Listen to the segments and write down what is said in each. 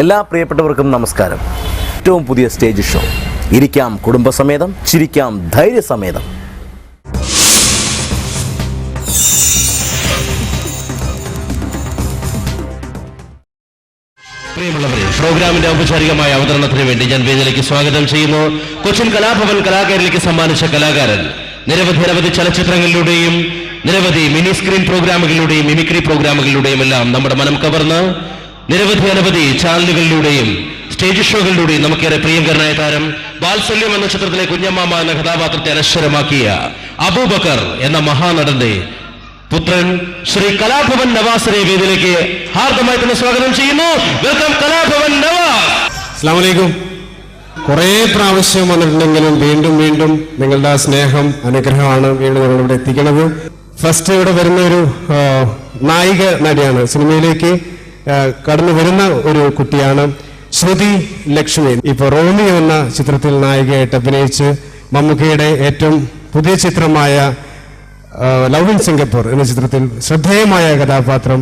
എല്ലാ പ്രിയപ്പെട്ടവർക്കും നമസ്കാരം. ഏറ്റവും പുതിയ സ്റ്റേജ് ഷോ ഇരിക്കാം കുടുംബസമേതം, ചിരിക്കാം ധൈര്യസമേതം. പ്രിയമുള്ളവരെ, പ്രോഗ്രാമിന്റെ ഔപചാരികമായ അവതരണത്തിന് വേണ്ടി ഞാൻ വേദിയിലേക്ക് സ്വാഗതം ചെയ്യുന്നു. കൊച്ചിൻ കലാഭവൻ കലാകാരിലേക്ക് സമ്മാനിച്ച കലാകാരൻ നിരവധി ചലച്ചിത്രങ്ങളിലൂടെയും നിരവധി മിനി സ്ക്രീൻ പ്രോഗ്രാമുകളിലൂടെയും മിമിക്രി പ്രോഗ്രാമുകളിലൂടെയും എല്ലാം നമ്മുടെ മനം കവർന്ന് നിരവധി ചാനലുകളിലൂടെയും സ്റ്റേജ് ഷോകളിലൂടെയും നമുക്കേറെ പ്രിയങ്കരനായ താരം വാത്സല്യം എന്ന ചിത്രത്തിലെ കുഞ്ഞമ്മാമ എന്ന കഥാപാത്രത്തെ അനശ്വരമാക്കിയ അബൂബക്കർ എന്ന മഹാനടന്റെ പുത്രൻ ശ്രീ കലാഭവൻ നവാസിനെ വേദിയിലേക്ക് ഹാർദമായി തന്നെ സ്വാഗതം ചെയ്യുന്നു. വെൽക്കം കലാഭവൻ നവാസ്. അസ്സലാമു അലൈക്കും. കുറേ പ്രാവശ്യം വന്നിട്ടുണ്ടെങ്കിലും വീണ്ടും നിങ്ങളുടെ ആ സ്നേഹം അനുഗ്രഹമാണ് വീണ്ടും ഞങ്ങളിവിടെ എത്തിക്കുന്നത്. ഫസ്റ്റ് ഇവിടെ വരുന്ന ഒരു നായിക നടിയാണ്, സിനിമയിലേക്ക് കടന്നു വരുന്ന ഒരു കുട്ടിയാണ് ശ്രുതി ലക്ഷ്മി. ഇപ്പൊ റോമിയോ എന്ന ചിത്രത്തിൽ നായികയായിട്ട് അഭിനയിച്ച് മമ്മൂക്കയുടെ ഏറ്റവും പുതിയ ചിത്രമായ ലവ് ഇൻ സിംഗപ്പൂർ എന്ന ചിത്രത്തിൽ ശ്രദ്ധേയമായ കഥാപാത്രം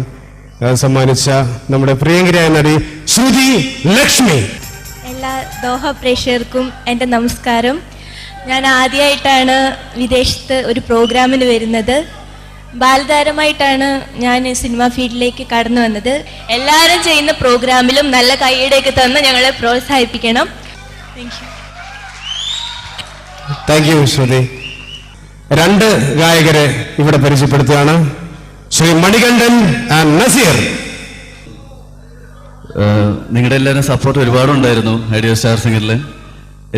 സമ്മാനിച്ച നമ്മുടെ പ്രിയങ്കരിയായ നടി ശ്രുതി ലക്ഷ്മി. എല്ലാ ദോഹ പ്രേക്ഷകർക്കും എൻ്റെ നമസ്കാരം. ഞാൻ ആദ്യമായിട്ടാണ് വിദേശത്ത് ഒരു പ്രോഗ്രാമിന് വരുന്നത്. ബാലതാരമായിട്ടാണ് ഞാൻ സിനിമ ഫീൽഡിലേക്ക് കടന്നു വന്നത്. എല്ലാവരും ചെയ്യുന്ന പ്രോഗ്രാമിലും നല്ല കൈയ്യടിയൊക്കെ തന്ന് ഞങ്ങളെ പ്രോത്സാഹിപ്പിക്കണം. താങ്ക് യു ശ്രുതി. രണ്ട് ഗായകരെ ഇവിടെ പരിചയപ്പെടുത്തുകയാണ്. ശ്രീ മണികണ്ഠൻ ആൻഡ് നസീർ. നിങ്ങളുടെ എല്ലാവരും സപ്പോർട്ട് ഒരുപാടുണ്ടായിരുന്നു ഐഡിയ സ്റ്റാർ സിംഗറിൽ.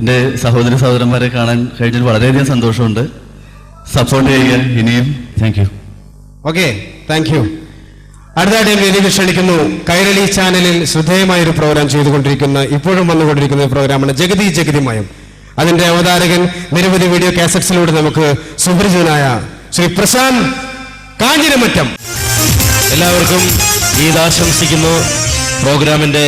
എൻ്റെ സഹോദരന്മാരെ കാണാൻ കഴിഞ്ഞതിൽ വളരെയധികം സന്തോഷമുണ്ട്. സപ്പോർട്ട് ചെയ്യുക ഇനിയും. Thank you. Okay, thank you. അടുത്തതായിട്ട് വേദിയിൽ ക്ഷണിക്കുന്നു. കൈരളി ചാനലിൽ ശ്രദ്ധേയമായ ഒരു പ്രോഗ്രാം ചെയ്തുകൊണ്ടിരിക്കുന്ന, ഇപ്പോഴും വന്നുകൊണ്ടിരിക്കുന്ന പ്രോഗ്രാമാണ് ജഗതിമയം. അതിന്റെ അവതാരകൻ നിരവധി വീഡിയോ കാസറ്റ്സിലൂടെ നമുക്ക് സുപരിചിതനായ ശ്രീ പ്രശാന്ത് കാഞ്ഞിരമറ്റം. എല്ലാവർക്കും ഈദാശംസിക്കുന്നു. പ്രോഗ്രാമിന്റെ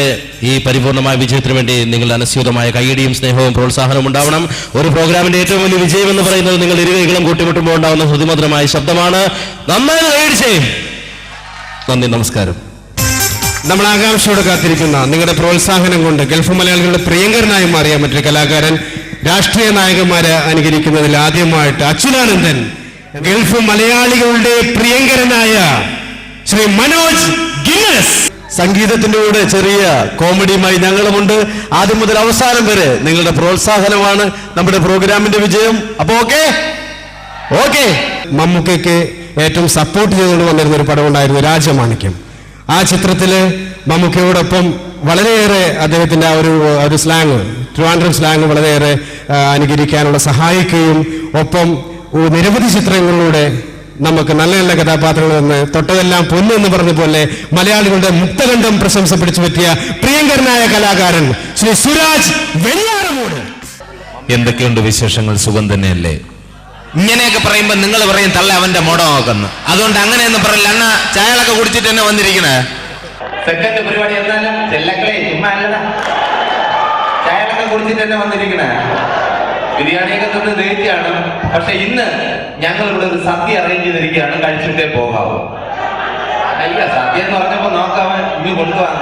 ഈ പരിപൂർണമായ വിജയത്തിന് വേണ്ടി നിങ്ങളുടെ അനസ്യൂതമായ കൈയടിയും സ്നേഹവും പ്രോത്സാഹനവും ഉണ്ടാവണം. ഒരു പ്രോഗ്രാമിന്റെ ഏറ്റവും വലിയ വിജയം എന്ന് പറയുന്നത് നിങ്ങൾ ഇരുകൈകളും കൂട്ടിമുട്ടുമ്പോൾ ഉണ്ടാവുന്ന ഹൃതിമധുരമായ ശബ്ദമാണ്. നന്നായി കൈയടിച്ചേ. നന്ദി, നമസ്കാരം. നമ്മൾ ആകാംക്ഷയോടെ കാത്തിരിക്കുന്ന നിങ്ങളുടെ പ്രോത്സാഹനം കൊണ്ട് ഗൾഫ് മലയാളികളുടെ പ്രിയങ്കരനായി മാറിയ മറ്റൊരു കലാകാരൻ, രാഷ്ട്രീയ നായകന്മാരെ അനുകരിക്കുന്നതിൽ ആദ്യമായിട്ട് അച്യുതാനന്ദൻ, ഗൾഫ് മലയാളികളുടെ പ്രിയങ്കരനായ ശ്രീ മനോജ് ഗിന്നസ്. സംഗീതത്തിന്റെ കൂടെ ചെറിയ കോമഡിയുമായി ഞങ്ങളുമുണ്ട്. ആദ്യം മുതൽ അവസാനം വരെ നിങ്ങളുടെ പ്രോത്സാഹനമാണ് നമ്മുടെ പ്രോഗ്രാമിന്റെ വിജയം. അപ്പൊ ഓക്കെ. മമ്മൂക്കയ്ക്ക് ഏറ്റവും സപ്പോർട്ട് ചെയ്തുകൊണ്ട് വന്നിരുന്ന ഒരു പടമുണ്ടായിരുന്നു രാജമാണിക്യം. ആ ചിത്രത്തില് മമ്മൂക്കയോടൊപ്പം വളരെയേറെ അദ്ദേഹത്തിന്റെ ആ ഒരു സ്ലാങ്, ട്രിവാൻഡ്രം സ്ലാങ് വളരെയേറെ അനുകരിക്കാനുള്ള സഹായിക്കുകയും ഒപ്പം നിരവധി ചിത്രങ്ങളിലൂടെ നമുക്ക് നല്ല നല്ല കഥാപാത്രങ്ങൾ എന്ന് തൊട്ടതെല്ലാം പൊന്നു എന്ന് പറഞ്ഞ പോലെ മലയാളികളുടെ മുക്തകണ്ഠം പ്രശംസ പിടിച്ചു പറ്റിയ പ്രിയങ്കരനായ കലാകാരൻ ശ്രീ സുരാജ് വെഞ്ഞാറമൂട്. എന്തൊക്കെയുണ്ട് വിശേഷങ്ങൾ? സുഖം തന്നെയല്ലേ? ഇങ്ങനെയൊക്കെ പറയുമ്പോ നിങ്ങൾ പറയും തള്ള അവന്റെ മോട നോക്കുന്നു. അതുകൊണ്ട് അങ്ങനെയൊന്നും പറയില്ല. അണ്ണ ചായകളൊക്കെ കുടിച്ചിട്ട് തന്നെ വന്നിരിക്കണേ. സെക്കൻഡ് പരിപാടി എന്നാലും ചെല്ലക്കളെ ചുമ്മാ അല്ലടാ, ചായകളൊക്കെ കുടിച്ചിട്ട് തന്നെ വന്നിരിക്കണേ. ബിരിയാണിയൊക്കെ തന്നെ ദഹിച്ചാണ്. പക്ഷെ ഇന്ന് ഞങ്ങൾ ഇവിടെ ഒരു സദ്യ അറേഞ്ച് ചെയ്തിരിക്കുകയാണ്, കഴിച്ചിട്ടേ പോകാവൂ. അല്ല, സദ്യ എന്ന് പറഞ്ഞപ്പോ നോക്കാവൻ ഇന്ന് കൊണ്ടുപോകാൻ.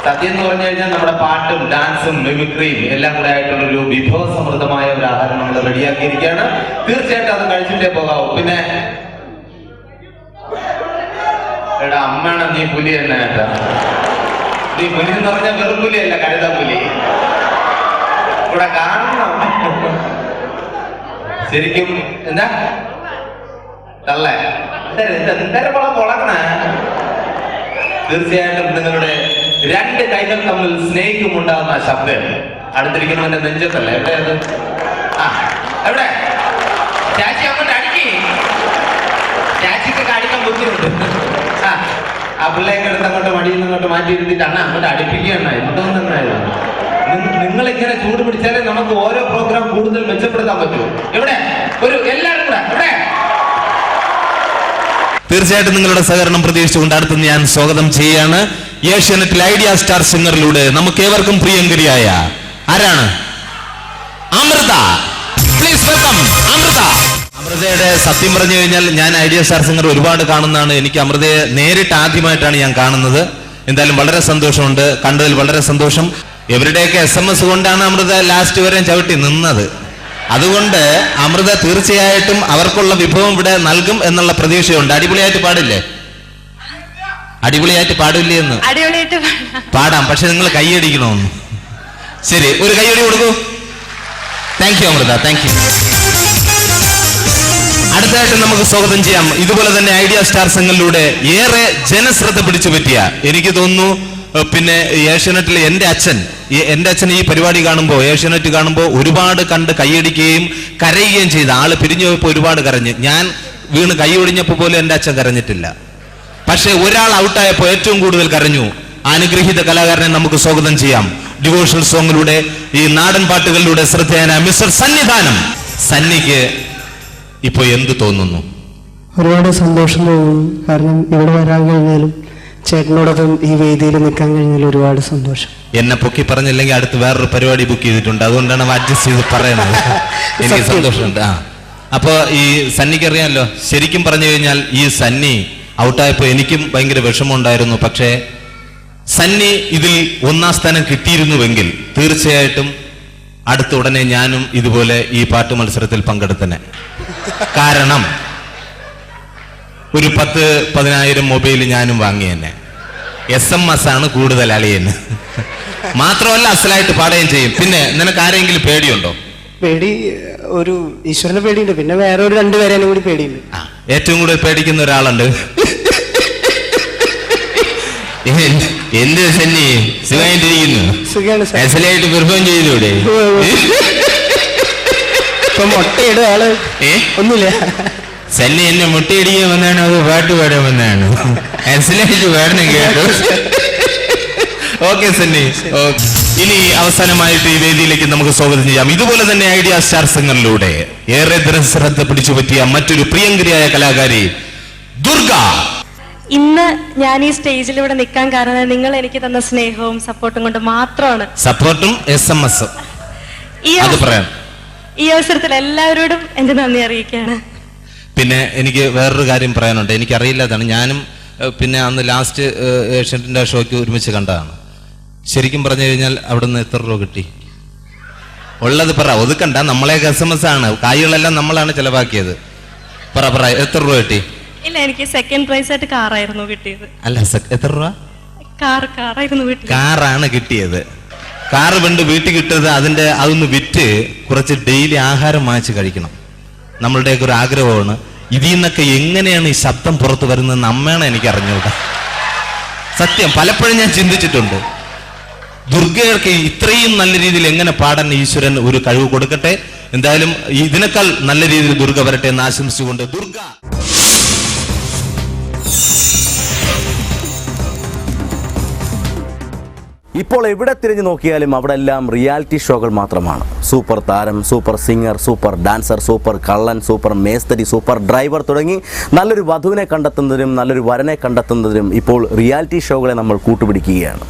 സദ്യ എന്ന് പറഞ്ഞു കഴിഞ്ഞാൽ നമ്മുടെ പാട്ടും ഡാൻസും മിമിക്രിയും എല്ലാം കൂടെ ആയിട്ടുള്ളൊരു വിഭവസമൃദ്ധമായ ഒരു ആഹാരം നമ്മൾ റെഡിയാക്കിയിരിക്കുകയാണ്. തീർച്ചയായിട്ടും അത് കഴിച്ചിട്ടേ പോകാവൂ. പിന്നെ എടാ അമ്മയാണ് നീ പുലി തന്നെ കേട്ടാ. നീ പുലി എന്ന് പറഞ്ഞാൽ വെറും പുലിയല്ല, കഴുത പുലി. ഇവിടെ കാണണം ശരിക്കും. എന്താ തള്ള എന്തരപ്പളം പൊളക്കണ. തീർച്ചയായിട്ടും നിങ്ങളുടെ രണ്ട് കൈകൾ തമ്മിൽ സ്നേഹിക്കുമുണ്ടാകുന്ന ശബ്ദം അടുത്തിരിക്കുന്നവന്റെ നെഞ്ചത്തല്ല. എവിടെ അത്? ആ എവിടെ? ചാച്ചി അങ്ങോട്ട് അടിക്കി. ചാച്ചിക്കൊക്കെ അടിക്കാൻ ബുദ്ധിമുട്ട്. ആ പിള്ളേക്കെ എടുത്ത് അങ്ങോട്ട് മടിയിൽ നിന്നങ്ങോട്ട് മാറ്റിയിരുത്തിട്ട് അണ്ണ അങ്ങോട്ട് അടുപ്പിക്കുകയാണ്. എന്തോന്നായിരുന്നു നിങ്ങൾ ഇങ്ങനെ ചൂട് പിടിച്ചാലേ നമുക്ക് ഓരോ പ്രോഗ്രാം കൂടുതൽ മെച്ചപ്പെടുത്താൻ പറ്റൂ. എവിടെ ഒരു എല്ലാവരും കൂടെ എവിടെ? തീർച്ചയായിട്ടും നിങ്ങളുടെ സഹകരണം പ്രതീക്ഷിച്ചുകൊണ്ട് അടുത്ത് ഞാൻ സ്വാഗതം ചെയ്യാണ് ഏഷ്യാനെറ്റിൽ ഐഡിയ സ്റ്റാർ സിംഗറിലൂടെ നമുക്ക് ഏവർക്കും പ്രിയങ്കരിയായ ആരാണ്? അമൃത. Please welcome Amrutha. അമൃതയുടെ സത്യം പറഞ്ഞു കഴിഞ്ഞാൽ ഞാൻ ഐഡിയ സ്റ്റാർ സിംഗർ ഒരുപാട് കാണുന്നതാണ്. എനിക്ക് അമൃതയെ നേരിട്ട് ആദ്യമായിട്ടാണ് ഞാൻ കാണുന്നത്. എന്തായാലും വളരെ സന്തോഷമുണ്ട്, കണ്ടതിൽ വളരെ സന്തോഷം. ഇവരുടെയൊക്കെ SMS കൊണ്ടാണ് അമൃത ലാസ്റ്റ് വരെ ചവിട്ടി നിന്നത്. അതുകൊണ്ട് അമൃത തീർച്ചയായിട്ടും അവർക്കുള്ള വിഭവം ഇവിടെ നൽകും എന്നുള്ള പ്രതീക്ഷയുണ്ട്. അടിപൊളിയായിട്ട് പാടില്ലേ? അടിപൊളിയായിട്ട് പാടില്ലേ എന്ന്? പാടാം, പക്ഷെ നിങ്ങൾ കൈയടിക്കണമെന്ന്. ശരി, ഒരു കൈയടി കൊടുക്കൂ. Thank you Amrita, thank you. അടുത്തതായിട്ട് നമുക്ക് സ്വാഗതം ചെയ്യാം ഇതുപോലെ തന്നെ ഐഡിയ സ്റ്റാർ സംഘങ്ങളിലൂടെ ഏറെ ജനശ്രദ്ധ പിടിച്ചു പറ്റിയ, എനിക്ക് തോന്നുന്നു പിന്നെ ഏഷ്യാനെറ്റിൽ എൻ്റെ അച്ഛൻ ഈ പരിപാടി കാണുമ്പോൾ, ഏഷ്യാനെറ്റ് കാണുമ്പോൾ ഒരുപാട് കണ്ട് കൈയടിക്കുകയും കരയുകയും ചെയ്ത ആള് പിരിഞ്ഞു പോയപ്പോൾ ഒരുപാട് കരഞ്ഞ്. ഞാൻ വീണ് കൈ ഒടിഞ്ഞപ്പോൾ പോലും എൻ്റെ അച്ഛൻ കരഞ്ഞിട്ടില്ല. പക്ഷെ ഒരാൾ ഔട്ടായപ്പോൾ ഏറ്റവും കൂടുതൽ കരഞ്ഞു. അനുഗ്രഹീത കലാകാരനെ നമുക്ക് സ്വാഗതം ചെയ്യാം. ഡിവോഷണൽ സോങ്ങിലൂടെ, ഈ നാടൻ പാട്ടുകളിലൂടെ ശ്രദ്ധേയനായ മിസ്റ്റർ സന്നിധാനം. സന്നിക്ക് ഇപ്പൊ എന്ത് തോന്നുന്നു? ഒരുപാട് സന്തോഷം തോന്നുന്നു. കാരണം ഇവിടെ വരാൻ കഴിഞ്ഞാലും ചേട്ടനോടൊപ്പം ഈ വേദിയിൽ നിൽക്കാൻ കഴിഞ്ഞാൽ ഒരുപാട് സന്തോഷം. എന്നെ പൊക്കി പറഞ്ഞില്ലെങ്കിൽ അടുത്ത് വേറൊരു പരിപാടി ബുക്ക് ചെയ്തിട്ടുണ്ട്, അതുകൊണ്ടാണ് അഡ്ജസ്റ്റ് ചെയ്ത് പറയണത്. എനിക്ക് സന്തോഷമുണ്ട്. അപ്പൊ ഈ സന്നിക്ക് അറിയാമല്ലോ, ശരിക്കും പറഞ്ഞു കഴിഞ്ഞാൽ ഈ സന്നി ഔട്ടായപ്പോ എനിക്കും ഭയങ്കര വിഷമമുണ്ടായിരുന്നു. പക്ഷേ സന്നി ഇതിൽ 1ാം സ്ഥാനം കിട്ടിയിരുന്നുവെങ്കിൽ തീർച്ചയായിട്ടും അടുത്ത ഉടനെ ഞാനും ഇതുപോലെ ഈ പാട്ട് മത്സരത്തിൽ പങ്കെടുത്തനെ. കാരണം ഒരു 10,000 മൊബൈൽ ഞാനും വാങ്ങി തന്നെ. SMS ആണ് കൂടുതൽ അളിയെന്ന്. മാത്രമല്ല അസലായിട്ട് പാടുകയും ചെയ്യും. പിന്നെ നിനക്ക് ആരെങ്കിലും പേടിയുണ്ടോ? പേടി, ഒരു ഈശ്വരനെ പേടിയുണ്ട്, പിന്നെ വേറെ ഒരു 2 പേരെ കൂടി പേടിയുണ്ട്. ഏറ്റവും കൂടുതൽ പേടിക്കുന്ന ഒരാളുണ്ട്. എന്ത് സന്നി സുഖമായിട്ടിരിക്കുന്നു? അസലായിട്ട് പെർഫോം ചെയ്തൂടെ? ഇപ്പൊ മുട്ടയിടും ആള്. ഒന്നുമില്ല, സന്നി എന്നെ മുട്ടയിടിക്കാൻ വന്നാണ്, അത് പാട്ട് പാടാൻ വന്നാണ്. അസലായിട്ട് പാടണം കേട്ടോ. ഓക്കെ സന്നി. ഇനി അവസാനമായിട്ട് ഈ വേദിയിലേക്ക് നമുക്ക് സ്വാഗതം ചെയ്യാം ഇതുപോലെ തന്നെ ഐഡിയ സ്റ്റാർ സിംഗറിലൂടെ ഏറെ ശ്രദ്ധ പിടിച്ചു പറ്റിയ മറ്റൊരു പ്രിയങ്കരിയായ കലാകാരി ദുർഗ. ഇന്ന് ഞാൻ ഈ സ്റ്റേജിലൂടെ നിൽക്കാൻ കാരണം നിങ്ങൾ എനിക്ക് തന്ന സ്നേഹവും സപ്പോർട്ടും കൊണ്ട് മാത്രമാണ്. സപ്പോർട്ടും SMS അത് പറയാം. ഈ അവസരത്തിൽ എല്ലാവരോടും എന്റെ നന്ദി അറിയിക്കുകയാണ്. പിന്നെ എനിക്ക് വേറൊരു കാര്യം പറയാനുണ്ട്. എനിക്കറിയില്ലാതാണ്, ഞാനും പിന്നെ അന്ന് ലാസ്റ്റ് ഏഷ്യൻ്റെ ഷോയ്ക്ക് ഒരുമിച്ച് കണ്ടതാണ്. ശരിക്കും പറഞ്ഞു കഴിഞ്ഞാൽ അവിടെ നിന്ന് എത്ര രൂപ കിട്ടി? ഉള്ളത് പറ, ഒതുക്കണ്ട. നമ്മളെയൊക്കെ SMS ആണ്, കായ്കളെല്ലാം നമ്മളാണ് ചെലവാക്കിയത്. പറ എത്ര രൂപ കിട്ടി? ഇല്ല, എനിക്ക് സെക്കൻഡ് പ്രൈസ് ആയിട്ട് കാറായിരുന്നു കിട്ടിയത്. അല്ല, എത്ര രൂപ? കാറായിരുന്നു കിട്ടിയത്. കാറാണ് കിട്ടിയത്. കാറ് പണ്ട് വീട്ടിൽ കിട്ടത് അതൊന്ന് വിറ്റ് കുറച്ച് ഡെയിലി ആഹാരം വാങ്ങിച്ച് കഴിക്കണം. നമ്മളുടെയൊക്കെ ഒരു ആഗ്രഹമാണ്. ഇതിൽ നിന്നൊക്കെ എങ്ങനെയാണ് ഈ ശബ്ദം പുറത്തു വരുന്നതെന്ന് അമ്മയാണ് എനിക്ക് അറിഞ്ഞൂടാ. സത്യം, പലപ്പോഴും ഞാൻ ചിന്തിച്ചിട്ടുണ്ട്. ദുർഗയ്ക്ക് ഇത്രയും നല്ല രീതിയിൽ എങ്ങനെ പാടാൻ ഈശ്വരൻ ഒരു കഴിവ് കൊടുക്കട്ടെ. എന്തായാലും ഇതിനേക്കാൾ നല്ല രീതിയിൽ ദുർഗ വരട്ടെ എന്ന് ആശംസിച്ചുകൊണ്ട് ദുർഗ. ഇപ്പോൾ എവിടെ തിരിഞ്ഞു നോക്കിയാലും അവിടെ എല്ലാം റിയാലിറ്റി ഷോകൾ മാത്രമാണ്. സൂപ്പർ താരം, super singer, super dancer, super കള്ളൻ, സൂപ്പർ മേസ്തരി, സൂപ്പർ ഡ്രൈവർ തുടങ്ങി നല്ലൊരു വധുവിനെ കണ്ടെത്തുന്നതിനും നല്ലൊരു വരനെ കണ്ടെത്തുന്നതിനും ഇപ്പോൾ റിയാലിറ്റി ഷോകളെ നമ്മൾ കൂട്ടുപിടിക്കുകയാണ്.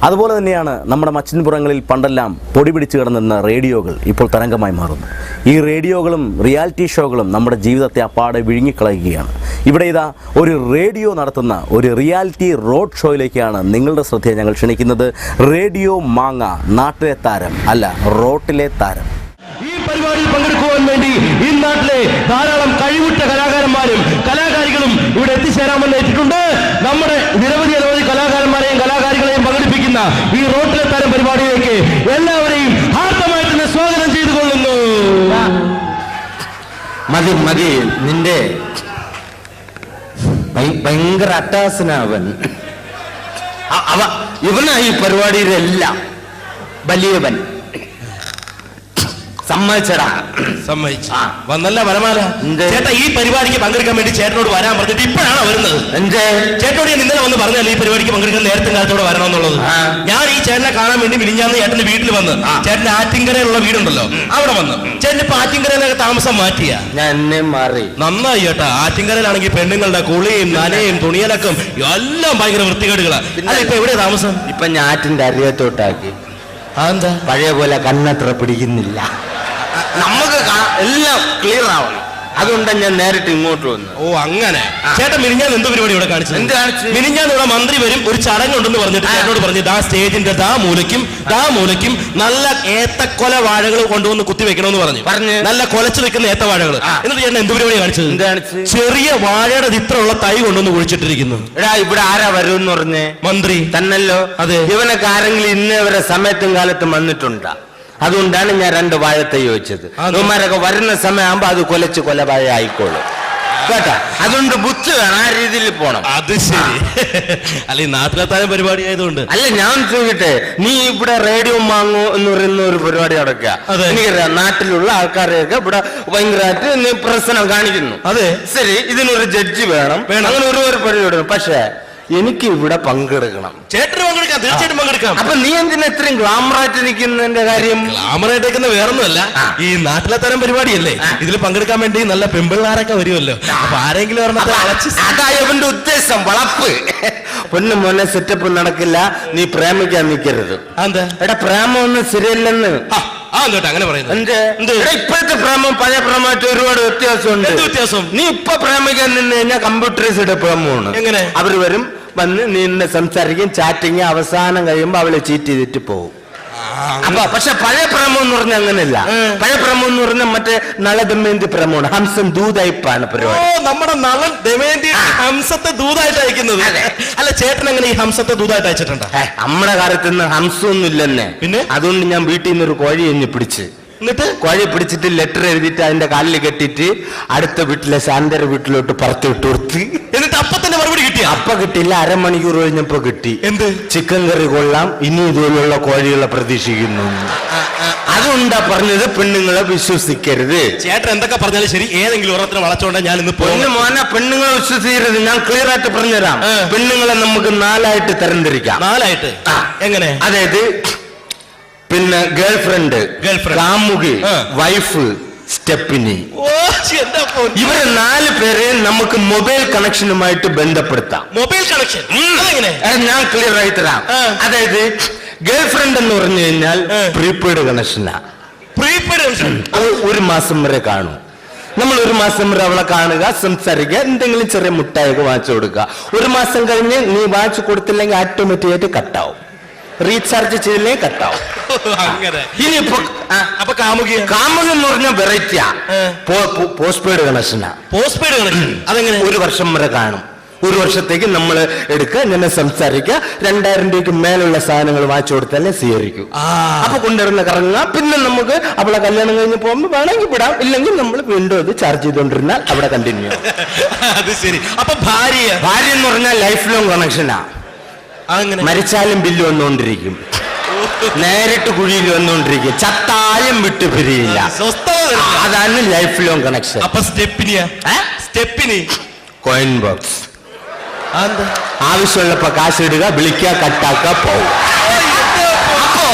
അതുപോലെ തന്നെയാണ് നമ്മുടെ മച്ചിൻപുറങ്ങളിൽ പണ്ടെല്ലാം പൊടി പിടിച്ച് കിടന്നിരുന്ന റേഡിയോകൾ ഇപ്പോൾ തരംഗമായി മാറുന്നു. ഈ റേഡിയോകളും റിയാലിറ്റി ഷോകളും നമ്മുടെ ജീവിതത്തെ അപ്പാടെ വിഴുങ്ങിക്കളയുകയാണ്. ഇവിടെ ഇതാ ഒരു റേഡിയോ നടത്തുന്ന ഒരു റിയാലിറ്റി റോഡ് ഷോയിലേക്കാണ് നിങ്ങളുടെ ശ്രദ്ധയെ ഞങ്ങൾ ക്ഷണിക്കുന്നത്. റേഡിയോ മാങ്ങ, നാട്ടിലെ താരം അല്ല, റോട്ടിലെ താരം. ഈ പരിപാടിയിൽ പങ്കെടുക്കുവാൻ വേണ്ടി ഈ നാട്ടിലെ ധാരാളം കഴിവുറ്റ കലാകാരന്മാരും കലാകാരികളും ഇവിടെ എത്തിച്ചേരാമെന്ന് ഏറ്റിട്ടുണ്ട്. നമ്മുടെ നിരവധി കലാകാരന്മാരെയും കലാകാരികളെയും പങ്കെടുപ്പിക്കുന്ന ഈ റോട്ടിലെ താരം പരിപാടിയിലേക്ക് എല്ലാവരെയും ഹാർദമായിട്ട് തന്നെ സ്വാഗതം ചെയ്തു കൊള്ളുന്നു. മതി മതി, നിന്റെ ഭയങ്കര അട്ടാസനവൻ. ഇവനാ ഈ പരിപാടിയിലെല്ലാം വലിയവൻ. സമ്മതിച്ചടാ, സമ്മതിച്ചു വന്നല്ല വരമാല. ചേട്ടാ, ഈ പരിപാടിക്ക് പങ്കെടുക്കാൻ വേണ്ടി ചേട്ടനോട് വരാൻ പറഞ്ഞിട്ട് ഇപ്പോഴാണ് വരുന്നത്. ചേട്ടനോട് ഞാൻ ഇന്നലെ വന്ന് പറഞ്ഞല്ലോ ഈ പരിപാടിക്ക് പങ്കെടുക്കാൻ നേരത്തെ കാലത്തോടെ വരണമെന്നുള്ളത്. ഞാൻ ഈ ചേട്ടനെ കാണാൻ വേണ്ടി മിനിഞ്ഞാന്ന് ചേട്ടന്റെ വീട്ടിൽ വന്ന്, ചേട്ടന്റെ ആറ്റിങ്കരയിലുള്ള വീടുണ്ടല്ലോ അവിടെ വന്ന്. ചേട്ടൻ ഇപ്പൊ ആറ്റിങ്കരയിലൊക്കെ താമസം മാറ്റിയ ഞാൻ എന്നെ മാറി. നന്നായി ചേട്ടാ. ആറ്റിങ്കരയിലാണെങ്കിൽ പെണ്ണുങ്ങളുടെ കുളിയും നനയും തുണിയലക്കും എല്ലാം ഭയങ്കര വൃത്തികേടുകളാണ്. അല്ല, ഇപ്പൊ എവിടെയാ താമസം? ഇപ്പൊ ഞാറ്റിന്റെ അരിയത്തോട്ടാക്കി. അതെന്താ? പഴയ പോലെ കണ്ണത്ര പിടിക്കുന്നില്ല. നമുക്ക് എല്ലാം ക്ലിയർ ആവണം. അതുകൊണ്ടാണ് ഞാൻ നേരിട്ട് ഇങ്ങോട്ട് വന്നു. ഓ, അങ്ങനെ. ചേട്ടൻ മിനിഞ്ഞാൻ എന്ത് പരിപാടി ഇവിടെ കാണിച്ചു? മിനിഞ്ഞാൻ ഇവിടെ മന്ത്രി വരും, ഒരു ചടങ്ങുണ്ടെന്ന് പറഞ്ഞിട്ട് ചേട്ടനോട് പറഞ്ഞു ദാ സ്റ്റേജിന്റെ ദാ മൂലയ്ക്കും നല്ല ഏത്തക്കൊല വാഴകൾ കൊണ്ടുവന്ന് കുത്തി വെക്കണമെന്ന് പറഞ്ഞു. നല്ല കൊലച്ചു വെക്കുന്ന ഏത്തവാഴകൾ. എന്നിട്ട് ചേട്ടൻ എന്ത് പരിപാടി കാണിച്ചത്? ചെറിയ വാഴയുടെ ചിത്രമുള്ള തൈ കൊണ്ടുവന്ന് കുഴിച്ചിട്ടിരിക്കുന്നു. എടാ, ഇവിടെ ആരാ വരുമെന്ന് പറഞ്ഞേ? മന്ത്രി തന്നല്ലോ. അതെ. ഇവനൊക്കെ ആരെങ്കിലും ഇന്നേ വരെ സമയത്തും കാലത്തും വന്നിട്ടുണ്ടാ? അതുകൊണ്ടാണ് ഞാൻ 2 വാഴത്തൈ ചോദിച്ചത്. ഇവന്മാരൊക്കെ വരുന്ന സമയമാകുമ്പോ അത് കൊലച്ച് കൊലവാഴ ആയിക്കോളും കേട്ടാ. അതുകൊണ്ട് ബുദ്ധി വേണം, ആ രീതിയിൽ പോണം. അത് ശരി. അല്ല, ഈ നാട്ടിലെത്താനും പരിപാടി ആയതുകൊണ്ട്. അല്ല, ഞാൻ ചോദിക്കട്ടെ, നീ ഇവിടെ റേഡിയോ മാങ്ങോ എന്ന് പറയുന്ന ഒരു പരിപാടി നടക്കുക. എനിക്കറിയാം, നാട്ടിലുള്ള ആൾക്കാരെയൊക്കെ ഇവിടെ ഭയങ്കരമായിട്ട് നീ പ്രശ്നം കാണിക്കുന്നു. അതെ, ശരി, ഇതിനൊരു ജഡ്ജി വേണം, അങ്ങനെ ഒരു പരിപാടി. പക്ഷേ എനിക്ക് ഇവിടെ പങ്കെടുക്കണം. ചേട്ടന് പങ്കെടുക്കാം, തീർച്ചയായിട്ടും പങ്കെടുക്കാം. അപ്പൊ നീ എന്തിനാ ഇത്രയും ഗ്ലാമറായിട്ട് നിൽക്കുന്നതിന്റെ കാര്യം? ഗ്ലാമറായിട്ട് നിൽക്കുന്ന വേറൊന്നുമല്ല, ഈ നാട്ടിലെ തരം പരിപാടിയല്ലേ, ഇതിൽ പങ്കെടുക്കാൻ വേണ്ടി നല്ല പെമ്പിള്ളാരൊക്കെ വരുമല്ലോ. അപ്പൊ ആരെങ്കിലും അതായവന്റെ ഉദ്ദേശം, വളപ്പ്. പൊന്നു മോനെ, സെറ്റപ്പ് നടക്കില്ല. നീ പ്രേമിക്കാൻ നിൽക്കരുത്. എടാ, പ്രേമൊന്നും ശരിയല്ലെന്ന്. അങ്ങനെ പറയുന്നത്. ഇപ്പോഴത്തെ പ്രേമം പഴയ പ്രേമമായിട്ട് ഒരുപാട് വ്യത്യാസമുണ്ട്. നീ ഇപ്പൊ പ്രേമിക്കാൻ നിന്ന് കഴിഞ്ഞാൽ കമ്പ്യൂട്ടറൈസ്ഡ് പ്രേമമാണ്. എങ്ങനെ? അവർ വരും, വന്ന് നിന്നെ സംസാരിക്കും, ചാറ്റിങ്, അവസാനം കഴിയുമ്പോ അവളെ ചീറ്റ് ചെയ്തിട്ട് പോകും. അപ്പൊ പക്ഷെ പഴയ പ്രേമം എന്ന് പറഞ്ഞാൽ അങ്ങനെയല്ല. പഴയ പ്രേമം എന്ന് പറഞ്ഞാൽ മറ്റേ നള ദമയന്തി പ്രേമമാണ്. ഹംസം ദൂതായിപ്പാണ് പരിപാടി. നമ്മുടെ നളൻ ദമയന്തി ഹംസത്തെ ദൂതായിട്ട് അയക്കുന്നത്. അല്ല, ചേട്ടൻ എങ്ങനെ ഈ ഹംസത്തെ ദൂതായിട്ട് അയച്ചിട്ടുണ്ടോ? നമ്മുടെ കാലത്ത് ഹംസമൊന്നും ഇല്ലെന്നെ. പിന്നെ അതുകൊണ്ട് ഞാൻ വീട്ടിൽ നിന്നൊരു കോഴി എഞ്ഞ് പിടിച്ച്, എന്നിട്ട് കോഴി പിടിച്ചിട്ട് ലെറ്റർ എഴുതിയിട്ട് അതിന്റെ കാലിൽ കെട്ടിട്ട് അടുത്ത വീട്ടിലെ ശാന്തര വീട്ടിലോട്ട് പറത്തി വിട്ട് കൊടുത്ത്, എന്നിട്ട് അപ്പൊ തന്നെ മറുപടി കിട്ടിയ? അപ്പൊ കിട്ടിയില്ല, അരമണിക്കൂർ കഴിഞ്ഞപ്പോ കിട്ടി. എന്ത്? ചിക്കൻ കറി കൊള്ളാം, ഇനി ഇതുപോലുള്ള കോഴികളെ പ്രതീക്ഷിക്കുന്നു. അതുകൊണ്ടാ പറഞ്ഞത് പെണ്ണുങ്ങളെ വിശ്വസിക്കരുത്. ചേട്ടൻ എന്തൊക്കെ പറഞ്ഞാലും ശരി, ഏതെങ്കിലും ഒരെണ്ണത്തിന് വളച്ചോണ്ടാ ഞാൻ ഇന്ന് മോനെ, പെണ്ണുങ്ങളെ വിശ്വസിക്കരുത്. ഞാൻ ക്ലിയർ ആയിട്ട് പറഞ്ഞുതരാം. പെണ്ണുങ്ങളെ നമുക്ക് 4 തരംതിരിക്കാം. 4? എങ്ങനെ? അതായത് പിന്നെ ഗേൾഫ്രണ്ട്, കാമുകി, വൈഫ്, സ്റ്റെപ്പിനി. ഇവരെ 4 പേരെ നമുക്ക് മൊബൈൽ കണക്ഷനുമായിട്ട് ബന്ധപ്പെടുത്താം. മൊബൈൽ കണക്ഷൻ ഞാൻ ക്ലിയർ ആയി തരാം. അതായത് ഗേൾഫ്രണ്ട് എന്ന് പറഞ്ഞു കഴിഞ്ഞാൽ പ്രീപെയ്ഡ് കണക്ഷനാ. പ്രീപെയ്ഡ് കണക്ഷൻ 1 മാസം വരെ കാണും. നമ്മൾ 1 മാസം വരെ അവളെ കാണുക, സംസാരിക്കുക, എന്തെങ്കിലും ചെറിയ മുട്ടായൊക്കെ വാങ്ങിച്ചു കൊടുക്കുക. 1 മാസം കഴിഞ്ഞ് നീ വാങ്ങിച്ചു കൊടുത്തില്ലെങ്കിൽ ഓട്ടോമാറ്റിക്കായിട്ട് കട്ടാവും. റീചാർജ് ചെയ്തില്ലേ കട്ടാവും. ഇനിയിപ്പോ കാമുകി എന്ന് പറഞ്ഞാൽ വെറൈറ്റിയാ. പോസ്റ്റ് പെയ്ഡ് കണക്ഷനാ. പോസ്റ്റ് പെയ്ഡ് കണക്ഷൻ അതെങ്ങനെ? 1 വർഷം വരെ കാണും. 1 വർഷത്തേക്ക് നമ്മൾ എടുക്കുക, ഞാൻ സംസാരിക്കുക, 2000 രൂപയ്ക്ക് മേലുള്ള സാധനങ്ങൾ വാങ്ങിച്ചു കൊടുത്താലേ സ്വീകരിക്കൂ. അപ്പൊ കൊണ്ടുവരുന്ന കറങ്ങുക. പിന്നെ നമുക്ക് അവളെ കല്യാണം കഴിഞ്ഞ് പോകുമ്പോൾ വേണമെങ്കിൽ വിടാം, ഇല്ലെങ്കിൽ നമ്മൾ വീണ്ടും അത് ചാർജ് ചെയ്തോണ്ടിരുന്നാൽ അവിടെ കണ്ടിന്യൂ. അത് ശരി. അപ്പൊ ഭാര്യ എന്ന് പറഞ്ഞാൽ ലൈഫ് ലോങ് കണക്ഷനാ. മരിച്ചാലും ബില്ല് വന്നുകൊണ്ടിരിക്കും, നേരിട്ട് കുഴിയിൽ വന്നുകൊണ്ടിരിക്കും, ചത്താലും വിട്ടു പിരിയില്ല. അതാണ് ലൈഫ് ലോങ് കണക്ഷൻ. അപ്പൊ സ്റ്റെപ്പിനി കോയിൻ ബോക്സ്. ആവശ്യമുള്ളപ്പോ കാശ് ഇടുക, വിളിക്കുക, കട്ടാക്കുക, പോവുക. അപ്പോ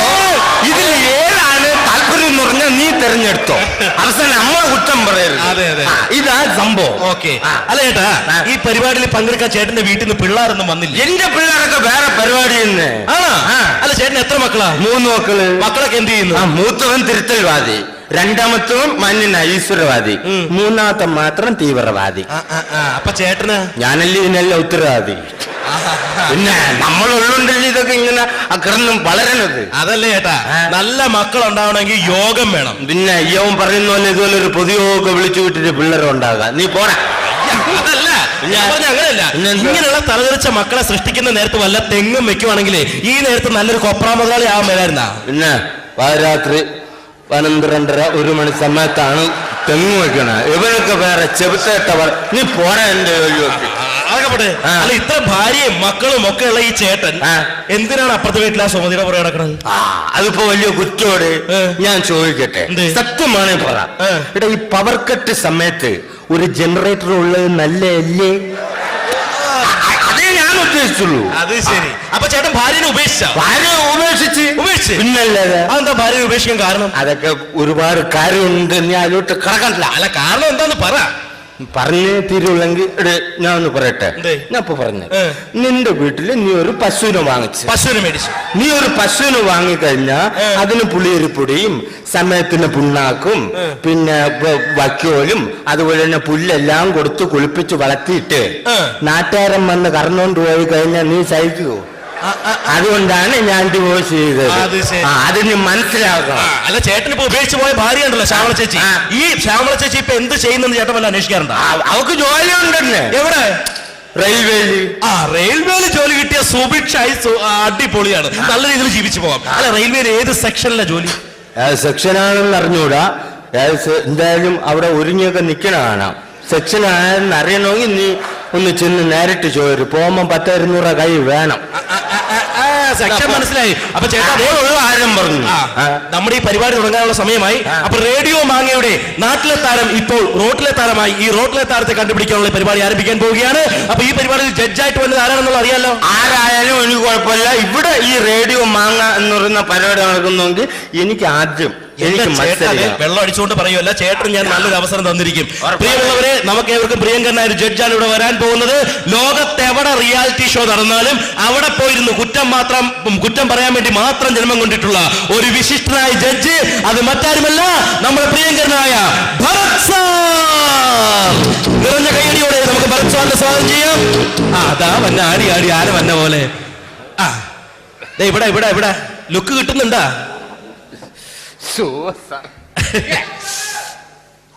ഇതിൽ ഏതാണ് താല്പര്യം എന്ന് പറഞ്ഞാൽ നീ തെരഞ്ഞെടുക്കുക. എടുത്തോ. അവസാനം നമ്മളെ കുറ്റം പറയരുത്. അതെ, അതെ. ഇതാ സംഭവം. ഓക്കെ. അല്ല ചേട്ടാ, ഈ പരിപാടിയിൽ പങ്കെടുക്കാൻ ചേട്ടന്റെ വീട്ടിൽ നിന്ന് പിള്ളേരൊന്നും വന്നില്ല? എന്റെ പിള്ളേരൊക്കെ വേറെ പരിപാടി തന്നെ. അല്ല ചേട്ടൻ എത്ര മക്കളാ? 3 മക്കള്. മക്കളൊക്കെ എന്ത് ചെയ്യുന്നു? മൂത്തവൻ തിരുത്തൽവാദി, രണ്ടാമത്തവൻ മഞ്ഞ ഈശ്വരവാദി, മൂന്നാമത്തെ മാത്രം തീവ്രവാദി. അപ്പൊ ചേട്ടന്? ഞാനല്ലേ ഇതിനെല്ലാം ഉത്തരവാദി. പിന്നെ നമ്മളുള്ളുണ്ടല്ലോ ഇതൊക്കെ ഇങ്ങനെ കിടന്നും വളരണത്. അതല്ലേ ചേട്ടാ, നല്ല മക്കൾ ഉണ്ടാവണമെങ്കിൽ യോഗം വേണം. പിന്നെ അയ്യവൻ പറയുന്ന പോലെ ഇതുപോലെ ഒരു പൊതുയോഗം വിളിച്ചു വിട്ടിട്ട് പിള്ളേരും ഉണ്ടാകാം. നീ പോടാ. അതല്ല അങ്ങനെയല്ല, ഇങ്ങനെയുള്ള തലതെറിച്ച മക്കളെ സൃഷ്ടിക്കുന്ന നേരത്ത് വല്ല തെങ്ങും വെക്കുവാണെങ്കിലേ ഈ നേരത്ത് നല്ലൊരു കൊപ്രാ മുതലാളി ആവാൻ വരായിരുന്നാ. പിന്നെ പാതിരാത്രി 12:30 1 മണി സമയത്താണ് തെങ്ങ് വെക്കണ. ഇവനൊക്കെ വേറെ ചെറുത്തേട്ടവർ. നീ പോടാ എന്റെ ജോലിയൊക്കെ. അതൊക്കെ പോട്ടെ. അല്ല ഇത്ര ഭാര്യയും മക്കളും ഒക്കെ ഉള്ള ഈ ചേട്ടൻ എന്തിനാണ് അപ്പുറത്തെ വീട്ടിൽ ആ സുമതിയുടെ പുറകെ നടക്കുന്നത്? അതിപ്പോ വലിയ കുറ്റോട് ഞാൻ ചോദിക്കട്ടെ, സത്യമാണേ പറ. എടാ, ഈ പവർ കട്ട് സമയത്ത് ഒരു ജനറേറ്റർ ഉള്ളത് നല്ലല്ലേ? അതേ ഞാൻ ഉദ്ദേശിച്ചുള്ളൂ. അത് ശരി. അപ്പൊ ചേട്ടൻ ഭാര്യനെ ഉപേക്ഷിച്ച് പിന്നല്ലാതെ. അതെന്താ ഭാര്യനെ ഉപേക്ഷിക്കാൻ കാരണം? അതൊക്കെ ഒരുപാട് കാര്യമുണ്ട്. ഞാൻ അതിലോട്ട് കിടക്കണ്ട. അല്ല കാരണം എന്താന്ന് പറ. പറഞ്ഞേ തീരുള്ളെങ്കിൽ ഞാൻ ഒന്ന് പറയട്ടെ. ഞാൻ ഇപ്പൊ പറഞ്ഞു, നിന്റെ വീട്ടില് നീ ഒരു പശുവിനെ മേടിച്ചു. നീ ഒരു പശുവിനെ വാങ്ങിക്കഴിഞ്ഞാ അതിന് പുളിയരിപ്പൊടിയും സമയത്തിന് പുണ്ണാക്കും പിന്നെ വക്കോലും അതുപോലെ തന്നെ പുല്ലെല്ലാം കൊടുത്ത് കുളിപ്പിച്ച് വളർത്തിയിട്ട് നാട്ടുകാരൻ വന്ന് കറന്നോണ്ട് പോയി കഴിഞ്ഞാൽ നീ സഹിക്കുവോ? അതുകൊണ്ടാണ് ഞാൻ ഡിവോഴ്സ് ചെയ്തത്. അത് നീ മനസ്സിലാക്കണം. അല്ല ചേട്ടൻ ഇപ്പൊ ഉപേക്ഷിച്ച് പോയ ഭാര്യ ഉണ്ടല്ലോ ശ്യാമള ചേച്ചി. ഈ ശ്യാമള ചേച്ചി ഇപ്പൊ എന്ത് ചെയ്യുന്നെന്ന് ചേട്ടൻ വല്ല അന്വേഷിക്കാറുണ്ടോ? അവക്ക് ജോലി ഉണ്ടെന്നെ. എവിടെ? റെയിൽവേയില്. റെയിൽവേയില് ജോലി കിട്ടിയ സുഭിക്ഷായി അടിപൊളിയാണ്. നല്ല രീതിയിൽ ജീവിച്ചു പോകാം. അല്ല റെയിൽവേയിൽ ഏത് സെക്ഷനിലെ ജോലി? സെക്ഷനാണെന്ന് അറിഞ്ഞൂടാ. എന്തായാലും അവിടെ ഒരുങ്ങിയൊക്കെ നിക്കണ കാണാം. സെക്ഷൻ ആണെന്ന് അറിയണമെങ്കിൽ നീ ഒന്ന് ചെന്ന് നേരിട്ട് ചോദിച്ചു. പോകുമ്പോ 10-200 കൈ വേണം. സെക്ഷൻ മനസ്സിലായി. അപ്പൊ ചേട്ടാ ആരും പറഞ്ഞു നമ്മുടെ ഈ പരിപാടി തുടങ്ങാനുള്ള സമയമായി. അപ്പൊ റേഡിയോ മാങ്ങയുടെ നാട്ടിലെ താരം ഇപ്പോൾ റോട്ടിലെ താരമായി. ഈ റോട്ടിലെ താരത്തെ കണ്ടുപിടിക്കാനുള്ള പരിപാടി ആരംഭിക്കാൻ പോവുകയാണ്. അപ്പൊ ഈ പരിപാടിയിൽ ജഡ്ജായിട്ട് വന്നത് ആരാണെന്നുള്ള അറിയാലോ. ആരായാലും എനിക്ക് കുഴപ്പമില്ല. ഇവിടെ ഈ റേഡിയോ മാങ്ങ എന്ന് പറയുന്ന പരിപാടി നടക്കുന്നെങ്കിൽ എനിക്ക് ആദ്യം വെള്ളം അടിച്ചുകൊണ്ട് പറയുമല്ല, ചേട്ടൻ ഞാൻ നല്ലൊരു അവസരം തന്നിരിക്കും. പ്രിയമുള്ളവരെ, നമുക്ക് ഏവർക്കും പ്രിയങ്കരനായ ഒരു ജഡ്ജാണ് ഇവിടെ വരാൻ പോകുന്നത്. ലോകത്തെവിടെ റിയാലിറ്റി ഷോ നടന്നാലും അവിടെ പോയിരുന്നു കുറ്റം പറയാൻ വേണ്ടി മാത്രം ജന്മം കൊണ്ടിട്ടുള്ള ഒരു വിശിഷ്ടനായ ജഡ്ജ്. അത് മറ്റാരുമല്ല, നമ്മുടെ പ്രിയങ്കരനായ ഭരത് സാർ. നിറഞ്ഞ കൈയടിയോടെ നമുക്ക് ഭരത് സാറിനെ സ്വാഗതം ചെയ്യാം. അതാ വന്ന ആടി ആന വന്ന പോലെ. ഇവിടെ ലുക്ക് കിട്ടുന്നുണ്ടാ?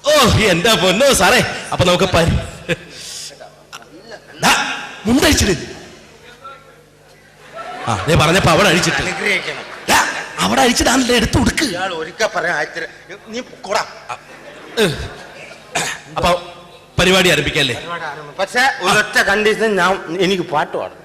ഓ എന്താ പൊന്നോ സാറേ. അപ്പൊ നമുക്ക് മുണ്ടഴിച്ചിട്ട് പറഞ്ഞപ്പോ അവിടെ അഴിച്ചിട്ട് അവിടെ അഴിച്ചിട്ടാണല്ലോ എടുത്ത് കൊടുക്ക്. അപ്പൊ പരിപാടി ആരംഭിക്കല്ലേ? പക്ഷെ ഒരൊറ്റ കണ്ടീഷൻ, എനിക്ക് പാട്ട് പാടും.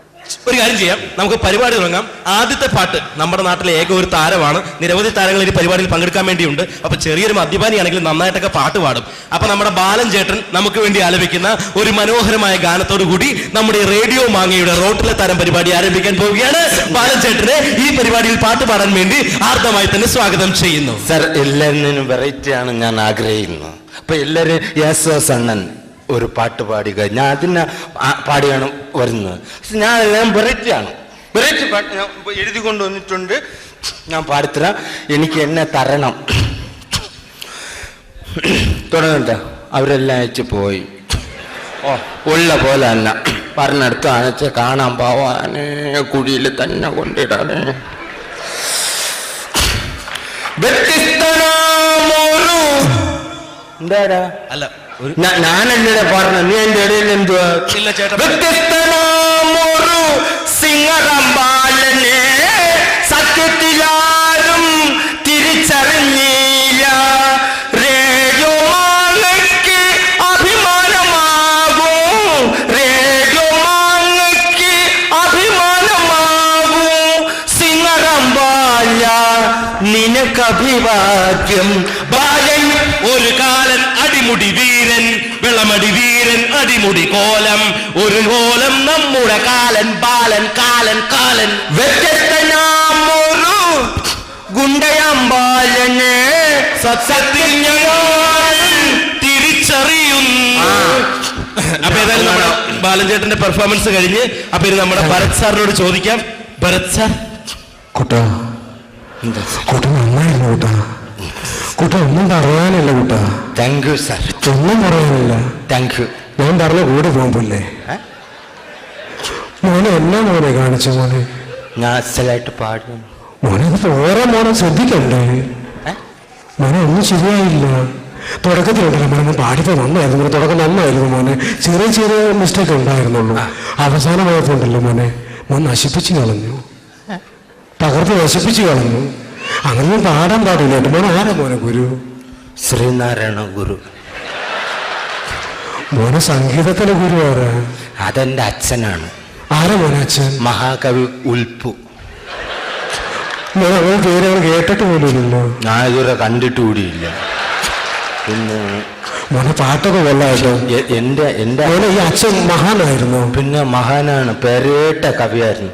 ഒരു കാര്യം ചെയ്യാം, നമുക്ക് പരിപാടി തുടങ്ങാം. ആദ്യത്തെ പാട്ട് നമ്മുടെ നാട്ടിലെ ഏക ഒരു താരമാണ്. നിരവധി താരങ്ങൾ ഈ പരിപാടിയിൽ പങ്കെടുക്കാൻ വേണ്ടിയുണ്ട്. അപ്പൊ ചെറിയൊരു മദ്യപാനിയാണെങ്കിൽ നന്നായിട്ടൊക്കെ പാട്ട് പാടും. അപ്പൊ നമ്മുടെ ബാലൻ ചേട്ടൻ നമുക്ക് വേണ്ടി ആലപിക്കുന്ന ഒരു മനോഹരമായ ഗാനത്തോടു കൂടി നമ്മുടെ റേഡിയോ മാങ്ങയുടെ റോട്ടിലെ താരം പരിപാടി ആരംഭിക്കാൻ പോവുകയാണ്. ബാലൻ ചേട്ടനെ ഈ പരിപാടിയിൽ പാട്ട് പാടാൻ വേണ്ടി ആർദ്രമായി തന്നെ സ്വാഗതം ചെയ്യുന്നു. സർ, എല്ലാവരും വെറൈറ്റി ആണ് ഞാൻ ആഗ്രഹിക്കുന്നു. അപ്പൊ എല്ലാരും യേശുദാസ് അണ്ണൻ ഒരു പാട്ട് പാടുക, ഞാൻ അതിനെ പാടിയാണ് വരുന്നത്. ഞാൻ എല്ലാം വെറൈറ്റി പാട്ട് ഞാൻ എഴുതി കൊണ്ടുവന്നിട്ടുണ്ട്. ഞാൻ പാടിത്തരാം. എനിക്ക് എന്നെ തരണം. തുടങ്ങട്ടെ? അവരെല്ലാം അയച്ചു പോയി. ഉള്ള പോലെ തന്നെ പറഞ്ഞെടുത്ത് അയച്ച് കാണാൻ പോവാനേ, കുഴിയിൽ തന്നെ കൊണ്ടിടാനേ. എന്താടാ? അല്ല, ഞാനല്ലേ പറഞ്ഞ, നീ എന്റെ ഇടയിൽ എന്തുവാ? വ്യത്യസ്തനാമൊരു സിംഹറമ്പാലനെ സത്യത്തിലാരും തിരിച്ചറിഞ്ഞില്ല. Radio മാങ്ങയ്ക്ക് അഭിമാനമാകും, radio മാങ്ങയ്ക്ക് അഭിമാനമാകും. സിംഹറമ്പാല നിനക്ക് അഭിവാദ്യം. ബാലൻ ഒരു കാലൻ അടിമുടി വീരൻ, വെള്ളമടി വീരൻ അടിമുടി കോലം. ഒരു കോലം നമ്മുടെ കാലൻ ബാലൻ കാലൻ കാലൻ. വ്യത്യസ്തനാമൊരു ഗുണ്ടയാം ബാലനെ സത്യത്തിൽ ഞാൻ തിരിച്ചറിയുന്നു. അപ്പൊ ഏതായാലും നമ്മുടെ ബാലൻ ചേട്ടന്റെ പെർഫോമൻസ് കഴിഞ്ഞ് അപ്പൊ ഇനി നമ്മുടെ ഭരത് സാറിനോട് ചോദിക്കാം. ഭരത് സാർ. കുട്ടാ കുട്ട നന്നായില്ല കുട്ടാ. കുട്ട ഒന്നും പറയാനില്ല കുട്ടാ. Thank you sir. ഒന്നും പറയാനില്ല. Thank you. ഞാൻ പറഞ്ഞ കൂടെ പോകുമ്പില്ലേ മോനെ എന്നാ മോനെ കാണിച്ച മോനെ? ഞാൻ അസലായിട്ട് പാടും മോനെ. ഇത് ഓരോ മോനെ ശ്രദ്ധിക്കണ്ടേ മോനെ? ഒന്നും ശരിയായില്ല. തുടക്കത്തിലുണ്ടല്ലോ മോനെ പാടിപ്പോ നന്നായിരുന്നു. തുടക്കം നന്നായിരുന്നു മോനെ. ചെറിയ ചെറിയ മിസ്റ്റേക്ക് ഉണ്ടായിരുന്നുള്ളൂ. അവസാനമായപ്പോണ്ടല്ലോ മോനെ മോൻ നശിപ്പിച്ചു കളഞ്ഞു. തകർത്ത് നശിപ്പിച്ചു കളഞ്ഞു. അങ്ങനെ പാടാൻ പാടില്ല കേട്ടോ മോനെ. ആരാ മോനെ ഗുരു? ശ്രീനാരായണ ഗുരു. മോനെ സംഗീതത്തിലെ ഗുരു ആരാ? അതെന്റെ അച്ഛനാണ്. ആരാ മോനെ അച്ഛൻ? മഹാകവി ഉൽപ്പു. മോനെ അങ്ങനെ പേര് അവൻ കേട്ടിട്ട് പോലുമില്ലല്ലോ. ഞാൻ ഇതുവരെ കണ്ടിട്ട് കൂടിയില്ല. പിന്നെ മോനെ പാട്ടൊക്കെ കൊള്ളാട്ടോ. എന്റെ മോനെ ഈ അച്ഛൻ മഹാനായിരുന്നു. പിന്നെ മഹാനാണ്. പേരേട്ട കവിയായിരുന്നു.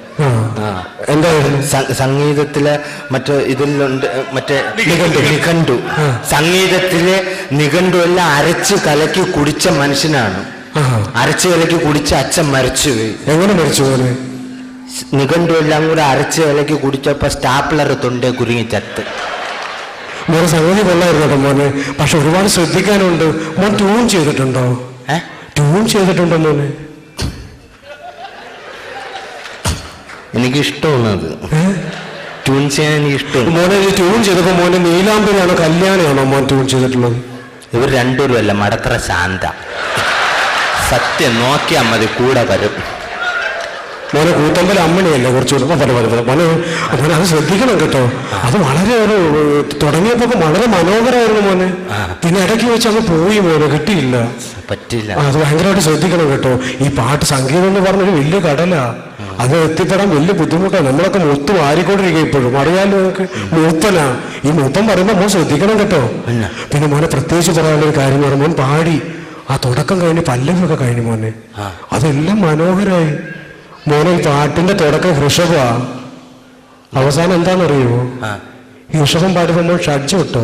എന്തായിരുന്നു? സംഗീതത്തിലെ മറ്റേ ഇതിലുണ്ട് മറ്റേ നിഘണ്ടു. സംഗീതത്തിലെ നിഘണ്ടു എല്ലാം അരച്ച് കലക്കി കുടിച്ച മനുഷ്യനാണ്. അരച്ച് കലക്കി കുടിച്ച അച്ഛൻ മരിച്ചുപോയി. എങ്ങനെ മരിച്ചു പോലെ? നിഘണ്ടു എല്ലാം കൂടെ അരച്ച് കലക്കി കുടിച്ചപ്പോ സ്റ്റാപ്ലർ തൊണ്ടേ കുരുങ്ങി ചത്ത്. മോനെ സംഗതി കൊള്ളായിരുന്നു കേട്ടോ മോനെ. പക്ഷെ ഒരുപാട് ശ്രദ്ധിക്കാനുണ്ട്. മോൻ ട്യൂൺ ചെയ്തിട്ടുണ്ടോ? ട്യൂൺ ചെയ്തിട്ടുണ്ടോ മോനെ? എനിക്ക് ഇഷ്ടമാണത്. ട്യൂൺ ചെയ്യാൻ എനിക്ക് ഇഷ്ടമാണ്. മോനെ ഈ ട്യൂൺ ചെയ്തപ്പോ മോനെ നീലാംബരിയാണോ കല്യാണിയാണോ മോൻ ട്യൂൺ ചെയ്തിട്ടുള്ളത്? ഇവർ രണ്ടുപേരും അല്ല, മടത്തറ ശാന്ത. സത്യം നോക്കിയാൽ മതി, കൂടെ വരും. മോനെ കൂത്തമ്പല അമ്മണിയല്ലേ കുറച്ചുകൂടെ മോനെ. മോനെ അത് ശ്രദ്ധിക്കണം കേട്ടോ. അത് വളരെ ഒരു തുടങ്ങിയപ്പോ വളരെ മനോഹരമായിരുന്നു മോനെ. പിന്നെ ഇടയ്ക്ക് വെച്ച് അങ്ങ് പോയി മോനെ, കിട്ടിയില്ല. പറ്റില്ല. അത് ഭയങ്കരമായിട്ട് ശ്രദ്ധിക്കണം കേട്ടോ. ഈ പാട്ട് സംഗീതം എന്ന് പറഞ്ഞൊരു വലിയ കടലാ. അത് എത്തിപ്പെടാൻ വലിയ ബുദ്ധിമുട്ടാണ്. നമ്മളൊക്കെ മൂത്ത് മാറിക്കൊണ്ടിരിക്കുക ഇപ്പോഴും. അറിയാലോ നമുക്ക് മൂപ്പനാ. ഈ മൂപ്പൻ പറയുമ്പോൾ മോൻ ശ്രദ്ധിക്കണം കേട്ടോ. പിന്നെ മോനെ പ്രത്യേകിച്ച് പറയാനുള്ളൊരു കാര്യം പറഞ്ഞു, മോൻ പാടി ആ തുടക്കം കഴിഞ്ഞ് പല്ലവിയൊക്കെ കഴിഞ്ഞു മോനെ. അതെല്ലാം മനോഹരമായി മോനെ. ഈ പാട്ടിന്റെ തുടക്കം ഋഷഭാ, അവസാനം എന്താണെന്നറിയോ? ഈ ഋഷഭം പാടിയപ്പോൾ മോൻ ഷഡ്ജം ഇട്ടോ?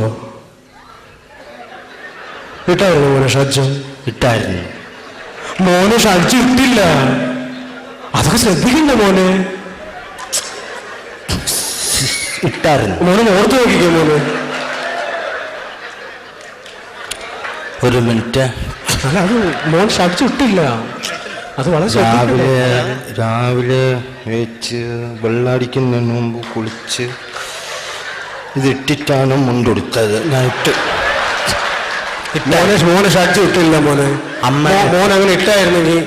ഇട്ടായിരുന്നു മോനെ ഷഡ്ജം? ഇട്ടായിരുന്നു മോനെ. ഷഡ്ജം ഇട്ടില്ല. അതൊക്കെ ശ്രദ്ധിക്കണ്ട മോനെ. ഇട്ടായിരുന്നു മോനെ. ഓർത്ത് നോക്കിക്കോ മോനെ. ഒരു മിനിറ്റ്. അല്ല അത് മോൻ ഷഡ്ജം ഇട്ടില്ല. അത് വളരെ രാവിലെ വെച്ച് വെള്ളടിക്കുന്നതിന് മുമ്പ് കുളിച്ച് ഇത് ഇട്ടിട്ടാണ് മുണ്ടെടുത്തത്. ഞാൻ മോനെ ഷഡ്ജം ഇട്ടില്ല മോനെ. മോൻ അങ്ങനെ ഇട്ടായിരുന്നെങ്കിൽ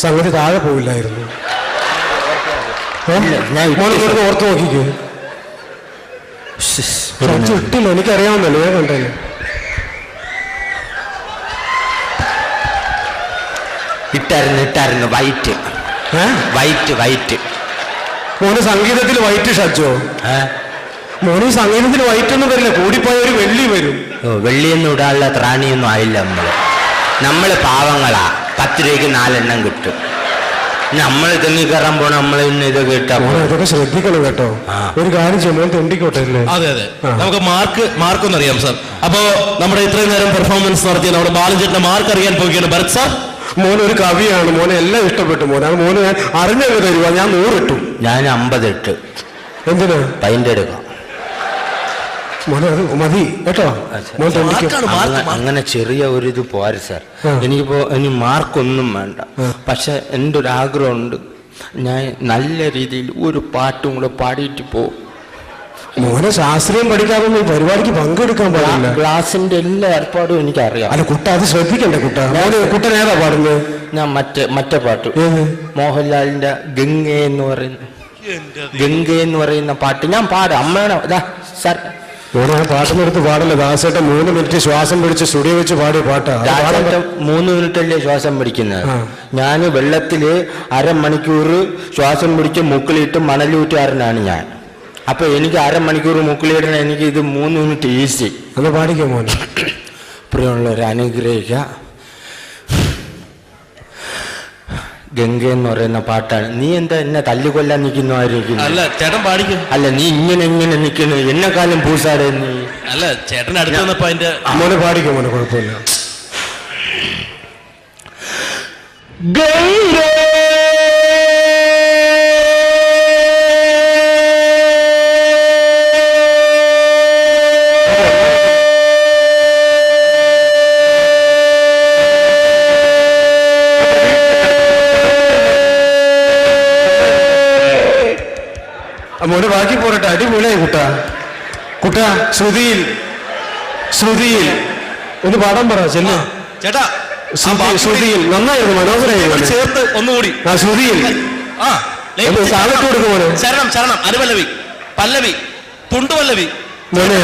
സംഗതി താഴെ പോവില്ലായിരുന്നു. മോനെ ഓർത്ത് നോക്കിക്കോ. ഷഡ്ജം ഇട്ടില്ല. എനിക്കറിയാവുന്നല്ലോ, ഞാൻ കണ്ടല്ലോ. ഇട്ടായിരുന്നു വൈറ്റ്. വൈറ്റ്. മോന് സംഗീതത്തിൽ വൈറ്റ് ഷഡ്ജോ? മോന് സംഗീതത്തിൽ വൈറ്റ് ഒന്നും വരില്ല. കൂടിപ്പോയ ഒരു വെള്ളി വരും. വെള്ളിയൊന്നും ഇടാനുള്ള ത്രാണിയൊന്നും ആയില്ല. നമ്മള് പാവങ്ങളാ. 10 രൂപയ്ക്ക് 4 എണ്ണം കിട്ടും. നമ്മൾ തെങ്ങി കയറാൻ പോണ നമ്മളെ ഇത് കേട്ടാ. ഇതൊക്കെ ശ്രദ്ധിക്കണം കേട്ടോ. ഒരു കാര്യം ചെയ്യുമ്പോൾ തെണ്ടിക്കോട്ടെ അല്ലേ? അതെ. നമുക്ക് മാർക്ക് ഒന്ന് അറിയാം സാർ. അപ്പോ നമ്മുടെ ഇത്രയും നേരം പെർഫോമൻസ് നടത്തിയ നമ്മുടെ ബാലൻ ചേട്ടന്റെ മാർക്ക് അറിയാൻ പോവുകയാണ്. ഭരത് സാർ, മോനെ ഒരു കവിയാണ്. മോനെ എല്ലാം ഇഷ്ടപ്പെട്ടു മോനെ. അത് മോന് ഞാൻ അറിഞ്ഞങ്ങ് തരുക. ഞാൻ 100 ഇട്ടു. ഞാൻ 50 ഇട്ട്. എന്തിനാ? പൈൻ്റെ എടുക്കാം മോനെ. അത് മതി കേട്ടോ. അങ്ങനെ ചെറിയ ഒരു ഇത് പോരെ സാർ. എനിക്കിപ്പോ ഇനി മാർക്കൊന്നും വേണ്ട. പക്ഷെ എൻ്റെ ഒരു ആഗ്രഹമുണ്ട്, ഞാൻ നല്ല രീതിയിൽ ഒരു പാട്ടും കൂടെ പാടിയിട്ട് പോകും. മോനെ ശാസ്ത്രീയം പഠിക്കാതെ ഈ പരിപാടിക്ക് പങ്കെടുക്കാൻ പാടില്ല. ക്ലാസിന്റെ എല്ലാ ഏർപ്പാടും എനിക്കറിയാം. അല്ല കുട്ട, അത് ശ്രദ്ധിക്കണ്ടേ കുട്ട. കുട്ടൻ ഏതാ പാടുന്നത്? ഞാൻ മറ്റേ പാട്ട്, മോഹൻലാലിന്റെ ഗംഗ എന്ന് പറയുന്ന പാട്ട് ഞാൻ പാടാം. അമ്മയുടെ സാർ മോനെ ആ പാട്ടിനെടുത്ത് പാടില്ല. ദാസേട്ടൻ 3 മിനിറ്റ് ശ്വാസം പിടിച്ച് സ്റ്റുഡിയോ വെച്ച് പാടിയ പാട്ടാ. 3 മിനിറ്റല്ലേ ശ്വാസം പിടിക്കുന്നത്? ഞാൻ വെള്ളത്തില് 1/2 മണിക്കൂർ ശ്വാസം പിടിച്ച് മുക്കിലിട്ട് മണലൂറ്റുകാരനാണ് ഞാൻ. അപ്പൊ എനിക്ക് 1/2 മണിക്കൂർ മുക്കിലിടണ എനിക്ക് ഇത് 3 മിനിറ്റ് ഈസി. ഒന്ന് പാടിക്കോ മോനെ. പ്രിയമുള്ളവരെ അനുഗ്രഹിക്കുക. ഗംഗ എന്ന് പറയുന്ന പാട്ടാണ്. നീ എന്താ എന്നെ തല്ലുകൊല്ലാൻ നിൽക്കുന്നു ആയിരിക്കും? അല്ല ചേട്ടൻ പാടിക്കും. അല്ല നീ ഇങ്ങനെ നിൽക്കുന്നു, എന്നെക്കാലം പൂസാടെ നീ. അല്ല ചേട്ടൻ അടുത്ത് വന്നപ്പോ അതിന്റെ മോനെ പാടിക്കും, മോനെ കുഴപ്പമില്ല. മോനെ ബാക്കി പോരട്ടെ, അടിപൊളിയായി കുട്ടാ. ശ്രുതിയിൽ ഒന്ന് പാടാൻ പറ ചെല്ലു. ചേട്ടാ ശ്രുതിയിൽ നന്നായിരുന്നു, മനോഹരമായിരുന്നു. ചേർത്ത് ഒന്നുകൂടി. ആ ശ്രുതിയിൽ താഴോട്ട് കൊടുക്കും മോനെ. ശരണം അനുപല്ലവി, പല്ലവി, തുണ്ടുപല്ലവി. മോനെ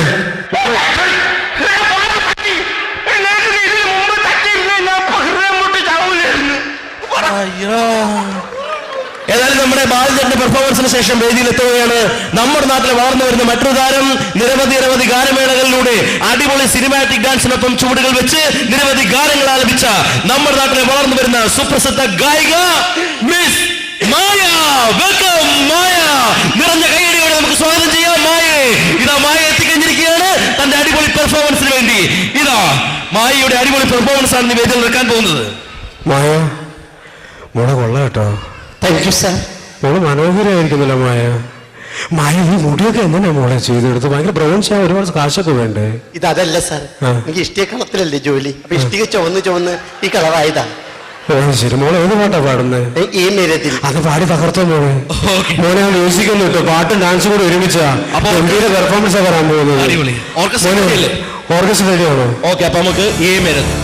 ഏതായാലും നമ്മുടെ ബാലചേട്ടന്റെ പെർഫോമൻസിന് ശേഷം വേദിയിലെത്തുകയാണ് നമ്മുടെ നാട്ടിൽ വളർന്നു വരുന്ന മറ്റൊരു താരം. നിരവധി ഗാനമേളകളിലൂടെ അടിപൊളി സിനിമാറ്റിക് ഡാൻസിനൊപ്പം ചുവടുകൾ വെച്ച് നിരവധി ഗാനങ്ങൾ ആലപിച്ച നമ്മുടെ നാട്ടിലെ വളർന്നു വരുന്ന സുപ്രസിദ്ധ ഗായിക മിസ് മായ. വെൽക്കം മായ. നിറഞ്ഞ കൈയടിയോടെ നമുക്ക് സ്വാഗതം ചെയ്യാം മായയെ. ഇതാ മായ എത്തിക്കഴിഞ്ഞിരിക്കുകയാണ് തന്റെ അടിപൊളി പെർഫോമൻസിന് വേണ്ടി. ഇതാ മായയുടെ അടിപൊളി പെർഫോമൻസ് ആണ് വേദിയിൽ നിൽക്കാൻ പോകുന്നത്. മായ മോളെ കൊള്ളാം കേട്ടോ. Thank you sir. മോള് മനോഹരമായിരിക്കുന്നല്ലോ മായ. ഈ മുടിയൊക്കെ എങ്ങനെയാ മോളെ ചെയ്തെടുത്ത്? ഭയങ്കര ബ്രൗൺ ചെയ്യാൻ ഒരുപാട് കാശൊക്കെ വേണ്ടേ? ഇതല്ല സാർ, എനിക്ക് ഇഷ്ടിക കളത്തിലല്ലേ ജോലി. അപ്പൊ ഇഷ്ടിക ചുവന്ന് ഈ കളറായതാ. ശരി, മോളെ ഏത് പാട്ടാ പാടുന്നത്? ഈ നേരത്തിൽ അത് പാടി തകർത്തോ മോളെ. മോനെ ആ മ്യൂസിക് ഒന്നും ഇട്ടോ, പാട്ടും ഡാൻസും കൂടെ ഒരുമിച്ചാ ഗംഭീര പെർഫോമൻസ് വരാൻ പോകുന്നത്. ഓർക്കസ്ട്ര റെഡിയാണോ? ഓക്കെ, അപ്പൊ നമുക്ക് ഈ മേരത്ത്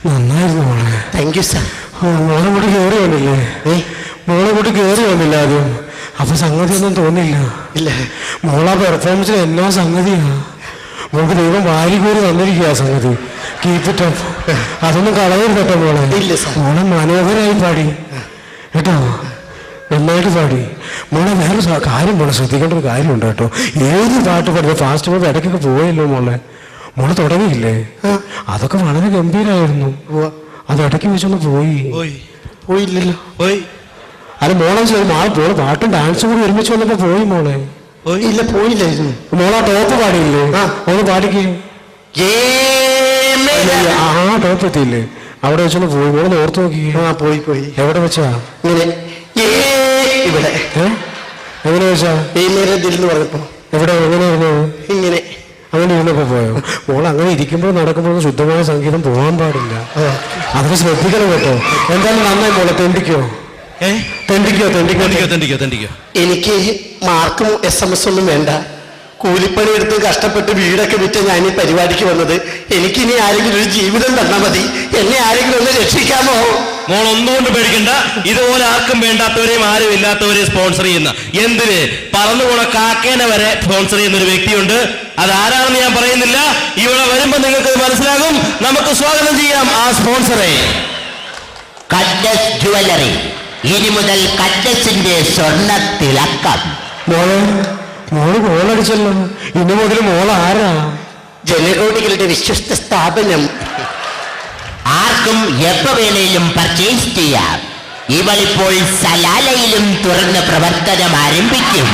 നന്നായിരുന്നു മോളെ. Thank you sir. മോളെ കൂടി കയറി വന്നില്ലേ? മോളെ കൂടി കയറി വന്നില്ല ആദ്യം. അപ്പൊ സംഗതി ഒന്നും തോന്നില്ല. ഇല്ല, മോളാ പെർഫോമൻസിന് എന്നാ സംഗതിയാ. മോൾക്ക് ദൈവം വാരി കോരി തന്നിരിക്കുക ആ സംഗതി. Keep it up. അതൊന്നും കളയരുത് കേട്ടോ മോളെ. ഇല്ല സാർ. മോളെ മനോഹരമായി പാടി കേട്ടോ. നന്നായിട്ട് പാടി. മോളെ വേറെ കാര്യം മോളെ ശ്രദ്ധിക്കേണ്ട ഒരു കാര്യമുണ്ട് കേട്ടോ. ഏത് പാട്ട് പാടുക ഫാസ്റ്റ് പാട്ട് ഇടയ്ക്കൊക്കെ പോയല്ലോ മോളെ തുടങ്ങിയില്ലേ? അതൊക്കെ വളരെ ഗംഭീരമായിരുന്നു. അത് ഇടയ്ക്ക് വെച്ചൊന്ന് പോയില്ലല്ലോ. അത് മോളെ മോളെ പാട്ടും ഡാൻസും കൂടി ഒരുമിച്ച് വന്നപ്പോ പോയി മോളെ. ഇല്ല, പോയില്ലായിരുന്നു. മോളെ ടോപ്പ് പാടിയില്ലേ? ഒന്ന് പാടിക്കേ. ആ ടോപ്പ് എത്തിയില്ലേ? അവിടെ വെച്ചൊന്ന് പോയി. മോളെ ഓർത്ത് നോക്കി. പോയി. എവിടെ വെച്ചാ? ഇവിടെ. എങ്ങനെ വെച്ചാ? പറഞ്ഞപ്പോ എവിടെ? എങ്ങനെയായിരുന്നു? ഇങ്ങനെ അങ്ങനെ ഇരുന്നപ്പോ പോയോ? മോൾ അങ്ങനെ ഇരിക്കുമ്പോൾ നടക്കുമ്പോൾ ശുദ്ധമായ സംഗീതം പോകാൻ പാടില്ല. അതൊക്കെ ശ്രദ്ധിക്കണം കേട്ടോ. എന്തായാലും നന്നായി മോളെ തെണ്ടിക്കോ. എനിക്ക് മാർക്കും SMS ഒന്നും വേണ്ട. കൂലിപ്പണി എടുത്ത് കഷ്ടപ്പെട്ട് വീടൊക്കെ വിറ്റ് ഞാൻ ഈ പരിപാടിക്ക് വന്നത്. എനിക്കിനി ആരെങ്കിലും ഒരു ജീവിതം തന്നാൽ മതി. എന്നെ ആരെങ്കിലും ഒന്ന് രക്ഷിക്കാമോ? മോൾ ഒന്നുകൊണ്ട് പേടിക്കണ്ട. ഇതുപോലെ ആർക്കും വേണ്ടാത്തവരെയും ആരും ഇല്ലാത്തവരെയും സ്പോൺസർ ചെയ്യുന്ന, എന്തിന് പറന്നു പോണ കാക്കേനെ വരെ സ്പോൺസർ ചെയ്യുന്ന ഒരു വ്യക്തിയുണ്ട്. അതാരാണെന്ന് ഞാൻ പറയുന്നില്ല. ഇവിടെ വരുമ്പോ നിങ്ങൾക്ക് മനസ്സിലാകും. നമുക്ക് സ്വാഗതം ചെയ്യാം ആ സ്പോൺസറെ. കഡ്ഡസ് ജുവലറി, ഇനി മുതൽ കഡ്ഡസിന്റെ സ്വർണ്ണ തിളക്കം. മോള് ഗോളടിച്ചല്ലോ. ഇനി മുതൽ മോൾ ആരാ? ജനകോടികളുടെ വിശ്വസ്ത സ്ഥാപനം. ആർക്കും എപ്പോ വേണേലും പർച്ചേസ് ചെയ്യാം. ഇവളിപ്പോൾ സലാലയിലും തുറന്ന് പ്രവർത്തനം ആരംഭിക്കും.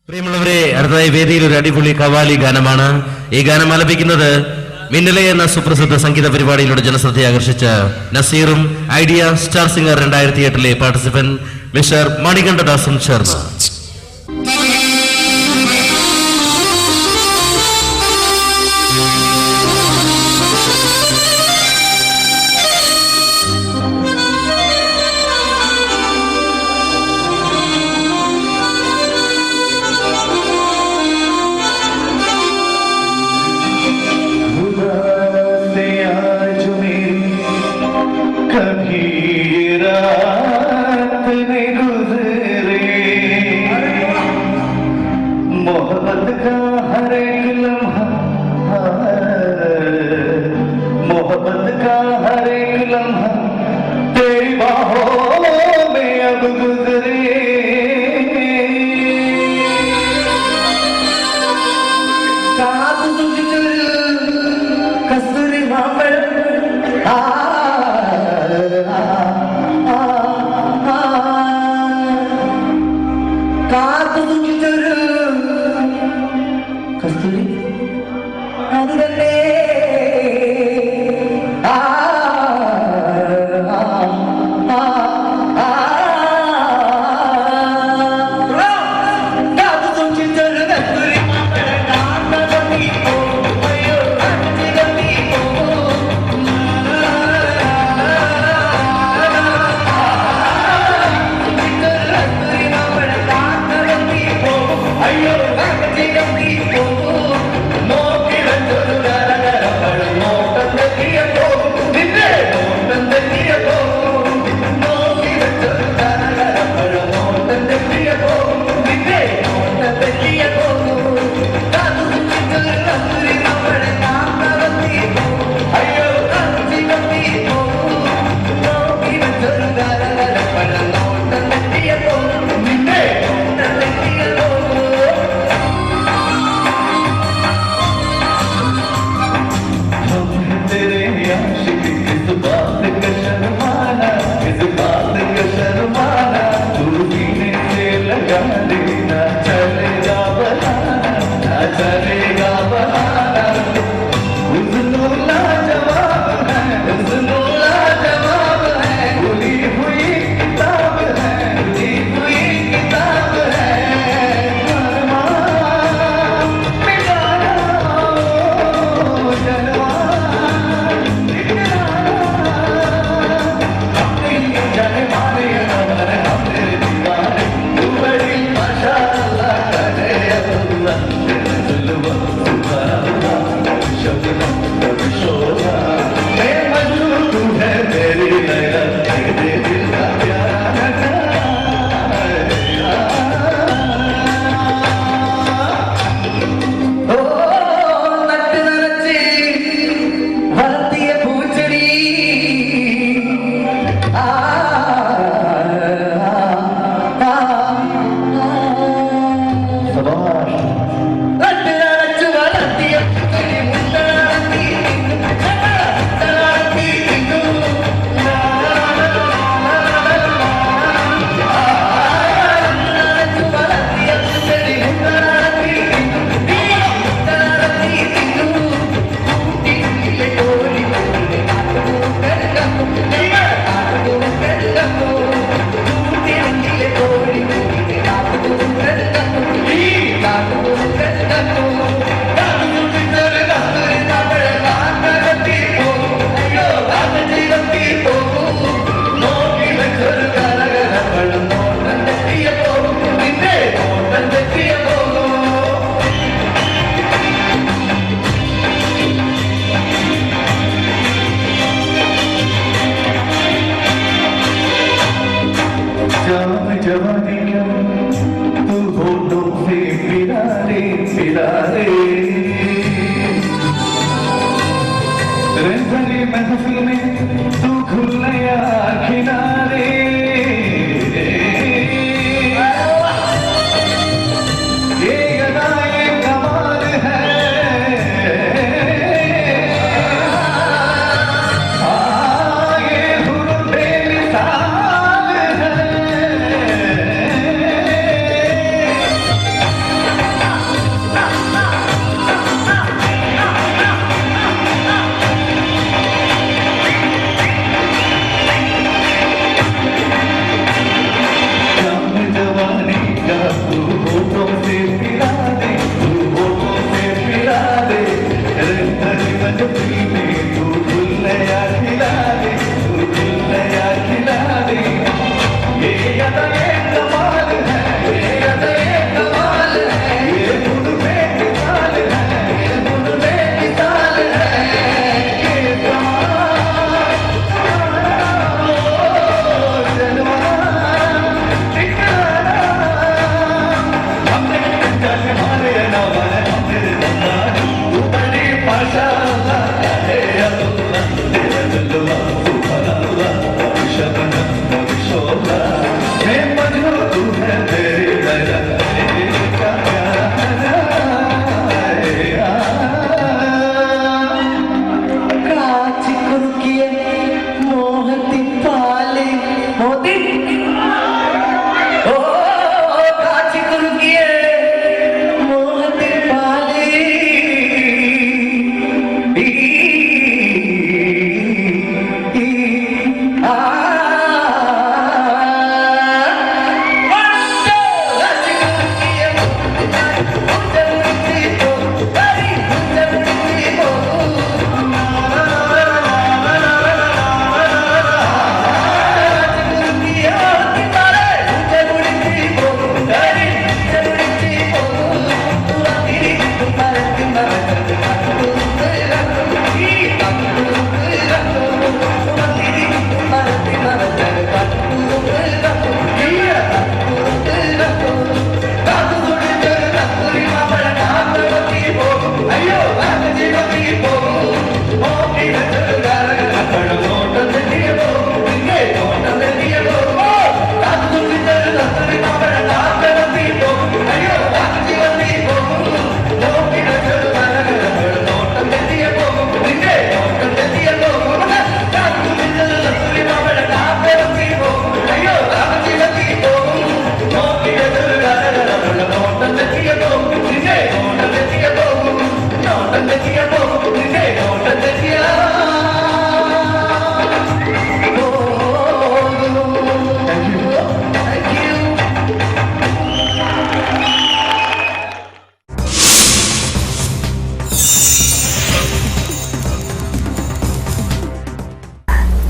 പ്രിയമുള്ളവരെ, അടുത്തതായി വേദിയിൽ ഒരു അടിപൊളി കവാലി ഗാനമാണ്. ഈ ഗാനം ആലപിക്കുന്നത് മിന്നലെ എന്ന സുപ്രസിദ്ധ സംഗീത പരിപാടിയിലൂടെ ജനശ്രദ്ധയെ ആകർഷിച്ച നസീറും Idea star singer 2008 participant mister മണികണ്ഠദാസും ചേർന്ന്.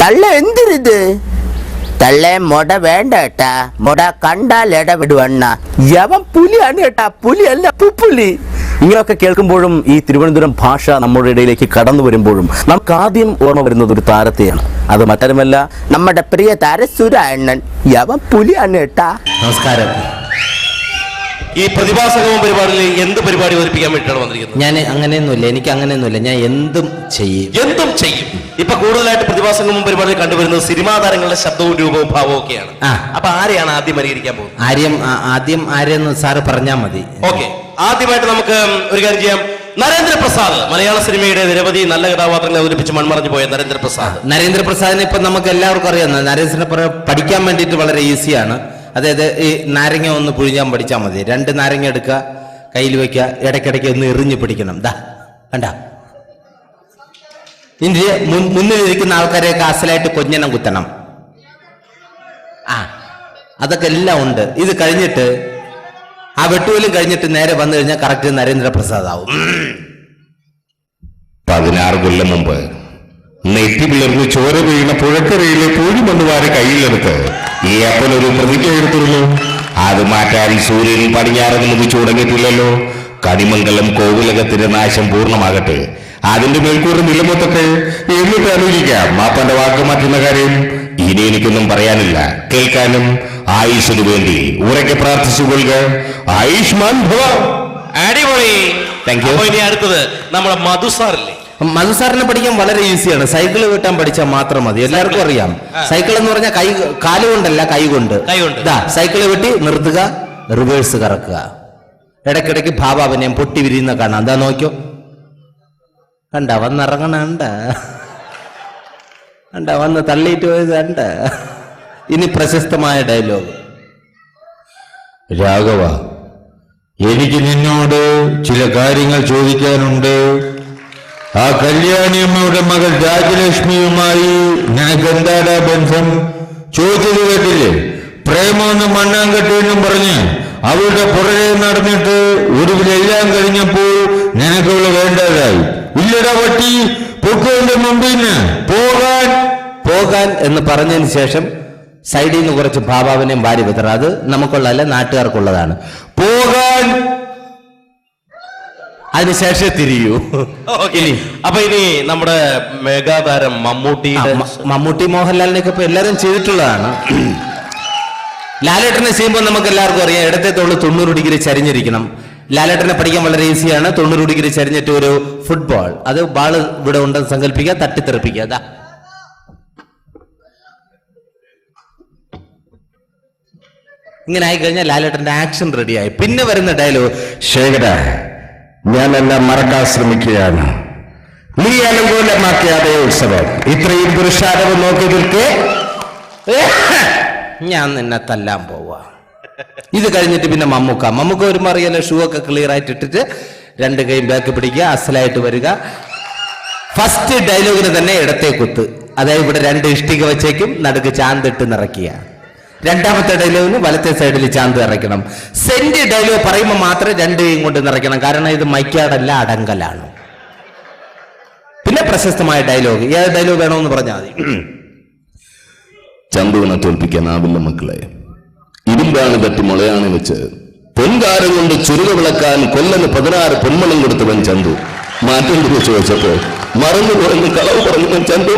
തള്ള എന്തിരിത് തള്ളെ മുട വേണ്ട ഏട്ടാ മുട കണ്ടാൽ ഇടപെടുവണ്ണ യവൻ പുലിയാണ് കേട്ടാ, പുലിയല്ല പുപ്പുലി. ഇങ്ങനെയൊക്കെ കേൾക്കുമ്പോഴും ഈ തിരുവനന്തപുരം ഭാഷ നമ്മുടെ ഇടയിലേക്ക് കടന്നു വരുമ്പോഴും നമുക്ക് ആദ്യം ഓർമ്മ വരുന്നത് ഒരു താരത്തെയാണ്. അത് മറ്റാരുമല്ല, നമ്മുടെ പ്രിയ താരസുര അണ്ണൻ. യവൻ പുലിയാണ് ഏട്ടാ. നമസ്കാരം. ഈ പ്രതിഭാസംഗമം പരിപാടിയിൽ എന്ത് പരിപാടി അവതരിപ്പിക്കാൻ വേണ്ടിയിട്ടാണ് വന്നിരിക്കുന്നത്? ഞാൻ അങ്ങനെയൊന്നുമില്ല, എനിക്ക് അങ്ങനെയൊന്നുമില്ല, ഞാൻ എന്തും ചെയ്യും. എന്തും ചെയ്യും. ഇപ്പൊ കൂടുതലായിട്ട് പ്രതിഭാസംഗമം പരിപാടിയിൽ കണ്ടുവരുന്നത് സിനിമാ താരങ്ങളുടെ ശബ്ദവും രൂപവും ഭാവവും ഒക്കെയാണ്. അപ്പൊ ആരെയാണ് ആദ്യം അനുകരിക്കാൻ പോകുന്നത്? ആദ്യം ആരെന്ന് സാറ് പറഞ്ഞാൽ മതി. ഓക്കെ, ആദ്യമായിട്ട് നമുക്ക് ഒരു കാര്യം ചെയ്യാം. നരേന്ദ്രപ്രസാദ്, മലയാള സിനിമയുടെ നിരവധി നല്ല കഥാപാത്രങ്ങളെ അവതരിപ്പിച്ച് മൺമറഞ്ഞു പോയ നരേന്ദ്രപ്രസാദിനെ ഇപ്പൊ നമുക്ക് എല്ലാവർക്കും അറിയാം. നരേന്ദ്രപ്രസാദ് പഠിക്കാൻ വേണ്ടിയിട്ട് വളരെ ഈസിയാണ്. അതായത് ഈ നാരങ്ങ ഒന്ന് പുഴിഞ്ഞാൻ പഠിച്ചാൽ മതി. 2 നാരങ്ങ എടുക്കുക, കയ്യിൽ വെക്കുക, ഇടയ്ക്കിടയ്ക്ക് ഒന്ന് എറിഞ്ഞ് പിടിക്കണം. ദാ കണ്ട, ഇതിന്റെ മുന്നിലിരിക്കുന്ന ആൾക്കാരെയൊക്കെ അസലായിട്ട് കൊഞ്ഞനം കുത്തണം. അതൊക്കെ എല്ലാം ഉണ്ട്. ഇത് കഴിഞ്ഞിട്ട് ആ വെട്ടുപോലും കഴിഞ്ഞിട്ട് നേരെ വന്നു കഴിഞ്ഞാൽ കറക്റ്റ് നരേന്ദ്രപ്രസാദ് ആവും. 16 കൊല്ലം മുമ്പ് നെറ്റി പിളർന്ന് ചോര വീണ പുഴക്കരയിലെ പൂഴിമണ്ണുവാരെ കയ്യിലെടുത്ത് ഈ അപ്പനൊരു പ്രതിജ്ഞ എടുത്തിരുന്നു. അത് മാറ്റാൻ സൂര്യൻ പടിഞ്ഞാറ് നിന്ന് ചൂടങ്ങിയിട്ടില്ലല്ലോ. കണിമംഗലം കോവിലകത്തിന്റെ നാശം പൂർണ്ണമാകട്ടെ, അതിന്റെ മേൽക്കൂറ് നിലമൊത്തട്ടെ എന്നിട്ട് ആലോചിക്കാം മാപ്പന്റെ വാക്ക് മാറ്റുന്ന കാര്യം. ഇനി എനിക്കൊന്നും പറയാനില്ല, കേൾക്കാനും ആയുഷിനു വേണ്ടി ഉറക്കെ പ്രാർത്ഥിച്ചുകൊള്ളുക. ആയുഷ്മാൻ ഭവ. അടിപൊളി. Thank you. ഇനി അടുത്തത് നമ്മുടെ മധു സാറില്ലേ? മധുസാറിനെ പഠിക്കാൻ വളരെ ഈസിയാണ്. സൈക്കിൾ വിട്ടാൻ പഠിച്ചാൽ മാത്രം മതി. എല്ലാവർക്കും അറിയാം. സൈക്കിൾ എന്ന് പറഞ്ഞാൽ കാലുകൊണ്ടല്ല, കൈകൊണ്ട്. സൈക്കിൾ വെട്ടി നിർത്തുക, റിവേഴ്സ് കറക്കുക. ഇടയ്ക്കിടയ്ക്ക് ഭാവാഭിനയം പൊട്ടി വിരിയുന്ന കാണാം. എന്താ നോക്കിയോ, കണ്ട വന്നിറങ്ങണ കണ്ട വന്ന് തള്ളിയിട്ട് പോയത് കണ്ട. ഇനി പ്രശസ്തമായ ഡയലോഗ്. രാഘവ, എനിക്ക് നിന്നോട് ചില കാര്യങ്ങൾ ചോദിക്കാനുണ്ട്. ആ കല്യാണിയമ്മയുടെ മകൾ രാജലക്ഷ്മിയുമായി നിനക്ക് എന്താടാ ബന്ധം? ചോദിച്ചത് കേട്ടില്ലേ? പ്രേമമെന്നും മണ്ണാങ്കട്ടിയെന്നും പറഞ്ഞ് അവളുടെ പുറകെ നടന്നിട്ട് ഒടുവിലെല്ലാം കഴിഞ്ഞപ്പോൾ നിനക്കവള് വേണ്ടതായി. ഇല്ലടാ പട്ടി, പൊക്കോന്റെ മുമ്പിന്ന് പോകാൻ എന്ന് പറഞ്ഞതിന് ശേഷം സൈഡിൽ നിന്ന് കുറച്ച് ഭാവാവിനെയും വാരി വിതറ. അത് നമുക്കുള്ളതല്ല, നാട്ടുകാർക്കുള്ളതാണ്. പോകാൻ, അതിനുശേഷം തിരിയൂ. അപ്പൊ ഇനി നമ്മുടെ മെഗാതാരം മമ്മൂട്ടി മോഹൻലാലിനൊക്കെ ഇപ്പൊ എല്ലാവരും ചെയ്തിട്ടുള്ളതാണ്. ലാലേട്ടനെ ചെയ്യുമ്പോൾ നമുക്ക് എല്ലാവർക്കും അറിയാം, ഇടത്തെ തോള് 90 ഡിഗ്രി ചരിഞ്ഞിരിക്കണം. ലാലേട്ടനെ പഠിക്കാൻ വളരെ ഈസിയാണ്. 90 ഡിഗ്രി ചരിഞ്ഞിട്ട് ഒരു ഫുട്ബോൾ, അത് ബാള് ഇവിടെ ഉണ്ടെന്ന് സങ്കല്പിക്കുക, തട്ടിത്തെറിപ്പിക്കുക. അതാ ഇങ്ങനെ ആയിക്കഴിഞ്ഞാൽ ലാലേട്ടന്റെ ആക്ഷൻ റെഡിയായി. പിന്നെ വരുന്ന ഡയലോഗ്, ശേഖര, ഞാനെല്ലാം മറക്കാൻ ശ്രമിക്കുകയാണ്. നീ അനുകൂലമാക്കിയ അതേ ഉത്സവം ഇത്രയും പുരുഷാരവ് നോക്കി നിൽക്കേ, ഞാൻ നിന്നെ തല്ലാൻ പോവാ. ഇത് കഴിഞ്ഞിട്ട് പിന്നെ മമ്മൂക്ക വരുമ്പോ അറിയാലോ, ഷൂ ഒക്കെ ക്ലിയർ ആയിട്ട് ഇട്ടിട്ട് 2 കൈ ബാക്ക് പിടിക്കുക, അസലായിട്ട് വരിക. ഫസ്റ്റ് ഡയലോഗിന് തന്നെ ഇടത്തെ കുത്ത്, അതായത് ഇവിടെ 2 ഇഷ്ടിക വെച്ചേക്കും, നടുക്ക് ചാന്തിട്ട് നിറയ്ക്കുക. രണ്ടാമത്തെ ഡയലോഗിന് വലത്തെ സൈഡിൽ ചാന്ത് ഇറക്കണം. സെന്റ് ഡയലോഗ് പറയുമ്പോൾ മാത്രമേ 2 കൈയും കൊണ്ട് നിറയ്ക്കണം, കാരണം ഇത് മൈക്കാടല്ല, അടങ്കലാണ്. പിന്നെ പ്രശസ്തമായ ഡയലോഗ്, ഏത് ഡയലോഗ് വേണമെന്ന് പറഞ്ഞാൽ മതി. ചന്തുവിനെ തോൽപ്പിക്കാനാവില്ല മക്കളെ. ഇരുമ്പാണ് തട്ടി മുളയാണ് വെച്ച് പൊൻകാരം കൊണ്ട് ചുരുക വിളക്കാൻ കൊല്ലന് 16 പൊന്മണം കൊടുത്തവൻ ചന്തു. മാറ്റം കുറിച്ച് വെച്ചപ്പോ മറന്നു കുറഞ്ഞ് കളവ് പറഞ്ഞു ചന്തു.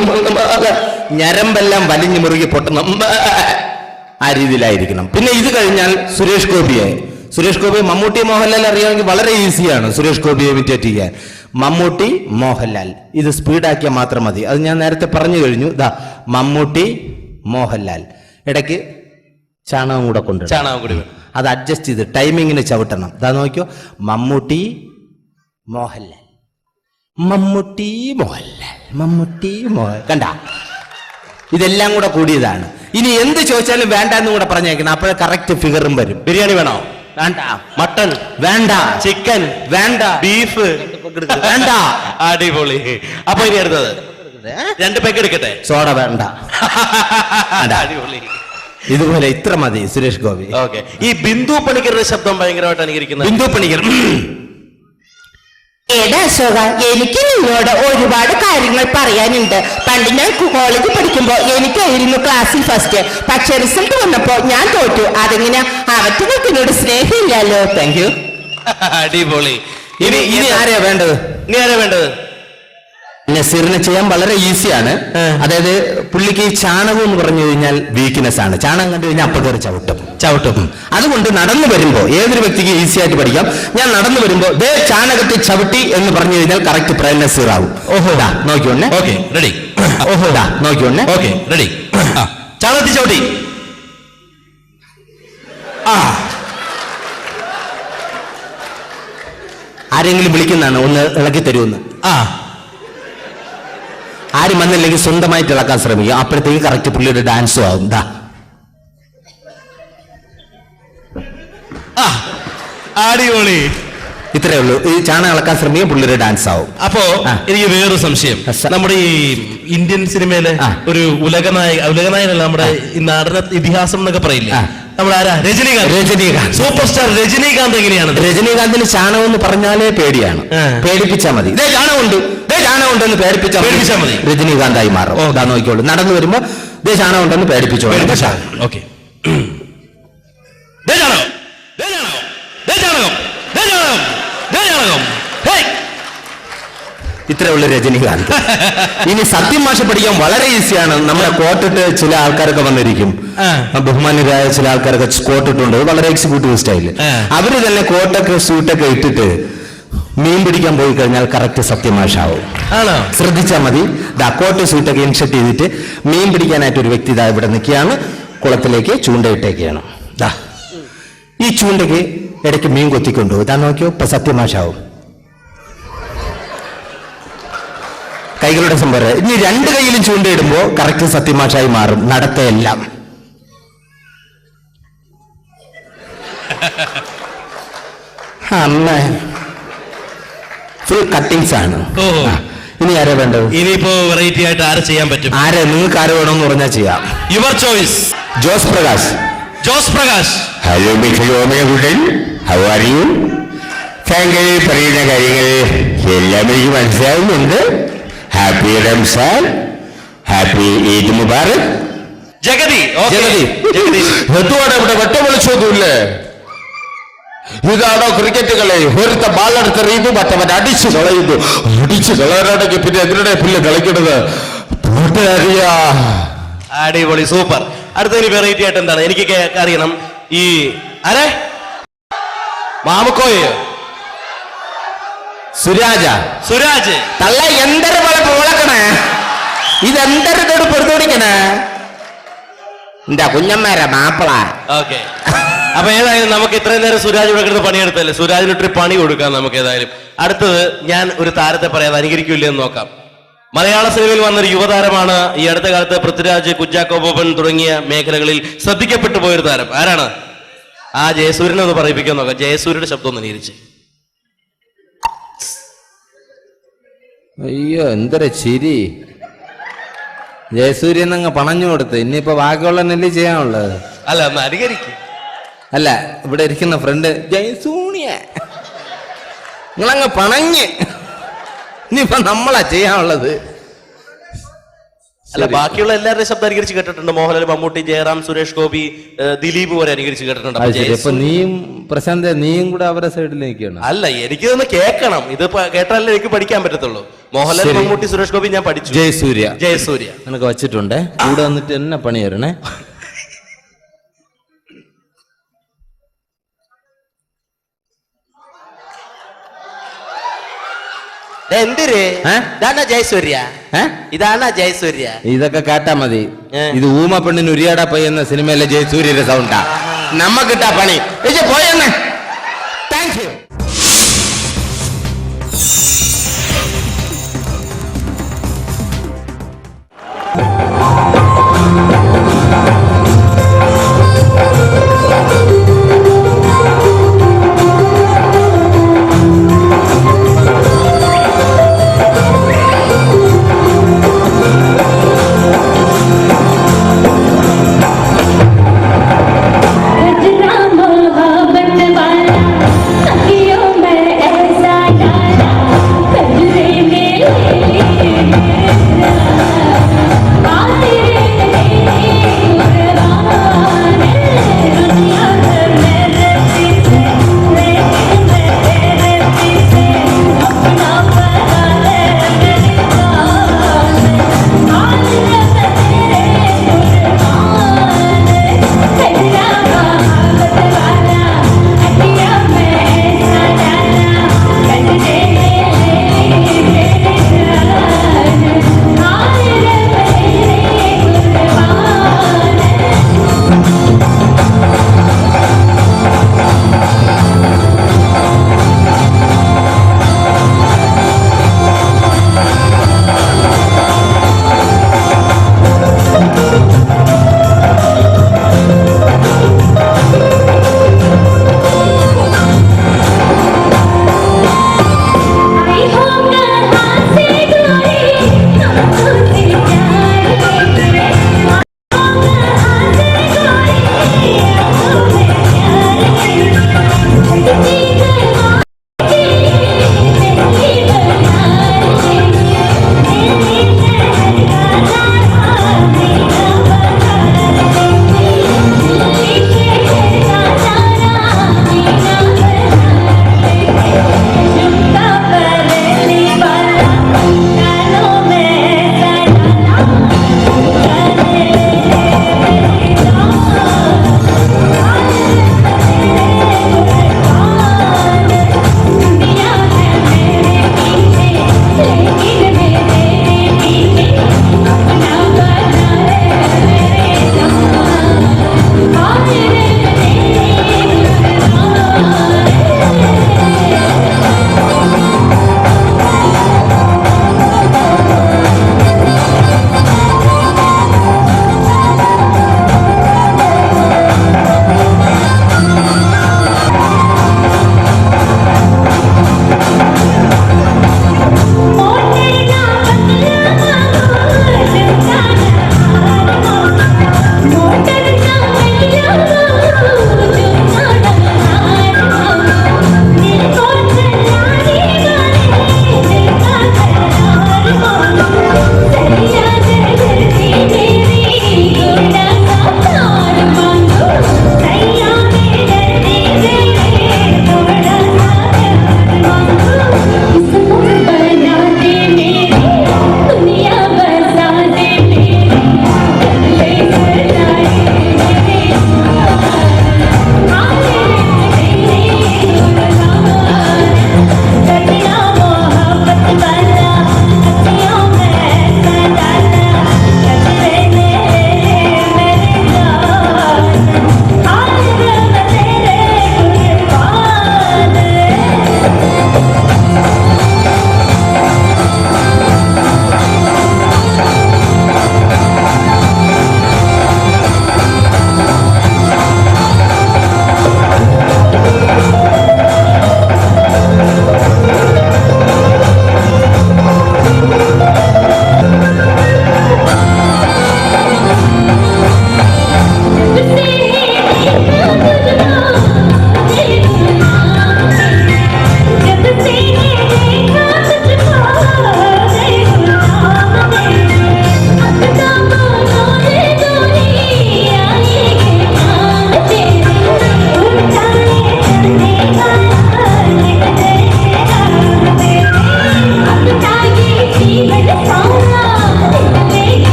ഞരമ്പെല്ലാം വലിഞ്ഞു മുറുകി പൊട്ടണം, ആ രീതിയിലായിരിക്കണം. പിന്നെ ഇത് കഴിഞ്ഞാൽ സുരേഷ് ഗോപിയെ മമ്മൂട്ടി മോഹൻലാൽ അറിയാമെങ്കിൽ വളരെ ഈസിയാണ് സുരേഷ് ഗോപിയെ ഇമിറ്റേറ്റ് ചെയ്യാൻ. മമ്മൂട്ടി മോഹൻലാൽ, ഇത് സ്പീഡാക്കിയാൽ മാത്രം മതി. അത് ഞാൻ നേരത്തെ പറഞ്ഞു കഴിഞ്ഞു. മമ്മൂട്ടി മോഹൻലാൽ, ഇടയ്ക്ക് ചാണകം കൂടി അത് അഡ്ജസ്റ്റ് ചെയ്ത് ടൈമിങ്ങിന് ചവിട്ടണം. ഇതാ നോക്കിയോ, മമ്മൂട്ടി മോഹൻലാൽ, കണ്ട, ഇതെല്ലാം കൂടെ കൂടിയതാണ്. ഇനി എന്ത് ചോദിച്ചാലും വേണ്ടെന്നും കൂടെ പറഞ്ഞേക്കണം, അപ്പോഴേ കറക്റ്റ് ഫിഗറും വരും. ബിരിയാണി വേണോ? വേണ്ട. മട്ടൺ വേണ്ട. ചിക്കൻ വേണ്ട. ബീഫ് വേണ്ട. അടിപൊളി. അപ്പൊ ഇനി അടുത്തത് 2 പെഗ് എടുക്കട്ടെ. സോഡ വേണ്ട. അടിപൊളി. ഇതുപോലെ ഇത്ര മതി സുരേഷ് ഗോപി. ഓക്കെ. ഈ ബിന്ദു പണിക്കരുടെ ശബ്ദം ഭയങ്കരമായിട്ട് അനുകരിക്കുന്നത്. ബിന്ദു പണിക്കർ, എടാ അശോക, എനിക്ക് നിന്നോട് ഒരുപാട് കാര്യങ്ങൾ പറയാനുണ്ട്. പണ്ട് ഞാൻ കോളേജിൽ പഠിക്കുമ്പോ എനിക്കായിരുന്നു ക്ലാസ്സിൽ ഫസ്റ്റ്. പക്ഷെ റിസൾട്ട് വന്നപ്പോ ഞാൻ തോറ്റു. അതെങ്ങനെ? അവറ്റകൾക്ക് എന്നോട് സ്നേഹമില്ലല്ലോ. Thank you. അടിപൊളി. ഇനി ആരെയാ വേണ്ടത്? നസീറിനെ ചെയ്യാൻ വളരെ ഈസിയാണ്. അതായത് പുള്ളിക്ക് ഈ ചാണകം എന്ന് പറഞ്ഞു കഴിഞ്ഞാൽ വീക്ക്നെസ് ആണ്. ചാണകം കണ്ടു കഴിഞ്ഞാൽ അപ്പൊ കയറി ചവിട്ടും. അതുകൊണ്ട് നടന്നു വരുമ്പോ ഏതൊരു വ്യക്തിക്ക് ഈസി ആയിട്ട് പഠിക്കാം. ഞാൻ നടന്നു വരുമ്പോ ചാണകത്തിൽ ചവിട്ടി എന്ന് പറഞ്ഞു കഴിഞ്ഞാൽ കറക്റ്റ് പ്രേം നസീർ ആവും. നോക്കിയോണേ. Okay, ready. നോക്കിയോണേ. Okay, ready. ചാണകത്തിൽ ചവിട്ടി. ആരെങ്കിലും വിളിക്കുന്നതാണ്, ഒന്ന് ഇളക്കി തരുമെന്ന്. ആരും വന്നില്ലെങ്കിൽ സ്വന്തമായിട്ട് ഇളക്കാൻ ശ്രമിക്കുക. അപ്പോഴത്തേക്ക് കറക്റ്റ് പുള്ളിയുടെ ഡാൻസും ആവും. അടിപൊളി. ഇത്രേ ഉള്ളൂ. ഈ ചാണകം ഇളക്കാൻ ശ്രമിക്കുക, പുള്ളിയുടെ ഡാൻസ് ആവും. അപ്പോ എനിക്ക് വേറൊരു സംശയം. നമ്മുടെ ഈ ഇന്ത്യൻ സിനിമയിലെ ഒരു ഉലകനായകനല്ല, നമ്മുടെ ഈ നടന ഇതിഹാസം എന്നൊക്കെ പറയില്ലേ, നമ്മുടെ ആരാ? രജനീകാന്ത്. സൂപ്പർ സ്റ്റാർ രജനീകാന്ത് എങ്ങനെയാണ്? രജനീകാന്തിന് ചാണകം എന്ന് പറഞ്ഞാലേ പേടിയാണ്. പേടിപ്പിച്ചാൽ മതി. ചാണകം ഉണ്ടെന്ന് പേടിപ്പിച്ചാൽ മതി, രജനീകാന്തായി മാറും. നോക്കിക്കോളൂ, നടന്നു വരുമ്പോ ചാണകം ഉണ്ടെന്ന് പേടിപ്പിച്ചോളൂ. ഓക്കെ. ഇത്രേ ഉള്ളു രജനീകാന്ത്. ഇനി സത്യം ഭാഷ പഠിക്കാൻ വളരെ ഈസിയാണ്. നമ്മുടെ കോട്ടിട്ട് ചില ആൾക്കാരൊക്കെ വന്നിരിക്കും, ബഹുമാന്യരായ ചില ആൾക്കാരൊക്കെ കോട്ടിട്ടുണ്ട്, വളരെ എക്സിക്യൂട്ടീവ് സ്റ്റൈല്. അവര് തന്നെ കോട്ടൊക്കെ സ്യൂട്ടൊക്കെ ഇട്ടിട്ട് മീൻ പിടിക്കാൻ പോയി കഴിഞ്ഞാൽ കറക്റ്റ് സത്യമാഷാവും. ആണോ? ശ്രദ്ധിച്ചാൽ മതി. കോട്ട് സൂട്ടൊക്കെ ഇൻഷർട്ട് ചെയ്തിട്ട് മീൻ പിടിക്കാനായിട്ട് ഒരു വ്യക്തി ഇവിടെ നിൽക്കുകയാണ്. കുളത്തിലേക്ക് ചൂണ്ടയിട്ടേക്കാണ്. ഈ ചൂണ്ടയ്ക്ക് ഇടയ്ക്ക് മീൻ കൊത്തിക്കൊണ്ടുപോകും. ഇതാ നോക്കിയോ, ഇപ്പൊ സത്യമാഷാവും. കൈകളുടെ സംഭരം. ഇനി രണ്ട് കൈയിലും ചൂണ്ടയിടുമ്പോ കറക്റ്റ് സത്യമാഷായി മാറും. നടത്തയെല്ലാം അമ്മ ഫുൾ കട്ടിങ്സ് ആണ്. ഇനി ആരാ വേണ്ടത്? ഇനിയിപ്പോ വെറൈറ്റി ആയിട്ട് ആരെ ചെയ്യാൻ പറ്റും? ആരെ നിങ്ങൾക്ക് ആരെ വേണമെന്ന് പറഞ്ഞാൽ ചെയ്യാം. Your choice. Jose Prakash. Jose Prakash. Hello mister Omanakuttan, how are you? താങ്കൾ പറയുന്ന കാര്യങ്ങൾ എല്ലാം എനിക്ക് മനസ്സിലാവുന്നുണ്ട്. Happy Ramzan, happy Eid Mubarak. ജഗതി. ജഗതി എന്തുവാണ് ഇവിടെ വെട്ടം വിളിച്ചൊന്നുമില്ലേ? ഇതാണോ ക്രിക്കറ്റ് കളി? ഒരുത്ത ബാളെടുത്തെറിയുന്നു, മറ്റവൻ അടിച്ചു കളയുന്നു. അടിച്ചു കളയാനാണെങ്കിൽ പിന്നെ എന്തിനാ പുല്ല് കളിക്കണത്? അറിയാ. അടിപൊളി, സൂപ്പർ. അടുത്തൊരു വെറൈറ്റി ആയിട്ട് എന്താണ് എനിക്ക് അറിയണം. ഈ ആരെ? മാമക്കോയോ? സുരാജ്. തള്ള എന്തൊരു പോലെ പോളക്കണേ, ഇതെന്തൊരു തൊട്ട് പൊറുതോടിക്കണേ. എന്താ കുഞ്ഞന്മാരാ മാപ്പിള. ഓക്കെ, അപ്പൊ ഏതായാലും നമുക്ക് ഇത്രയും നേരം സുരാജ് ഇവിടെ കിടന്ന് പണിയെടുത്തല്ലേ, സുരാജിനൊരു പണി കൊടുക്കാം നമുക്ക്. ഏതായാലും അടുത്തത് ഞാൻ ഒരു താരത്തെ പറയാതെ അനുകരിക്കില്ലേ എന്ന് നോക്കാം. മലയാള സിനിമയിൽ വന്നൊരു യുവതാരമാണ്. ഈ അടുത്ത കാലത്ത് പൃഥ്വിരാജ്, കുഞ്ചാക്കോ ബോബൻ തുടങ്ങിയ മേഖലകളിൽ ശ്രദ്ധിക്കപ്പെട്ടു പോയൊരു താരം. ആരാണ്? ആ ജയസൂര്യനെ ഒന്ന് പറയിപ്പിക്കാൻ നോക്കാം. ജയസൂര്യയുടെ ശബ്ദം ഒന്ന് നീരിച്ച്. അയ്യോ എന്തൊരു ചിരി. ജയസൂര്യൻ അങ്ങ് പണഞ്ഞു കൊടുത്ത്. ഇനിയിപ്പോ ബാക്കിയുള്ള നെല്ല് ചെയ്യാനുള്ളത്. അല്ല, ഒന്ന് അനുകരിക്കും. അല്ല, ഇവിടെ ഇരിക്കുന്ന ഫ്രണ്ട് ജയസൂണിയ നിങ്ങളങ്ങ് പണഞ്ഞ്. ഇനിയിപ്പോ നമ്മളാ ചെയ്യാനുള്ളത്. അല്ല, ബാക്കിയുള്ള എല്ലാവരുടെയും ശബ്ദം അനുകരിച്ച് കേട്ടിട്ടുണ്ട്. മോഹൻലാൽ, മമ്മൂട്ടി, ജയറാം, സുരേഷ് ഗോപി, ദിലീപ് വരെ അനുകരിച്ച് കേട്ടിട്ടുണ്ട്. അപ്പൊ നീയും പ്രശാന്ത് നീയും കൂടെ അവരുടെ സൈഡിൽ നിൽക്കണം. അല്ല, എനിക്കിതൊന്ന് കേൾക്കണം. ഇത് കേട്ടാലേ എനിക്ക് പഠിക്കാൻ പറ്റത്തുള്ളൂ. മോഹൻലാൽ, മമ്മൂട്ടി, സുരേഷ് ഗോപി ഞാൻ പഠിച്ചു. ജയസൂര്യ നിനക്ക് വച്ചിട്ടുണ്ടേ. കൂടെ വന്നിട്ട് എന്നെ പണി തരണേ. എന്തിര്? ഇതാണോ ജയസൂര്യ? ഇതാണോ ജയസൂര്യ? ഇതൊക്കെ കേട്ടാ മതി. ഇത് ഊമ പെണ്ണിന് ഉരിയാടാ പയ്യെന്ന സിനിമയിലെ ജയസൂര്യയുടെ സൗണ്ടാ. നമ്മക്കിട്ടാ പണി. പോയെന്നെ. Thank you.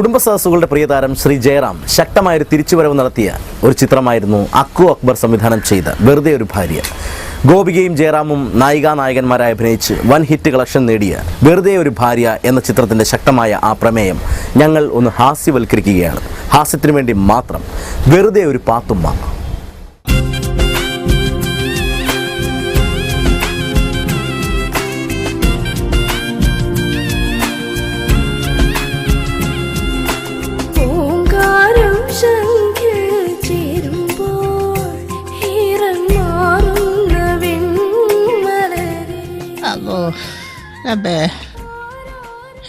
കുടുംബ സദസ്സുകളുടെ പ്രിയതാരം ശ്രീ ജയറാം ശക്തമായൊരു തിരിച്ചുവരവ് നടത്തിയ ഒരു ചിത്രമായിരുന്നു അക്കു അക്ബർ സംവിധാനം ചെയ്ത വെറുതെ ഒരു ഭാര്യ. ഗോപികയും ജയറാമും നായികാനായകന്മാരായി അഭിനയിച്ച് വൻ ഹിറ്റ് കളക്ഷൻ നേടിയ വെറുതെ ഒരു ഭാര്യ എന്ന ചിത്രത്തിൻ്റെ ശക്തമായ ആ പ്രമേയം ഞങ്ങൾ ഒന്ന് ഹാസ്യവൽക്കരിക്കുകയാണ്. ഹാസ്യത്തിനു വേണ്ടി മാത്രം. വെറുതെ ഒരു പാത്തുമ്മ.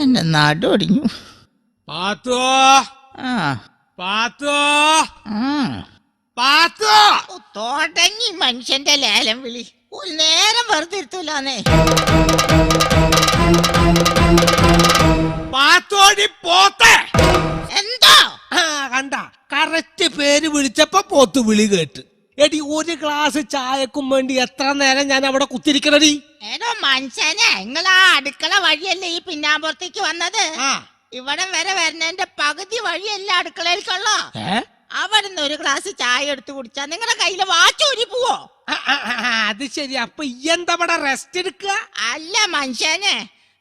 എന്റെ നാടൊടിഞ്ഞു. തുടങ്ങി മനുഷ്യന്റെ ലേലം വിളി. ഒരു നേരം വെറുതെ ഇരുത്തൂലാന്നേ. എന്താ കണ്ട കറക്റ്റ് പേര് വിളിച്ചപ്പോ പോത്ത് വിളി കേട്ട്. എടി ഒരു ഗ്ലാസ് ചായക്കും വേണ്ടി എത്ര നേരം ഞാൻ അവിടെ കുത്തിരിക്കണടി. ഏതോ മനുഷ്യനെ നിങ്ങൾ ആ അടുക്കള വഴിയല്ലേ ഈ പിന്നാമ്പുറത്തേക്ക് വന്നത്? ഇവിടം വരെ വരുന്നതിന്റെ പകുതി വഴിയല്ല അടുക്കളയിലേക്കുള്ളോ. അവിടുന്ന് ഒരു ഗ്ലാസ് ചായ എടുത്ത് കുടിച്ചാ നിങ്ങളുടെ കയ്യില് വാച്ചൂരി പോവോ? അത് ശരി. അപ്പൊ എന്താ റെസ്റ്റ് എടുക്കുക? അല്ല മനുഷ്യനെ,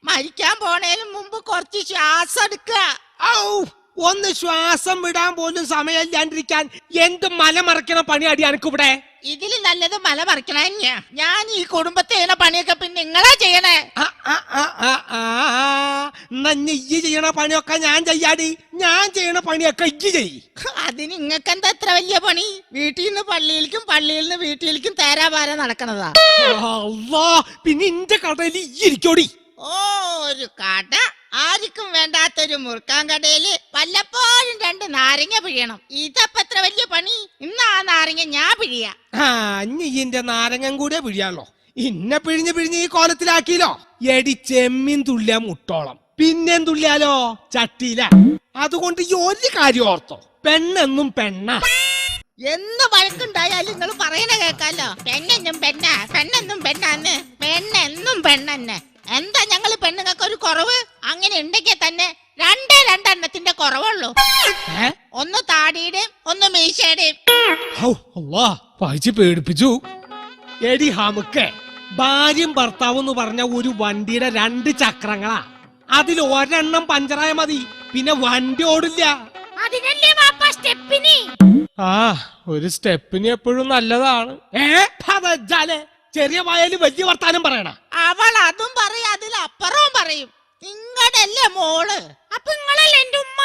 മരിക്കാൻ പോണേലും മുമ്പ് കുറച്ച് ശ്വാസം എടുക്കുക. ഒന്ന് ശ്വാസം വിടാൻ പോലും സമയമില്ലാണ്ടിരിക്കാൻ എന്ത് മല മറക്കണ പണിയാടി എനിക്കിവിടെ. ഇതില് നല്ലത് മല മറിക്കണ. ഞാൻ ഈ കുടുംബത്തെ ചെയ്യുന്ന പണിയൊക്കെ പിന്നെ നിങ്ങളാ ചെയ്യണേ. നീ ചെയ്യണ പണിയൊക്കെ ഞാൻ ചെയ്യാടി. ഞാൻ ചെയ്യണ പണിയൊക്കെ ഇജ്ജ് ചെയ്. അതിന് നിങ്ങൾക്ക് എന്താ എത്ര വലിയ പണി? വീട്ടിൽ നിന്ന് പള്ളിയിലേക്കും പള്ളിയിൽ നിന്ന് വീട്ടിലേക്കും തേരാപാര നടക്കണതാ. പിന്നെ ഇന്റെ കടയിൽ ഇരിക്കോടി. ഒരു കട, ആർക്കും വേണ്ടാത്തൊരു മുറുക്കാൻ കടയില് വല്ലപ്പോഴും 2 നാരങ്ങ പിഴിയണം. ഇതപ്പോ എത്ര വലിയ പണി? ഇന്ന് ആ നാരങ്ങ ഞാൻ പിഴിയാ. ഇന്റെ നാരങ്ങൻ കൂടെ പിഴിയാണല്ലോ. ഇന്നെ പിഴിഞ്ഞ് ഈ കോലത്തിലാക്കിയില്ലോ. എടി ചെമ്മീൻ തുള്ളിയ മുട്ടോളം, പിന്നെം തുള്ളിയാലോ ചട്ടിയില. അതുകൊണ്ട് ഈ ഒരു കാര്യം ഓർത്തോ, പെണ്ണെന്നും പെണ്ണ. എന്ന് വഴക്കുണ്ടായാലും നിങ്ങൾ പറയണ കേക്കാലോ. പെണ്ണെന്നും പെണ്ണ, പെണ്ണെന്നും പെണ്ണാന്ന്. പെണ്ണെന്നും പെണ്ണെന്നെ. എന്താ ഞങ്ങള് പെണ്ണുങ്ങൾക്ക് ഒരു കുറവ്? അങ്ങനെ ഉണ്ടെങ്കിൽ തന്നെ 2 കുറവുള്ളൂ. ഒന്ന് താടിയുടെയും ഒന്ന് മീശയുടെയും. പേടിപ്പിച്ചു. എടി ഹമുക്കെ, ഭാര്യയും ഭർത്താവും എന്ന് പറഞ്ഞ ഒരു വണ്ടിയുടെ 2 ചക്രങ്ങളാ. അതിൽ ഒരെണ്ണം പഞ്ചറായ മതി, പിന്നെ വണ്ടി ഓടില്ല. ഒരു സ്റ്റെപ്പിന് എപ്പോഴും നല്ലതാണ്. ചെറിയ വായാലും വലിയ വർത്താനം പറയണ. അവൾ അതും പറയും, അതിലപ്പുറവും പറയും. നിങ്ങടല്ലേ മോള്? അപ്പൊ നിങ്ങളല്ലേ എന്റെ ഉമ്മ?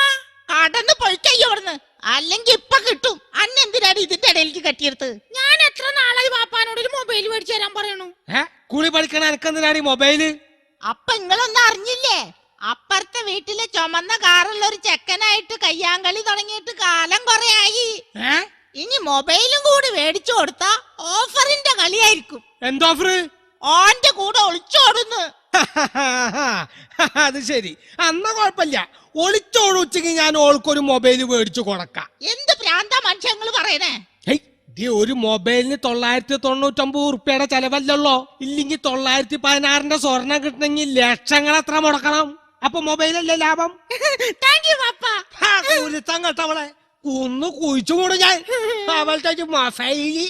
കടന്ന് പൊയ്ക്കയ്യോടുന്ന്, അല്ലെങ്കിൽ ഇപ്പൊ കിട്ടും. അന്നെന്തിനാണ് ഇതിന്റെ ഇടയിലേക്ക് കെട്ടിയെടുത്ത്? ഞാൻ എത്ര നാളായി വാപ്പാനോട് ഒരു മൊബൈൽ മേടിച്ചു തരാൻ പറയണു. കുളി പഠിക്കണ എനക്കെന്തിനാണ് മൊബൈല്? അപ്പൊ നിങ്ങളൊന്നും അറിഞ്ഞില്ലേ? അപ്പുറത്തെ വീട്ടിലെ ചുമന്ന കാറുള്ള ഒരു ചെക്കനായിട്ട് കയ്യാങ്കളി തുടങ്ങിയിട്ട് കാലം കൊറേ ആയി. ഇനി മൊബൈലും കൂടി മേടിച്ചു കൊടുത്താ ഓഫറിന്റെ കളിയായിരിക്കും. എന്തോഫർ? ഓന്റെ കൂടെ ഒളിച്ചോടുന്നു. അത് ശരി, അന്ന കുഴപ്പമില്ല. ഒളിച്ചോടുച്ചെങ്കിൽ ഞാൻ ഓൾക്കൊരു മൊബൈൽ മേടിച്ചു കൊടുക്കാം. എന്ത് പ്രാന്ത മനുഷ്യങ്ങൾ പറയണേ? ഒരു മൊബൈലിന് 999 ഉറുപ്പ്യയുടെ ചെലവല്ലല്ലോ. ഇല്ലെങ്കിൽ 916 സ്വർണം കിട്ടണമെങ്കിൽ ലക്ഷങ്ങൾ എത്ര മുടക്കണം? അപ്പൊ മൊബൈലല്ലേ ലാഭം? കേട്ടവളെ കുന്നു കുഴിച്ചുകൂടും ഞാൻ. അവളുടെ മൊബൈലി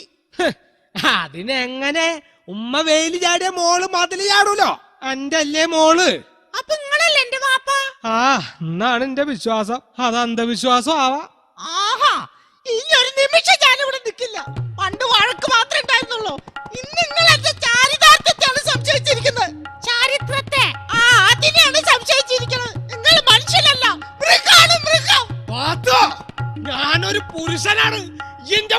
അതിനെങ്ങനെ? ഉമ്മ വെയില് ചാടിയ മോള് മതില് ചാടൂലോ. എന്റെ അല്ലേ മോള്? അപ്പൊ നിങ്ങളല്ലേ എന്റെ വാപ്പ? എന്നാണ് എന്റെ വിശ്വാസം. അത് അന്ധവിശ്വാസം ആവാ. ഇനി ഒരു നിമിഷം ഞാനിവിടെ നിൽക്കില്ല. പണ്ട് വഴക്ക് മാത്രമേ ഉണ്ടായിരുന്നുള്ളൂ. ഇന്ന് നിങ്ങൾ എന്റെ ചാരിതാർത്ഥത്തെയാണ് സംശയിച്ചിരിക്കുന്നത്. ചാരിത്രത്തെ? അതിനെയാണ് സംശയിച്ചിരിക്കുന്നത്. നിങ്ങൾ മനുഷ്യനല്ല, മൃഗാണ്, മൃഗം. ഞാനൊരു പുരുഷനാണ്. എന്റെ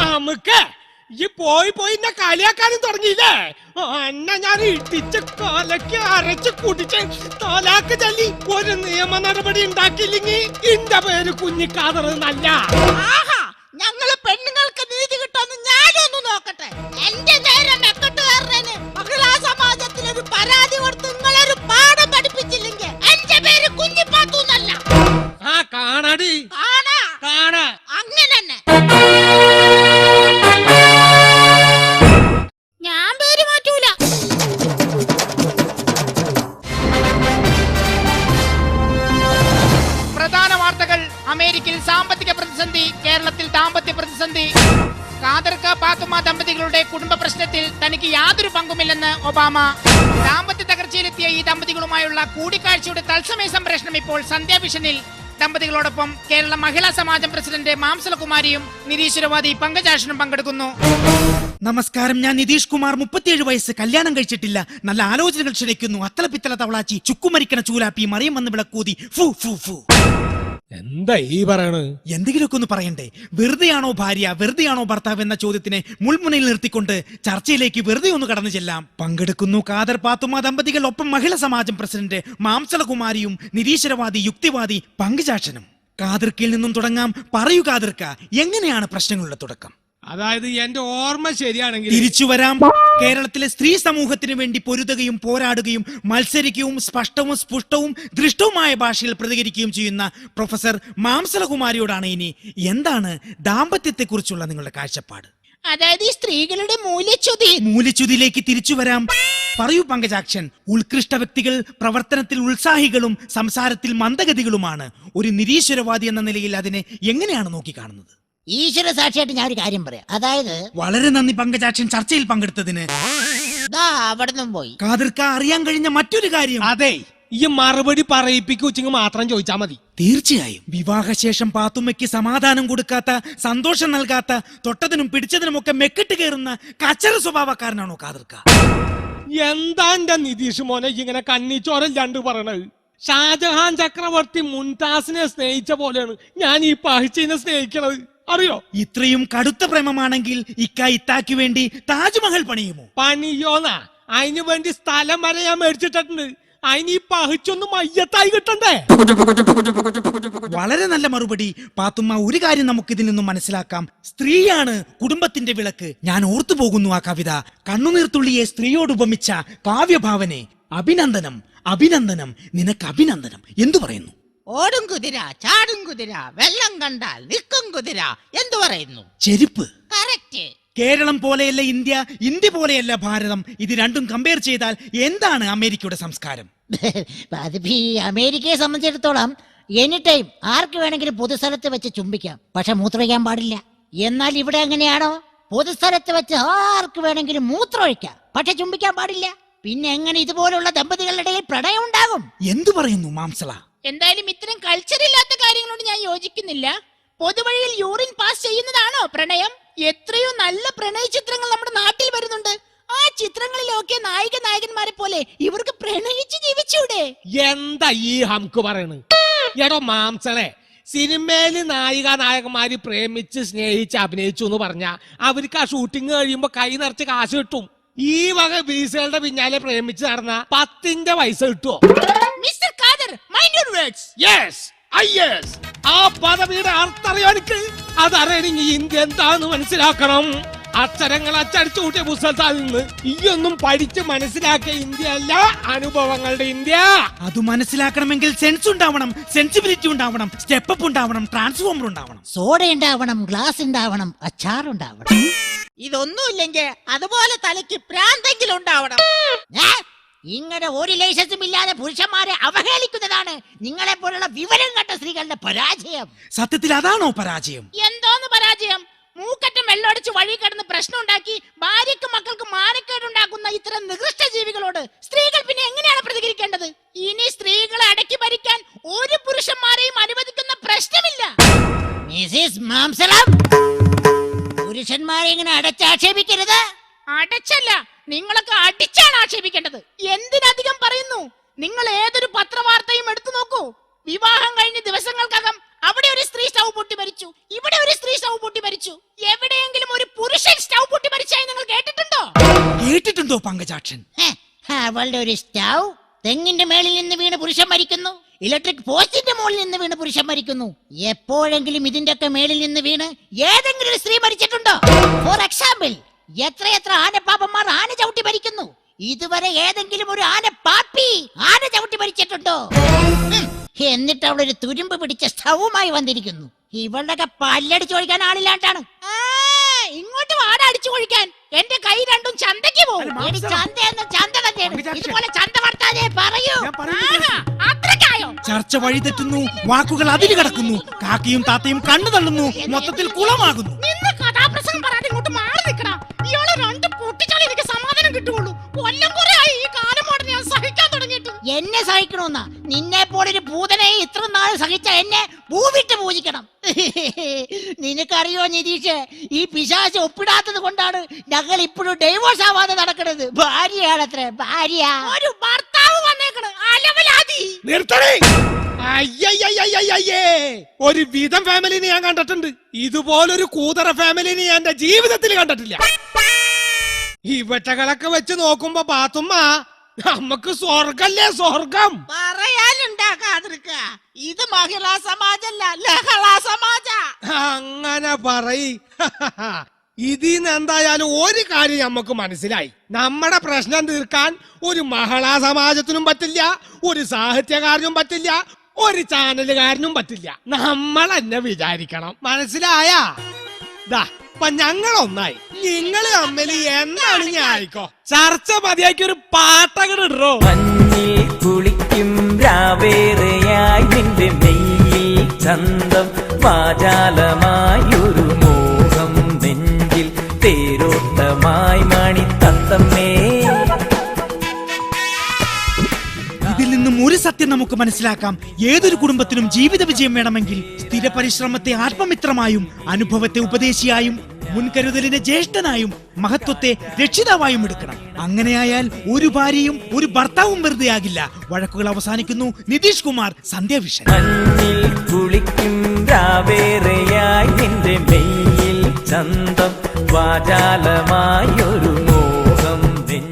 നമുക്ക് ഈ പോയി എന്നെ കളിയാക്കാനും തുടങ്ങിയില്ലേ? എന്നെ ഞാൻ ഇട്ടിച്ച് കൊലക്ക് അരച്ച് കുടിച്ച് തോലാക്ക് ചൊല്ലി ഒരു നിയമ നടപടി ഉണ്ടാക്കിയില്ലെങ്കിൽ എന്റെ പേര് കുഞ്ഞിക്കാതറന്നല്ല. ഞങ്ങള് പെണ്ണുങ്ങൾക്ക് നീതി കിട്ടുമെന്ന് ഞാനൊന്ന് നോക്കട്ടെ. എന്റെ നേരെ മെക്കെട്ടുകാരന് മഹിളാ സമാജത്തിൽ ഒരു പരാതി കൊടുത്ത് നിങ്ങളൊരു പാഠം പഠിപ്പിച്ചില്ലെങ്കിൽ എന്റെ പേര് പ്രതിസന്ധി, കേരളത്തിൽ ദാമ്പത്യ പ്രതിസന്ധി. ഖാദർക്ക പാത്തുമ്മ ദമ്പതികളുടെ കുടുംബ പ്രശ്നത്തിൽ തനിക്ക് യാതൊരു പങ്കുമില്ലെന്ന് ഒബാമ. ദാമ്പത്യ തകർച്ചയിലെത്തിയ ഈ ദമ്പതികളുമായുള്ള കൂടിക്കാഴ്ചയുടെ തത്സമയ സംപ്രേഷണം ഇപ്പോൾ സന്ധ്യാവിഷനിൽ. ദമ്പതികളോടൊപ്പം കേരള മഹിളാ സമാജം പ്രസിഡന്റ് മാംസലകുമാരിയും നിരീശ്വരവാദി പങ്കജാക്ഷനും പങ്കെടുക്കുന്നു. നമസ്കാരം, ഞാൻ നിതീഷ് കുമാർ, 37 വയസ്സ്, കല്യാണം കഴിച്ചിട്ടില്ല. നല്ല ആലോചനകൾ ക്ഷണിക്കുന്നു. അത്തല പിത്തല തവളാച്ചി, ചുക്കുമരിക്കണ ചൂലാപ്പി, മറിയം വന്ന് വിളക്കൂതി. ഫു ഫു ഫു. എന്താ ഈ പറയണ്? എന്തെങ്കിലുമൊക്കെ ഒന്ന് പറയണ്ടേ? വെറുതെയാണോ ഭാര്യ, വെറുതെയാണോ ഭർത്താവ് എന്ന ചോദ്യത്തിനെ മുൾമുനയിൽ നിർത്തിക്കൊണ്ട് ചർച്ചയിലേക്ക് വെറുതെ ഒന്ന് കടന്നു ചെല്ലാം. പങ്കെടുക്കുന്നു ഖാദർ പാത്തുമ്മ ദമ്പതികൾ, ഒപ്പം മഹിളാ സമാജം പ്രസിഡന്റ് മാംസലകുമാരിയും നിരീശ്വരവാദി യുക്തിവാദി പങ്കജാക്ഷനും. ഖാദർക്കിൽ നിന്നും തുടങ്ങാം. പറയൂ ഖാദർക്ക, എങ്ങനെയാണ് പ്രശ്നങ്ങളുടെ തുടക്കം? അതായത് എന്റെ ഓർമ്മ ശരിയാണെങ്കിൽ തിരിച്ചു വരാം. കേരളത്തിലെ സ്ത്രീ സമൂഹത്തിന് വേണ്ടി പൊരുതുകയും പോരാടുകയും മത്സരിക്കുകയും സ്പഷ്ടവും സ്പുഷ്ടവും ദൃഷ്ടവുമായ ഭാഷയിൽ പ്രതികരിക്കുകയും ചെയ്യുന്ന പ്രൊഫസർ മാംസലകുമാരിയോടാണ് ഇനി എന്താണ് ദാമ്പത്യത്തെക്കുറിച്ചുള്ള നിങ്ങളുടെ കാഴ്ചപ്പാട്? അതായത് ഈ സ്ത്രീകളുടെ മൂല്യച്യുതിയിലേക്ക് തിരിച്ചു വരാം. പറയൂ പങ്കജാക്ഷൻ. ഉത്കൃഷ്ട വ്യക്തികൾ പ്രവർത്തനത്തിൽ ഉത്സാഹികളും സംസാരത്തിൽ മന്ദഗതികളുമാണ്. ഒരു നിരീശ്വരവാദി എന്ന നിലയിൽ അതിനെ എങ്ങനെയാണ് നോക്കിക്കാണുന്നത്? ഈശ്വര സാക്ഷിയായിട്ട് ഞാൻ ഒരു കാര്യം പറയാം. അതായത് വളരെ നന്ദി പങ്കജാക്ഷൻ, ചർച്ചയിൽ പങ്കെടുത്തതിന്. അവിടുന്ന് പോയി ഖാദർക്ക, അറിയാൻ കഴിഞ്ഞ മറ്റൊരു കാര്യം. അതെ, ഈ മറുപടി പറയിപ്പിക്കുവെച്ചെങ്കിൽ മാത്രം ചോദിച്ചാൽ മതി. തീർച്ചയായും. വിവാഹശേഷം പാത്തുമ്മയ്ക്ക് സമാധാനം കൊടുക്കാത്ത, സന്തോഷം നൽകാത്ത, തൊട്ടതിനും പിടിച്ചതിനുമൊക്കെ മെക്കിട്ട് കയറുന്ന കച്ചറ സ്വഭാവക്കാരനാണോ ഖാദർക്ക? എന്താ എന്റെ നിതീഷ് മോനെ ഇങ്ങനെ കണ്ണിച്ചോരല്ലാണ്ട് പറയണത്? ഷാജഹാൻ ചക്രവർത്തി മുംതാസിനെ സ്നേഹിച്ച പോലെയാണ് ഞാൻ ഈ പഹിച്ചിനെ സ്നേഹിക്കണത്, അറിയോ? ഇത്രയും കടുത്ത പ്രേമമാണെങ്കിൽ ഇത്താക്ക് വേണ്ടി താജ്മഹൽ പണിയുമോ? പണിയോന്നാ? അതിനു വേണ്ടി സ്ഥലം വരെ ഞാൻ മേടിച്ചിട്ടുണ്ട്. അതിന് ഈ പഹിച്ചൊന്നും മയ്യത്തായി കിട്ടണ്ടേ? വളരെ നല്ല മറുപടി പാത്തുമ്മ. ഒരു കാര്യം നമുക്ക് ഇതിൽ നിന്നും മനസ്സിലാക്കാം. സ്ത്രീയാണ് കുടുംബത്തിന്റെ വിളക്ക്. ഞാൻ ഓർത്തു പോകുന്നു ആ കവിത. കണ്ണുനീർത്തുള്ളിയെ സ്ത്രീയോട് ഉപമിച്ച കാവ്യഭാവനെ. അഭിനന്ദനം, അഭിനന്ദനം, നിനക്ക് അഭിനന്ദനം. എന്തു പറയുന്നു? ഓടും കുതിര, ചാടും കുതിര, വെള്ളം കണ്ടാൽ നിൽക്കും കുതിര, എന്തു പറയുന്നു? ചെരുപ്പ്. കറക്റ്റ്. കേരളം പോലെയല്ല ഇന്ത്യ, ഇന്ത്യ പോലെയല്ല ഭാരതം. ഇത് രണ്ടും കമ്പയർ ചെയ്താൽ എന്താണ് അമേരിക്കയുടെ സംസ്കാരം? അതിപ്പോ ഈ അമേരിക്കയെ സംബന്ധിച്ചിടത്തോളം എനി ടൈം ആർക്ക് വേണമെങ്കിലും പൊതുസ്ഥലത്ത് വെച്ച് ചുംബിക്കാം, പക്ഷെ മൂത്രമൊഴിക്കാൻ പാടില്ല. എന്നാൽ ഇവിടെ എങ്ങനെയാണോ? പൊതുസ്ഥലത്ത് വെച്ച് ആർക്ക് വേണമെങ്കിലും മൂത്രമൊഴിക്കാം, പക്ഷെ ചുംബിക്കാൻ പാടില്ല. പിന്നെ എങ്ങനെ ഇതുപോലുള്ള ദമ്പതികളുടെ ഇടയിൽ പ്രണയം ഉണ്ടാകും? എന്തു പറയുന്നു മാംസള? എന്തായാലും ഇത്തരം കൾച്ചർ ഇല്ലാത്ത കാര്യങ്ങളോട് ഞാൻ യോജിക്കുന്നില്ല. പൊതുവഴിയിൽ യൂറിൻ പാസ് ചെയ്യുന്നതാണോ പ്രണയം? എത്രയോ നല്ല പ്രണയ ചിത്രങ്ങൾ നമ്മുടെ നാട്ടിൽ വരുന്നുണ്ട്. ആ ചിത്രങ്ങളിലൊക്കെ നായകന്മാരെ പോലെ ഇവർക്ക് പ്രണയിച്ച് ജീവിച്ചൂടെ? എന്താ ഈ ഹംക്ക് പറയണ്? എടോ മാംസളെ, സിനിമയില് നായകന്മാര് പ്രേമിച്ച് സ്നേഹിച്ച് അഭിനയിച്ചു എന്ന് പറഞ്ഞ അവർക്ക് ആ ഷൂട്ടിംഗ് കഴിയുമ്പോ കൈ നിറച്ച് കാശ് കിട്ടും. ഈ വക ബീസുകളുടെ പിന്നാലെ പ്രേമിച്ച് നടന്ന 10ന്റെ പൈസ കിട്ടുമോ? Mister Khader, mind your words. Yes, yes. ആ പദവിയുടെ അർത്ഥം അറിയാം എനിക്ക്. അതറിയണമെങ്കിൽ ഇന്ത്യ എന്താന്ന് മനസ്സിലാക്കണം. അക്ഷരങ്ങൾ അച്ചടിച്ചു കൂട്ടിയ പുസ്തകത്തിൽ നിന്ന് ഈയൊന്നും പഠിച്ച് മനസ്സിലാക്കിയ ഇന്ത്യ അല്ല, അനുഭവങ്ങളുടെ ഇന്ത്യ. അത് മനസ്സിലാക്കണമെങ്കിൽ സെൻസ് ഉണ്ടാവണം, സെൻസിബിലിറ്റി ഉണ്ടാവണം, സ്റ്റെപ്പ് ഉണ്ടാവണം, ട്രാൻസ്ഫോമർ ഉണ്ടാവണം, സോഡ ഉണ്ടാവണം, ഗ്ലാസ് ഉണ്ടാവണം, അച്ചാർ ഉണ്ടാവണം. ഇതൊന്നുമില്ലെങ്കിൽ അതുപോലെ തലയ്ക്ക് പ്രാന്തെങ്കിലും ഉണ്ടാവണം. ഇങ്ങനെ ഒരു ലൈസൻസും ഇല്ലാതെ പുരുഷന്മാരെ അവഹേളിക്കുന്നതാണ് നിങ്ങളെ പോലുള്ള വിവരം കെട്ട സ്ത്രീകളുടെ പരാജയം. സത്യത്തിൽ അതാണോ പരാജയം? എന്തോന്ന് പരാജയം? മൂക്കറ്റം വെള്ളമടിച്ച് വഴി കിടന്ന് പ്രശ്നം ഉണ്ടാക്കി ഭാര്യക്കും മക്കൾക്ക് മാനക്കേടുണ്ടാക്കുന്ന ഇത്തരം നികൃഷ്ട ജീവികളോട് സ്ത്രീകൾ പിന്നെ എങ്ങനെയാണ് പ്രതികരിക്കേണ്ടത്? ഇനി സ്ത്രീകളെ അടക്കി ഭരിക്കാൻ ഒരു പുരുഷന്മാരെയും അനുവദിക്കുന്ന പ്രശ്നമില്ല. മിസിസ് മാംസളം, പുരുഷന്മാരെ ഇങ്ങനെ അടച്ചാക്ഷേപിക്കരുത്. അടച്ചല്ല, നിങ്ങളൊക്കെ അടിച്ചാണ് ആക്ഷേപിക്കേണ്ടത്. എന്തിനധികം പറയുന്നു? നിങ്ങൾ ഏതൊരു പത്രവാർത്തയും എടുത്തു നോക്കൂ. വിവാഹം കഴിഞ്ഞ ദിവസങ്ങൾക്കകം അവിടെ ഒരു സ്ത്രീ സ്റ്റൗ പൊട്ടി മരിച്ചു, ഇവിടെ ഒരു സ്ത്രീ സ്റ്റൗ പൊട്ടി മരിച്ചു. എവിടെയെങ്കിലും ഒരു പുരുഷൻ സ്റ്റൗ പൊട്ടി മരിച്ചായി നിങ്ങൾ കേട്ടിട്ടുണ്ടോ? കേട്ടിട്ടുണ്ടോ പങ്കജാക്ഷൻ? അവളുടെ ഒരു സ്റ്റൗ തെങ്ങിന്റെ മേളിൽ നിന്ന് വീണ് പുരുഷൻ മരിക്കുന്നു, ഇലക്ട്രിക് പോസ്റ്റിന്റെ മുകളിൽ നിന്ന് വീണ് പുരുഷൻ മരിക്കുന്നു. എപ്പോഴെങ്കിലും ഇതിന്റെ ഒക്കെ മേളിൽ നിന്ന് വീണ് ഏതെങ്കിലും ഒരു സ്ത്രീ മരിച്ചിട്ടുണ്ടോ? ഫോർ എക്സാമ്പിൾ, എത്രയെത്ര ആനപ്പാപ്പന്മാർ ആന ചവിട്ടി മരിക്കുന്നു. ഇതുവരെ ഏതെങ്കിലും ഒരു ആന പാപ്പി ആന ചവിട്ടി മരിച്ചിട്ടുണ്ടോ? എന്നിട്ട് അവളൊരു തുരുമ്പ് പിടിച്ച സ്റ്റൗവുമായി വന്നിരിക്കുന്നു. ഇവളുടെ പല്ലടിച്ചു ഒഴിക്കാൻ ആളില്ലാണ്ടാണ്. ഇങ്ങോട്ട് വാട അടിച്ചു കൊഴിക്കാൻ. എന്റെ കൈ രണ്ടും ചന്തയ്ക്ക് പോകും. ചന്ത തന്നെയാണ്. ഇതുപോലെ ചന്ത വർത്താനേ പറയൂ. അത്രക്കായോ? ചർച്ച വഴിതെറ്റുന്നു, വാക്കുകൾ അതിര് കടക്കുന്നു, കാക്കയും താത്തയും കണ്ണു തള്ളുന്നു, മൊത്തത്തിൽ കുളമാകുന്നു. കഥാപ്രസംഗം പറയാതെ ഇങ്ങോട്ട് മാറി നിൽക്കണം. ഇയാളെ രണ്ട് പൊട്ടിച്ചാലേ എനിക്ക് സമാധാനം കിട്ടുള്ളൂ. കൊല്ലം കുറെ ആയി ഈ കാലമോടെ ഞാൻ സഹിക്കാൻ തുടങ്ങിയിട്ട്. എന്നെ സഹിക്കണമെന്നാ? നിന്നെ പോലൊരു ഭൂതനെ ഇത്ര നാൾ സഹിച്ച എന്നെ ഭൂവിട്ട് പൂജിക്കണം. നിനക്കറിയോ നിതീഷ്, ഈ പിശാച് ഒപ്പിടാത്തത് കൊണ്ടാണ് ഞങ്ങൾ ഇപ്പോഴും ഡൈവോഴ്സ് ആവാതെ നടക്കുന്നത്. ഭാര്യയാണത്രേ, ഭാര്യ. ഒരു ഭർത്താവ് വന്നേക്കണ് അലവലാതി. നിർത്തണേ. അയ്യയ്യയ്യയ്യയ്യേ, ഒരു വിധം ഫാമിലിനെ ഞാൻ കണ്ടിട്ടുണ്ട്. ഇതുപോലൊരു കൂതറ ഫാമിലിനെ ഞാൻ എന്റെ ജീവിതത്തിൽ കണ്ടിട്ടില്ല. ഇവറ്റകളൊക്കെ വെച്ച് നോക്കുമ്പോ പാത്തുമ്മ, നമുക്ക് സ്വർഗല്ലേ സ്വർഗം. പറയാനുണ്ടാക്കാതിരിക്ക. ഇത് മഹിളാ സമാജല്ല, ലഹളാ സമാജ. അങ്ങനെ പറയ്. ഇതിന്ന് എന്തായാലും ഒരു കാര്യം നമുക്ക് മനസ്സിലായി. നമ്മുടെ പ്രശ്നം തീർക്കാൻ ഒരു മഹിളാ സമാജത്തിനും പറ്റില്ല, ഒരു സാഹിത്യകാരനും പറ്റില്ല, ഒരു ചാനലുകാരനും പറ്റില്ല. നമ്മൾ എന്നെ വിചാരിക്കണം. മനസ്സിലായ? ഇപ്പൊ ഞങ്ങൾ ഒന്നായി. നിങ്ങൾ തമ്മിൽ എന്താണ് ഞാൻ ആയിക്കോ. ചർച്ച മതിയാക്കി ഒരു പാട്ടകടോ. മഞ്ഞിൽ കുളിക്കും രാവേറെയായി നിന്റെ നെയ്യിൽ ചന്തം വാചാലമായൊരു മോഹം നെഞ്ചിൽ തേരോട്ടമായി മണി തത്തമ്മേ. ഇതിൽ നിന്നും ഒരു സത്യം നമുക്ക് മനസ്സിലാക്കാം. ഏതൊരു കുടുംബത്തിനും ജീവിത വിജയം വേണമെങ്കിൽ സ്ഥിര പരിശ്രമത്തെ ആത്മമിത്രമായും, അനുഭവത്തെ ഉപദേശിയായും, മുൻകരുതലിനെ ജ്യേഷ്ഠനായും, മഹത്വത്തെ രക്ഷിതാവായും എടുക്കണം. അങ്ങനെയായാൽ ഒരു ഭാര്യയും ഒരു ഭർത്താവും വെറുതെ ആകില്ല. വഴക്കുകൾ അവസാനിക്കുന്നു. നിതീഷ് കുമാർ, സന്ധ്യാവിഷൻ. മഞ്ഞിൽ കുളിക്കും രാവേറെയായി നിന്റെ നെയ്യിൽ ചന്തം വാചാലമായൊരു മോഹം നെഞ്ചിൽ.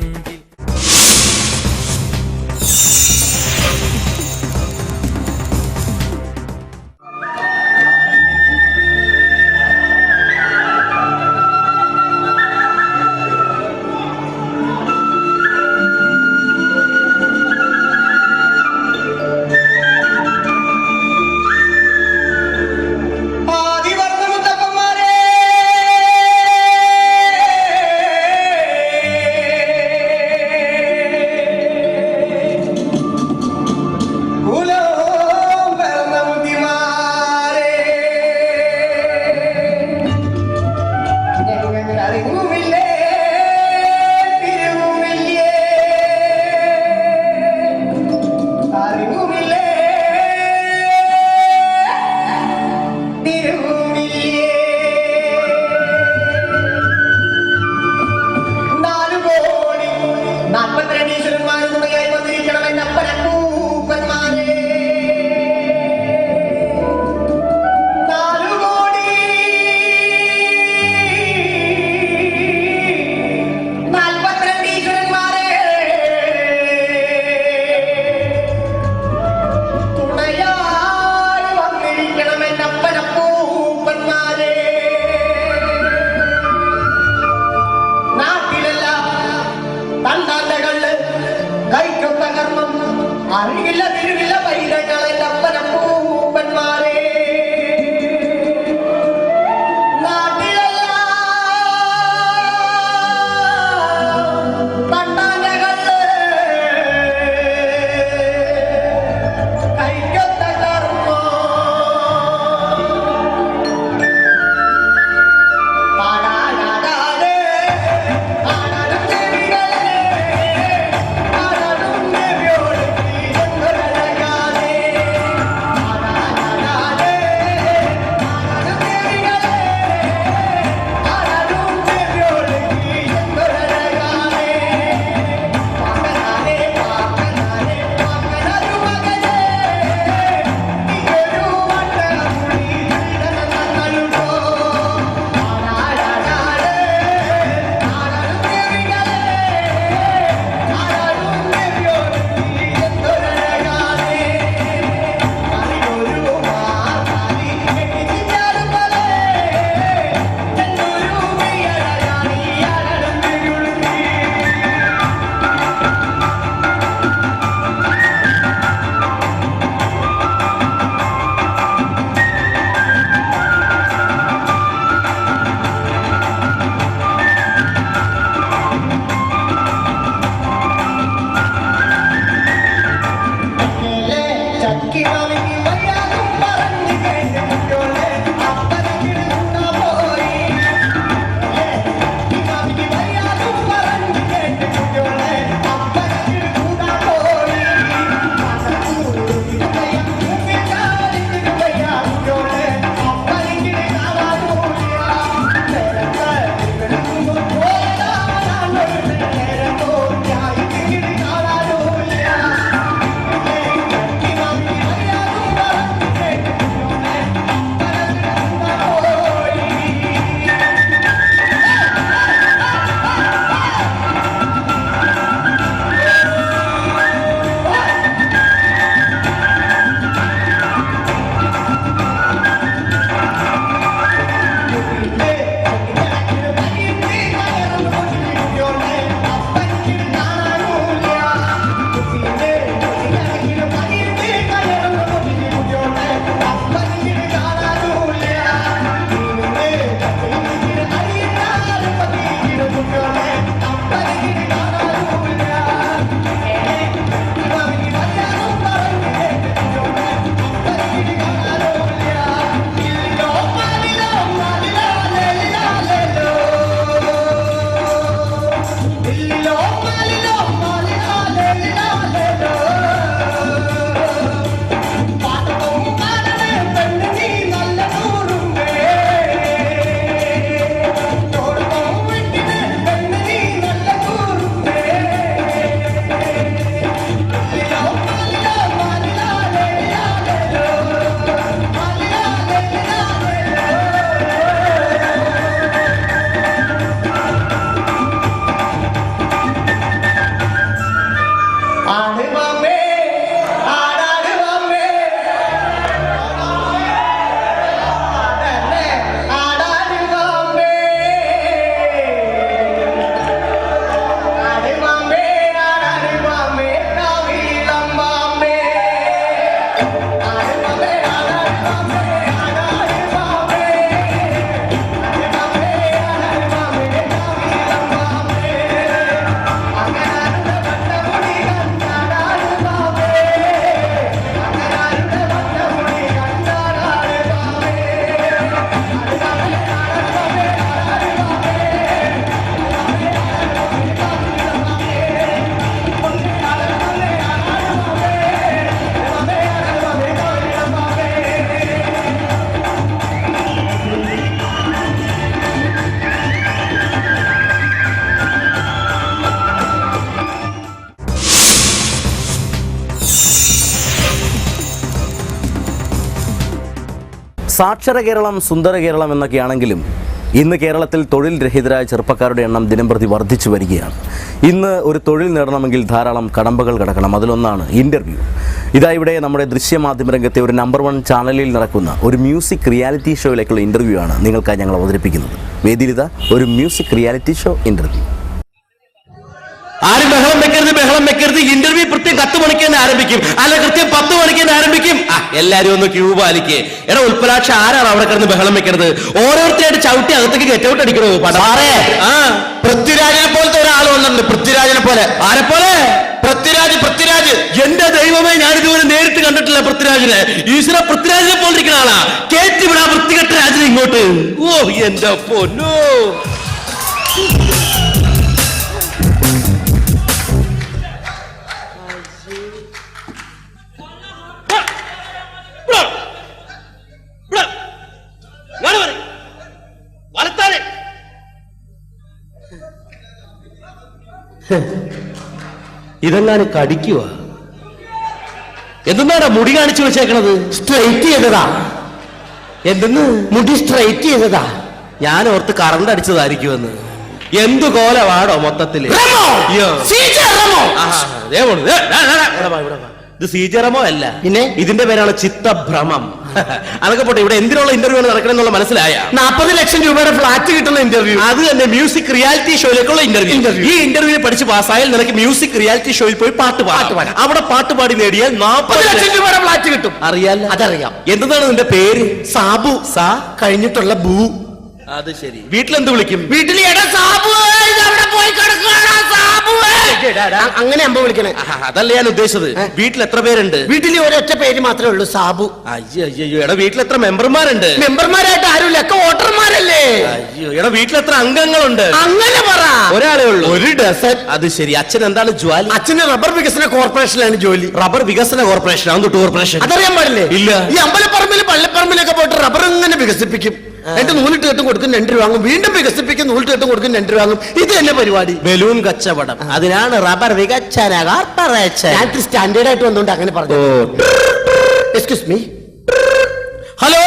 സാക്ഷര കേരളം സുന്ദര കേരളം എന്നൊക്കെയാണെങ്കിലും ഇന്ന് കേരളത്തിൽ തൊഴിൽ രഹിതരായ ചെറുപ്പക്കാരുടെ എണ്ണം ദിനംപ്രതി വർദ്ധിച്ചു വരികയാണ്. ഇന്ന് ഒരു തൊഴിൽ നേടണമെങ്കിൽ ധാരാളം കടമ്പകൾ കടക്കണം. അതിലൊന്നാണ് ഇൻ്റർവ്യൂ. ഇതാ ഇവിടെ നമ്മുടെ ദൃശ്യമാധ്യമ രംഗത്തെ ഒരു നമ്പർ 1 ചാനലിൽ നടക്കുന്ന ഒരു മ്യൂസിക് റിയാലിറ്റി ഷോയിലേക്കുള്ള ഇൻ്റർവ്യൂ ആണ് നിങ്ങൾക്കായി ഞങ്ങൾ അവതരിപ്പിക്കുന്നത്. വേദിയിൽ ഇതാ ഒരു മ്യൂസിക് റിയാലിറ്റി ഷോ ഇൻ്റർവ്യൂ. ആരും ബഹളം വെക്കരുത്. ഇന്റർവ്യൂ കൃത്യം 10 മണിക്ക് തന്നെ ആരംഭിക്കും, അല്ല കൃത്യം 10 മണിക്ക് തന്നെ ആരംഭിക്കും. എല്ലാരും ഒന്ന് ക്യൂ പാലിക്കേ. എടാ ഉൽപ്പലാക്ഷ, ആരാണ് അവിടെ കിടന്ന് ബഹളം വെക്കരുത്? ഓരോരുത്തരായിട്ട് ചവിട്ടി അകത്തേക്ക് ഗെറ്റൗട്ട് അടിക്കണോ? പൃഥ്വിരാജിനെ പോലത്തെ ഒരാൾ വന്നിട്ടുണ്ട്. പൃഥ്വിരാജിനെ പോലെ. ആരെ പോലെ? പൃഥ്വിരാജ്. എന്റെ ദൈവമേ, ഞാനിതുവരെ നേരിട്ട് കണ്ടിട്ടില്ല പൃഥ്വിരാജിനെ. ഈശ്വര, പൃഥ്വിരാജിനെ പോലിരിക്കുന്ന ആളാ. കേറ്റി വിടാ വൃത്തികെട്ട രാജിനെ ഇങ്ങോട്ട്. ഓ എന്റെ പൊന്നോ. ഇതെങ്ങാനും കടിക്കുക. എന്തെന്നാടാ മുടി കാണിച്ചു വെച്ചേക്കണത്? സ്ട്രൈറ്റ് ചെയ്തതാ. എന്തെന്ന്? മുടി സ്ട്രൈറ്റ് ചെയ്തതാ. ഞാൻ ഓർത്ത് കറണ്ട് അടിച്ചതായിരിക്കുമെന്ന്. എന്തു കോലമാണോ മൊത്തത്തില്? ഇത് സീജറമോ അല്ല, പിന്നെ ഇതിന്റെ പേരാണ് ചിത്തഭ്രമം. അതൊക്കെ പോട്ടെ, ഇവിടെ എന്തിനുള്ള ഇന്റർവ്യൂ ആണ് നടക്കണമെന്നുള്ള മനസ്സിലായ? 40 ലക്ഷം രൂപയുടെ ഫ്ലാറ്റ് കിട്ടുന്ന ഇന്റർവ്യൂ. അത് തന്നെ മ്യൂസിക് റിയാലിറ്റി ഷോയിലേക്കുള്ള ഇന്റർവ്യൂ. ഈ ഇന്റർവ്യൂ പഠിച്ച് പാസ്സായാൽ നിനക്ക് മ്യൂസിക് റിയാലിറ്റി ഷോയിൽ പോയി പാട്ട് പാടാം. അവിടെ പാട്ട് പാടി നേടിയാൽ 40 ലക്ഷം രൂപയുടെ ഫ്ലാറ്റ് കിട്ടും. അറിയാലോ? അതറിയാം. എന്താണ് നിന്റെ പേര്? സാബു. സാ കഴിഞ്ഞിട്ടുള്ള ബൂ. അത് ശരി. വീട്ടിലെന്ത് വിളിക്കും? വീട്ടിൽ സാബു അവിടെ പോയി കിടക്കുകയാണ്. സാബു അങ്ങനെ അമ്പ വിളിക്കണേ. അതല്ല ഞാൻ ഉദ്ദേശിച്ചത്. വീട്ടിൽ എത്ര പേരുണ്ട്? വീട്ടിൽ ഒരൊറ്റ പേര് മാത്രമേ ഉള്ളൂ, സാബു. അയ്യോ അയ്യോ, എടാ വീട്ടിൽ എത്ര മെമ്പർമാരുണ്ട്? മെമ്പർമാരായിട്ട് ആരുമില്ല, ഒക്കെ വോട്ടർമാരല്ലേ. അയ്യോ, എടാ വീട്ടിൽ എത്ര അംഗങ്ങളുണ്ട്? അങ്ങനെ പറ. ഒരാളേ ഉള്ളൂ. ഒരു ഡസൻ. അത് ശരി. അച്ഛൻ എന്താണ് ജോലി? അച്ഛന് റബ്ബർ വികസന കോർപ്പറേഷനിലാണ് ജോലി. റബ്ബർ വികസന കോർപ്പറേഷൻ? അതൊട്ട് കോർപ്പറേഷൻ അതറിയാൻ പാടില്ലേ? ഇല്ല. ഈ അമ്പലപ്പറമ്പിൽ പള്ളിപ്പറമ്പിലൊക്കെ പോയിട്ട് റബ്ബർ ഇങ്ങനെ വികസിപ്പിക്കും. എന്റെ നൂലിട്ട് കെട്ടും കൊടുക്കും 2 രൂപ വാങ്ങും, വീണ്ടും വികസിപ്പിക്കും, നൂലിട്ട് കെട്ടും കൊടുക്കും 2 രൂപ വാങ്ങും. ഇത് തന്നെ പരിപാടി. ബലൂൺ കച്ചവടം. അതിനാണ് റബ്ബർ വികസന കോർപ്പറേഷൻ. ഞാൻ സ്റ്റാൻഡേർഡ് ആയിട്ട് വന്നുകൊണ്ട് അങ്ങനെ പറഞ്ഞു. Excuse me. ഹലോ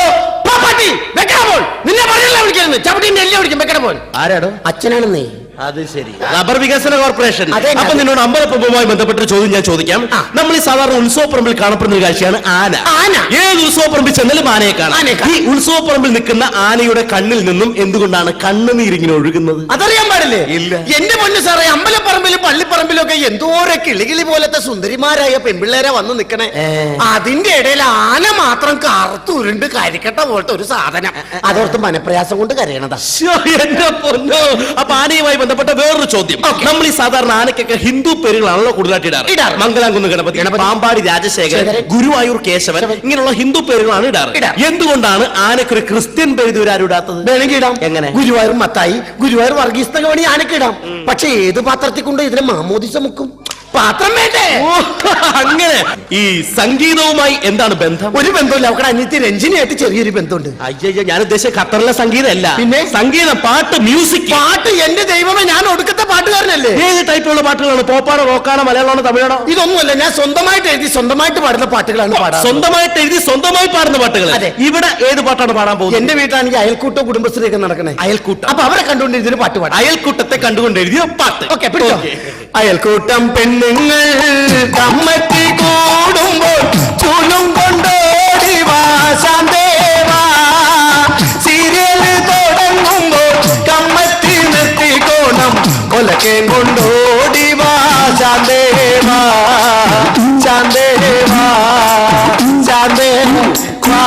പാപ്പാട്ടി, വെക്കണപ്പോൾ നിന്നെ പറയല്ല വിളിക്കുന്നത്. ചവിട്ടിന്റെ എല്ലാം വിളിക്കും, വെക്കണപ്പോൾ. ആരാടോ? അച്ഛനാണെന്നേ. അത് ശരി. റബ്ബർ വികസന കോർപ്പറേഷൻ. അതെ. അപ്പൊ നിന്നോട് അമ്പലപ്പുമായി ബന്ധപ്പെട്ട ചോദ്യം ഞാൻ ചോദിക്കാം. നമ്മൾ ഈ സാധാരണ ഉത്സവപ്പറമ്പിൽ കാണപ്പെടുന്ന ഒരു കാഴ്ചയാണ് ആന. ആന ഏത് ഉത്സവപ്പറമ്പിൽ ചെന്നാലും ആനയെ കാണാം. ഈ ഉത്സവപ്പറമ്പിൽ നിൽക്കുന്ന ആനയുടെ കണ്ണിൽ നിന്നും എന്തുകൊണ്ടാണ് കണ്ണുനീരിങ്ങനെ ഒഴുകുന്നത്? അതറിയാൻ പാടില്ലേ? ഇല്ല. എന്റെ പൊന്നു സാറേ, അമ്പലപ്പറമ്പിലും പള്ളിപ്പറമ്പിലൊക്കെ എന്തോരെ കിളികിളി പോലത്തെ സുന്ദരിമാരായ പെൺപിള്ളേരെ വന്ന് നിക്കണേ. അതിന്റെ ഇടയിൽ ആന മാത്രം കറുത്തുരുണ്ട് കരിക്കട്ട പോലത്തെ ഒരു സാധനം. അതോർത്ത് മനപ്രയാസം കൊണ്ട് കരയണതാ. എന്റെ പൊന്നോ. അപ്പൊ ആനയുമായി ബന്ധപ്പെട്ട വേറൊരു ചോദ്യം. നമ്മൾ ഈ സാധാരണ ആനയ്ക്കൊക്കെ ഹിന്ദു പേരുകളാണല്ലോ കൂടുതലായിട്ട് ഇടാറ്. മംഗലാംകുന്ന് ഗണപതി, പാമ്പാടി രാജശേഖരൻ, ഗുരുവായൂർ കേശവൻ, ഇങ്ങനെയുള്ള ഹിന്ദു പേരുകളാണ് ഇടാറ്. എന്തുകൊണ്ടാണ് ആനയ്ക്കൊരു ക്രിസ്ത്യൻ പേര് ഇതുവരെ ആരും ഇടാത്തത്? വേണമെങ്കിൽ ഇടാം. എങ്ങനെ? ഗുരുവായൂർ മത്തായി, ഗുരുവായൂർ വർഗീസ് എന്നൊക്കെ വേണമെങ്കിൽ ആനയ്ക്ക് ഇടാം. പക്ഷെ ഏത് പാത്രത്തിൽ കൊണ്ട് ഇതിനെ മാമോദിസ മുക്കും? പാത്രം വേണ്ടേ? അങ്ങനെ. ഈ സംഗീതവുമായി എന്താണ് ബന്ധം? ഒരു ബന്ധമില്ല. അവക്കടെ അനിയത്തി രഞ്ജിനിയായിട്ട് ചെറിയൊരു ബന്ധമുണ്ട്. അയ്യോ, ഞാൻ ഉദ്ദേശിച്ച ഖത്തറിലെ സംഗീതമല്ല. പിന്നെ സംഗീതം, പാട്ട്, മ്യൂസിക്. പാട്ട് എന്റെ ദൈവമേ, ഞാൻ ഒടുക്കത്തെ പാട്ടുകാരനല്ലേ. ഏത് ടൈപ്പിലുള്ള പാട്ടുകളാണ്? പോപ്പാണോ, റോക്കാണോ, മലയാളമാണോ, തമിഴാണോ? ഇതൊന്നുമല്ല. ഞാൻ സ്വന്തമായിട്ട് എഴുതി സ്വന്തമായിട്ട് പാടുന്ന പാട്ടുകളാണ് പാടാറ്. സ്വന്തമായിട്ട് എഴുതി സ്വന്തമായി പാടുന്ന പാട്ടുകൾ. ഇവിടെ ഏത് പാട്ടാണ് പാടാൻ പോകുന്നത്? എന്റെ വീട്ടിലാണെങ്കിൽ അയൽക്കൂട്ടോ കുടുംബശ്രീ ഒക്കെ നടക്കണേ. അയൽക്കൂട്ടം. അപ്പൊ അവരെ കണ്ടുകൊണ്ട് ഇതിന് പാട്ട് പാടാം. അയൽക്കൂട്ടത്തെ കണ്ടുകൊണ്ട് എഴുതിയ പാട്ട്. ഓക്കെ, പിടിച്ചോ. അയൽക്കൂട്ടം പെണ്ണുങ്ങൾ കമ്മറ്റി കൂടുമ്പോൾ ചൂലും കൊണ്ടോടി വാ ശാന്തേവാ. സീരിയൽ തുടങ്ങുമ്പോൾ കമ്മറ്റി നിർത്തിക്കോണം കൊലക്കെ കൊണ്ടോടി വാ ശാന്തേവാ. ശാന്തേവാ, ശാന്തേവാ.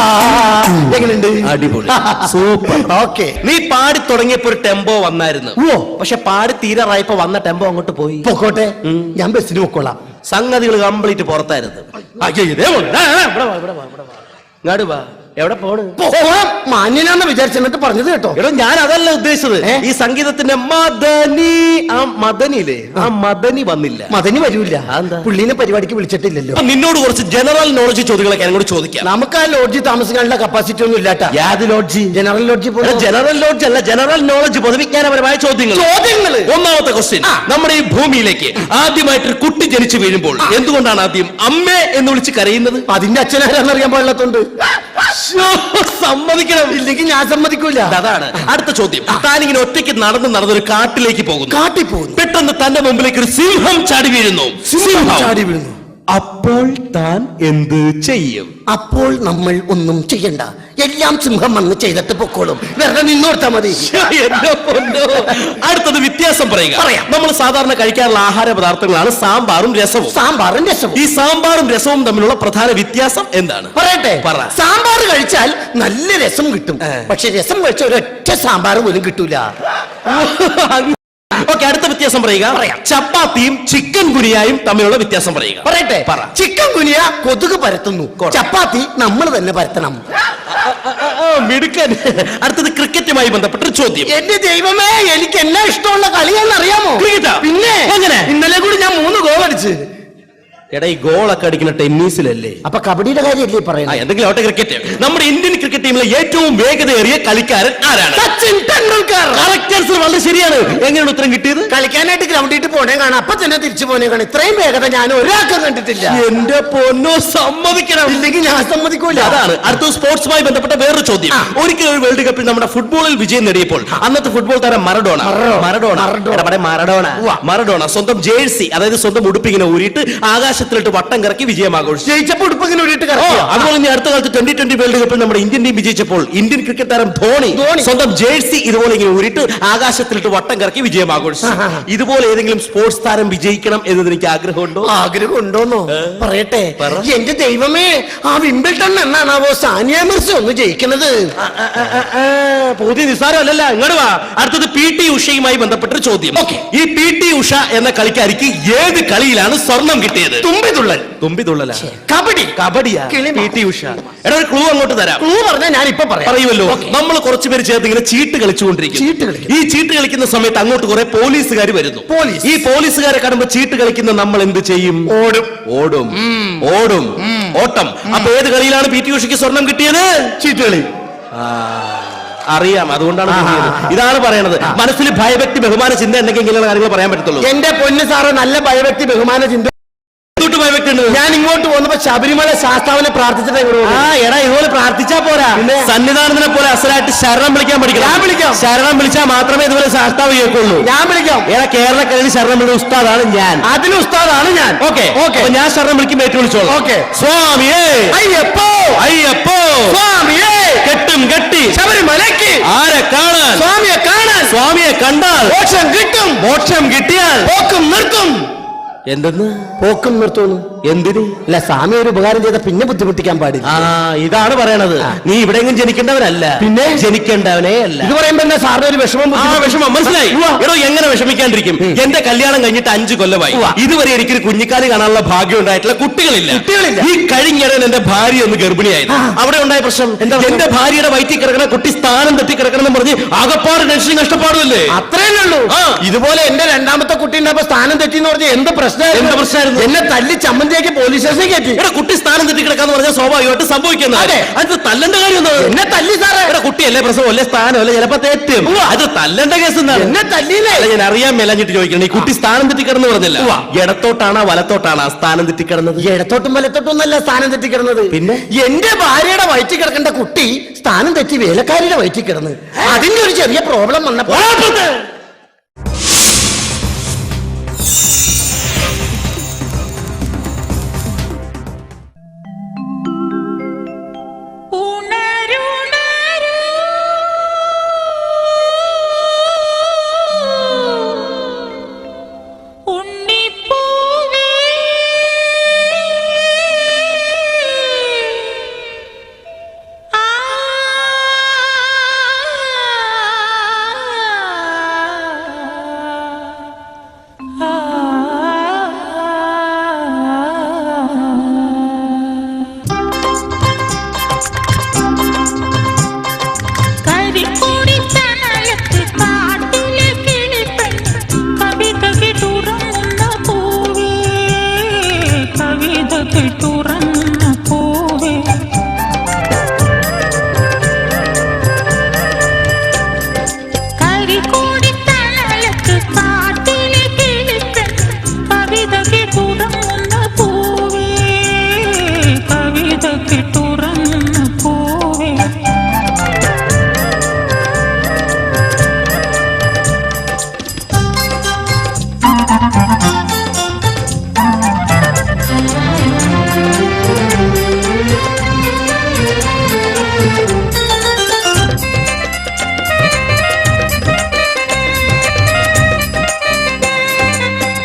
എങ്ങനെയുണ്ട്? അടിപൊളി, സൂപ്പർ. ഓക്കെ. നീ പാടി തുടങ്ങിയപ്പോ ഒരു ടെമ്പോ വന്നായിരുന്നു. പക്ഷെ പാടി തീരാറായപ്പോ വന്ന ടെമ്പോ അങ്ങോട്ട് പോയി. പൊക്കോട്ടെ, ഞാൻ ബസ്സിന് പൊക്കോളാം. സംഗതികൾ കംപ്ലീറ്റ് പുറത്തായിരുന്നു. ഇങ്ങോട്ട് വാ. എവിടെ പോണ്? മാന്യനാന്ന് വിചാരിച്ചെന്നിട്ട് പറഞ്ഞത് കേട്ടോ. എടോ, ഞാൻ അതല്ല ഉദ്ദേശിച്ചത്. ഈ സംഗീതത്തിന്റെ മദനി, ആ മദനിയില്ലേ, ആ മദനി വന്നില്ല. മദനി വരൂല്ല. പുള്ളീനെ പരിപാടിക്ക് വിളിച്ചിട്ടില്ലല്ലോ. നിന്നോട് കുറച്ച് ജനറൽ നോളജ് ചോദ്യങ്ങളൊക്കെ എന്നോട് ചോദിക്കാം. നമുക്ക് ആ ലോഡ്ജി താമസിക്കാനുള്ള കപ്പാസിറ്റി ഒന്നും ഇല്ലാട്ടാ. യാത് ലോഡ്ജി? ജനറൽ ലോഡ്ജി. ജനറൽ ലോഡ്ജ് അല്ല, ജനറൽ നോളജ്, പൊതുവിജ്ഞാനപരമായ ചോദ്യങ്ങൾ. ഒന്നാമത്തെ ക്വസ്റ്റ്യൻ. നമ്മുടെ ഈ ഭൂമിയിലേക്ക് ആദ്യമായിട്ടൊരു കുട്ടി ജനിച്ചു വീഴുമ്പോൾ എന്തുകൊണ്ടാണ് ആദ്യം അമ്മേ എന്ന് വിളിച്ച് കരയുന്നത്? അതിന്റെ അച്ഛനാരാന്നറിയാൻ പാടില്ലാത്തോണ്ട്. സമ്മതിക്കണം. ഇല്ലെങ്കിൽ ഞാൻ സമ്മതിക്കൂല. അതാണ് അടുത്ത ചോദ്യം. താനിങ്ങനെ ഒറ്റയ്ക്ക് നടന്നൊരു കാട്ടിലേക്ക് പോകുന്നു. കാട്ടിൽ പോകുന്നു. പെട്ടെന്ന് തന്റെ മുമ്പിലേക്ക് ഒരു സിംഹം ചാടി വീഴുന്നു. സിംഹം ചാടി വീഴുന്നു. അപ്പോൾ താൻ എന്ത് ചെയ്യും? അപ്പോൾ നമ്മൾ ഒന്നും ചെയ്യണ്ട. എല്ലാം സിംഹം വന്ന് ചെയ്തിട്ട് പൊക്കോളും. വെറുതെ നിന്നോർത്താ മതി. അടുത്തത് വ്യത്യാസം പറയുക. നമ്മൾ സാധാരണ കഴിക്കാറുള്ള ആഹാര പദാർത്ഥങ്ങളാണ് സാമ്പാറും രസവും. സാമ്പാറും രസവും. ഈ സാമ്പാറും രസവും തമ്മിലുള്ള പ്രധാന വ്യത്യാസം എന്താണ്? പറയട്ടെ. സാമ്പാർ കഴിച്ചാൽ നല്ല രസം കിട്ടും. പക്ഷെ രസം കഴിച്ച ഒരൊറ്റ സാമ്പാർ പോലും കിട്ടൂല. ഓക്കെ, അടുത്ത വ്യത്യാസം പറയുക. ചപ്പാത്തിയും ചിക്കൻ ഗുനിയായും തമ്മിലുള്ള വ്യത്യാസം പറയുക. പറയട്ടെ. ചിക്കൻ ഗുനിയ കൊതുക് പരത്തുന്നു, ചപ്പാത്തി നമ്മൾ തന്നെ പരത്തണം. മിടുക്കൻ. അടുത്തത് ക്രിക്കറ്റുമായി ബന്ധപ്പെട്ട ചോദ്യം. എന്റെ ദൈവമേ, എനിക്ക് എന്നാ ഇഷ്ടമുള്ള കളിയാണെന്ന് അറിയാമോ? ക്രിക്കറ്റാ? പിന്നെ എങ്ങനെ? ഇന്നലെ കൂടി ഞാൻ 3 ഗോൾ അടിച്ച്. എടാ, ഈ ഗോളൊക്കെ അടിക്കുന്ന ടെന്നീസിലല്ലേ? അപ്പൊ കബഡിയുടെ കാര്യമല്ലേ പറയുന്നത്? എന്തെങ്കിലും ആവട്ടെ. ക്രിക്കറ്റ്. നമ്മുടെ ഇന്ത്യൻ ക്രിക്കറ്റ് ടീമിലെ ഏറ്റവും വേഗതയേറിയ കളിക്കാരൻ ആരാണ്? സച്ചിൻ ടെണ്ടുൽക്കർ. വളരെ ശരിയാണ്. എങ്ങനെയാണ് ഉത്തരം കിട്ടിയത്? കളിക്കാനായിട്ട് ഗ്രൗണ്ടിട്ട് പോണേ കാണാം, അപ്പൊ തന്നെ തിരിച്ചു പോണേ കാണാം. ഇത്രയും വേഗത ഞാൻ ഒരാൾക്കും കണ്ടിട്ടില്ല. എന്റെ പൊന്നോ, സമ്മതിക്കണം. ഇല്ലെങ്കിൽ ഞാൻ സമ്മതിക്കൂല. അതാണ് അടുത്ത സ്പോർട്സുമായി ബന്ധപ്പെട്ട വേറൊരു ചോദ്യം. ഒരിക്കലും ഒരു വേൾഡ് കപ്പിൽ നമ്മുടെ ഫുട്ബോളിൽ വിജയം നേടിയപ്പോൾ അന്നത്തെ ഫുട്ബോൾ താരം മറഡോണ സ്വന്തം ജേഴ്സി, അതായത് സ്വന്തം ഉടുപ്പിങ്ങനെ ഊരിയിട്ട് ആകാശ ആകാശത്തിലിട്ട് വട്ടം കറക്കി വിജയം ആഘോഷിച്ചു. ജയിച്ചപ്പോൾ ഉടുപ്പങ്ങനെ ഒരു അതുപോലെ ഇനി അടുത്ത കാലത്ത് 2020 വേൾഡ് കപ്പിൽ നമ്മുടെ ഇന്ത്യൻ ടീം വിജയിച്ചപ്പോൾ ഇന്ത്യൻ ക്രിക്കറ്റ് താരം ധോണി സ്വന്തം ജേഴ്സി ഇതുപോലെ ഇങ്ങനെ ഊരിട്ട് ആകാശത്തിലിട്ട് വട്ടം കറക്കി വിജയം ആഘോഷിച്ചു. ഇതുപോലെ ഏതെങ്കിലും സ്പോർട്സ് താരം വിജയിക്കണം എന്നതിന് എനിക്ക് ആഗ്രഹമുണ്ടോ? ആഗ്രഹമുണ്ടോന്നോ പറയട്ടെ. എന്റെ ദൈവമേ, ആ വിംബിൾട്ടൺ എന്നാണാവോ സാനിയ മിർസ ഒന്ന് ജയിക്കുന്നത്? പുതിയ നിസ്സാരമല്ലല്ല. ഇങ്ങോട്ട് വാ. അടുത്തത് PT ഉഷയുമായി ബന്ധപ്പെട്ടൊരു ചോദ്യം. ഈ PT ഉഷ എന്ന കളിക്കാരിക്ക് ഏത് കളിയിലാണ് സ്വർണം കിട്ടിയത്? തുമ്പിതുള്ളല. കബഡിയാ PT ഉഷ. എടാ ഒരു ക്ലൂ അങ്ങോട്ട് തരാം. ക്ലൂ പറഞ്ഞാൽ ഞാൻ ഇപ്പൊ പറയുമല്ലോ. നമ്മൾ കുറച്ചു പേര് ചേർത്ത് ഇങ്ങനെ ചീട്ട് കളിച്ചുകൊണ്ടിരിക്കും. ഈ ചീട്ട് കളിക്കുന്ന സമയത്ത് അങ്ങോട്ട് കുറെ പോലീസുകാർ വരുന്നു. ഈ പോലീസുകാരെ കാണുമ്പോ ചീട്ട് കളിക്കുന്ന നമ്മൾ എന്ത് ചെയ്യും? ഓടും. ഓട്ടം. അപ്പൊ ഏത് കളിയിലാണ് PT ഉഷയ്ക്ക് സ്വർണം കിട്ടിയത്? ചീട്ടുകളി. അറിയാം, അതുകൊണ്ടാണ് ഇതാണ് പറയണത്. മനസ്സിൽ ഭയഭക്തി ബഹുമാന ചിന്ത ഉണ്ടെങ്കിൽ ഇങ്ങനെയുള്ള കാര്യങ്ങൾ പറയാൻ പറ്റത്തുള്ളൂ. എന്റെ പൊന്നു സാറ് നല്ല ഭയഭക്തി ബഹുമാന ചിന്ത. ഞാൻ ഇങ്ങോട്ട് വന്നപ്പോ ശബരിമല ശാസ്താവിനെ പ്രാർത്ഥിച്ചിട്ട് എടാ ഇതുപോലെ പ്രാർത്ഥിച്ചാ പോരാ, സന്നിധാനത്തിനെ പോലെ അസലായിട്ട് ശരണം വിളിക്കാൻ പഠിക്കണം. ഞാൻ വിളിക്കാം. ശരണം വിളിച്ചാൽ മാത്രമേ ഇതുപോലെ ശാസ്താവ് കേൾക്കുള്ളൂ. ഞാൻ വിളിക്കാം. എടാ കേരളക്കരയിൽ ശരണം വിളിക്കുന്ന ഉസ്താദാണ് ഞാൻ. അതിന് ഉസ്താദാണ് ഞാൻ. ഓക്കെ ഞാൻ ശരണം വിളിക്കും, ഏറ്റു വിളിച്ചോളൂ. സ്വാമിയേ അയ്യപ്പോ അയ്യപ്പോ സ്വാമിയേ കെട്ടും കെട്ടി ശബരിമലയ്ക്ക് ആരെ കാണാൻ? സ്വാമിയെ കാണാൻ. സ്വാമിയെ കണ്ടാൽ മോക്ഷം കിട്ടും. മോക്ഷം കിട്ടിയാൽ പോക്കും നിർത്തും. എന്തെന്ന്? പോക്കും നിർത്തുന്നു. എന്തിന്? അല്ല, സ്വാമി ഒരു ഉപകാരം ചെയ്ത പിന്നെ ബുദ്ധിമുട്ടിക്കാൻ പാടില്ല. ഇതാണ് പറയണത്. നീ ഇവിടെയെങ്കിലും ജനിക്കേണ്ടവനല്ല, പിന്നെ ജനിക്കേണ്ടവനേ അല്ല. ഇത് പറയുമ്പോ എന്താ സാറിന് ഒരു വിഷമം? വിഷമം മനസ്സിലായി. എടോ എങ്ങനെ വിഷമിക്കാണ്ടിരിക്കും? എന്റെ കല്യാണം കഴിഞ്ഞിട്ട് 5 കൊല്ലമായി. ഇതുവരെ എനിക്കൊരു കുഞ്ഞിക്കാലി കാണാനുള്ള ഭാഗ്യം ഉണ്ടായിട്ടുള്ള കുട്ടികളില്ല. ഈ കഴിഞ്ഞിടയിൽ എന്റെ ഭാര്യ ഒന്ന് ഗർഭിണിയായിരുന്നു. അവിടെ ഉണ്ടായ പ്രശ്നം, എന്റെ ഭാര്യയുടെ വയറ്റിൽ കിടക്കണ കുട്ടി സ്ഥാനം തെറ്റി കിടക്കണം എന്ന് പറഞ്ഞ് ആകപ്പാട് ടെൻഷനും കഷ്ടപ്പാടുമല്ലേ? അത്രേ ഉള്ളൂ. ഇതുപോലെ എന്റെ രണ്ടാമത്തെ കുട്ടി ഉണ്ടായപ്പോ സ്ഥാനം തെറ്റി എന്ന് പറഞ്ഞ് എന്ത് പ്രശ്നമായിരുന്നു? എന്നെ തല്ലി ചമ്മന്തിയാക്കി പോലീസ് സ്റ്റേഷനിൽ കയറ്റി. കുട്ടി സ്ഥാനം തെറ്റി കിടക്കാന്ന് പറഞ്ഞാൽ സ്വാഭാവികമായിട്ട് സംഭവിക്കുന്നത്. അത് തല്ലണ്ട കാര്യം എന്നെ തല്ലി സാറേ. കുട്ടിയല്ലേ പ്രസവം അല്ലേ സ്ഥാനം അല്ലേ ചിലപ്പോ തെറ്റും. അത് തല്ലണ്ട കേസ് എന്നെ തല്ലിയില്ലേ? ഞാൻ അറിയാൻ മേലാഞ്ഞിട്ട് ചോദിക്കണം. ഈ കുട്ടി സ്ഥാനം തെറ്റിക്കിടന്ന് പറഞ്ഞില്ല, ഇടത്തോട്ടാണോ വലത്തോട്ടാണോ സ്ഥാനം തെറ്റിക്കിടന്നത്? ഇടത്തോട്ടും വലത്തോട്ടും ഒന്നല്ല സ്ഥാനം തെറ്റിക്കിടന്നത്. പിന്നെ എന്റെ ഭാര്യയുടെ വയറ്റിൽ കിടക്കേണ്ട കുട്ടി സ്ഥാനം തെറ്റി വേലക്കാരിയുടെ വയറ്റിൽ കിടന്ന് അതിന്റെ ഒരു ചെറിയ പ്രോബ്ലം വന്നപ്പോ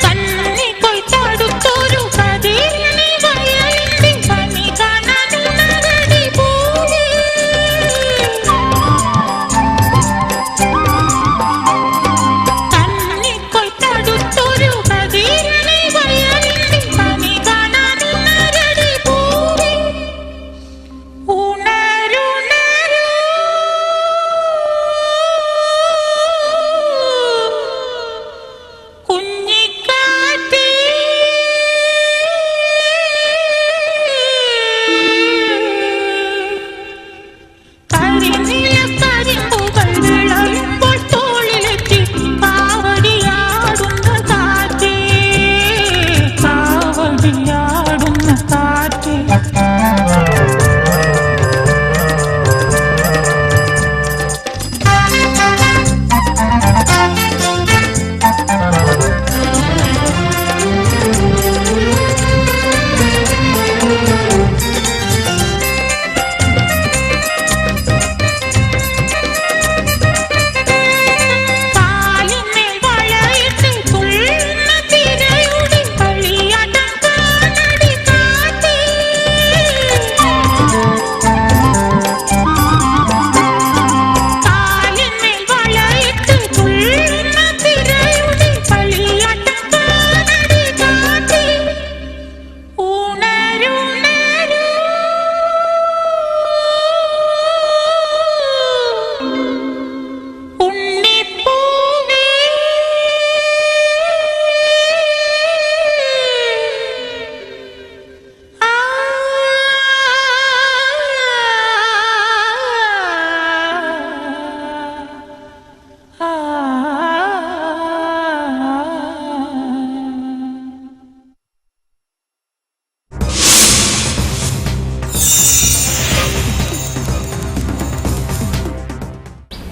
കണ്ണി കൊയ്ത്തടുത്തൊരു കതിരിനി വയലിന്റെ കണി കാണാനുള്ള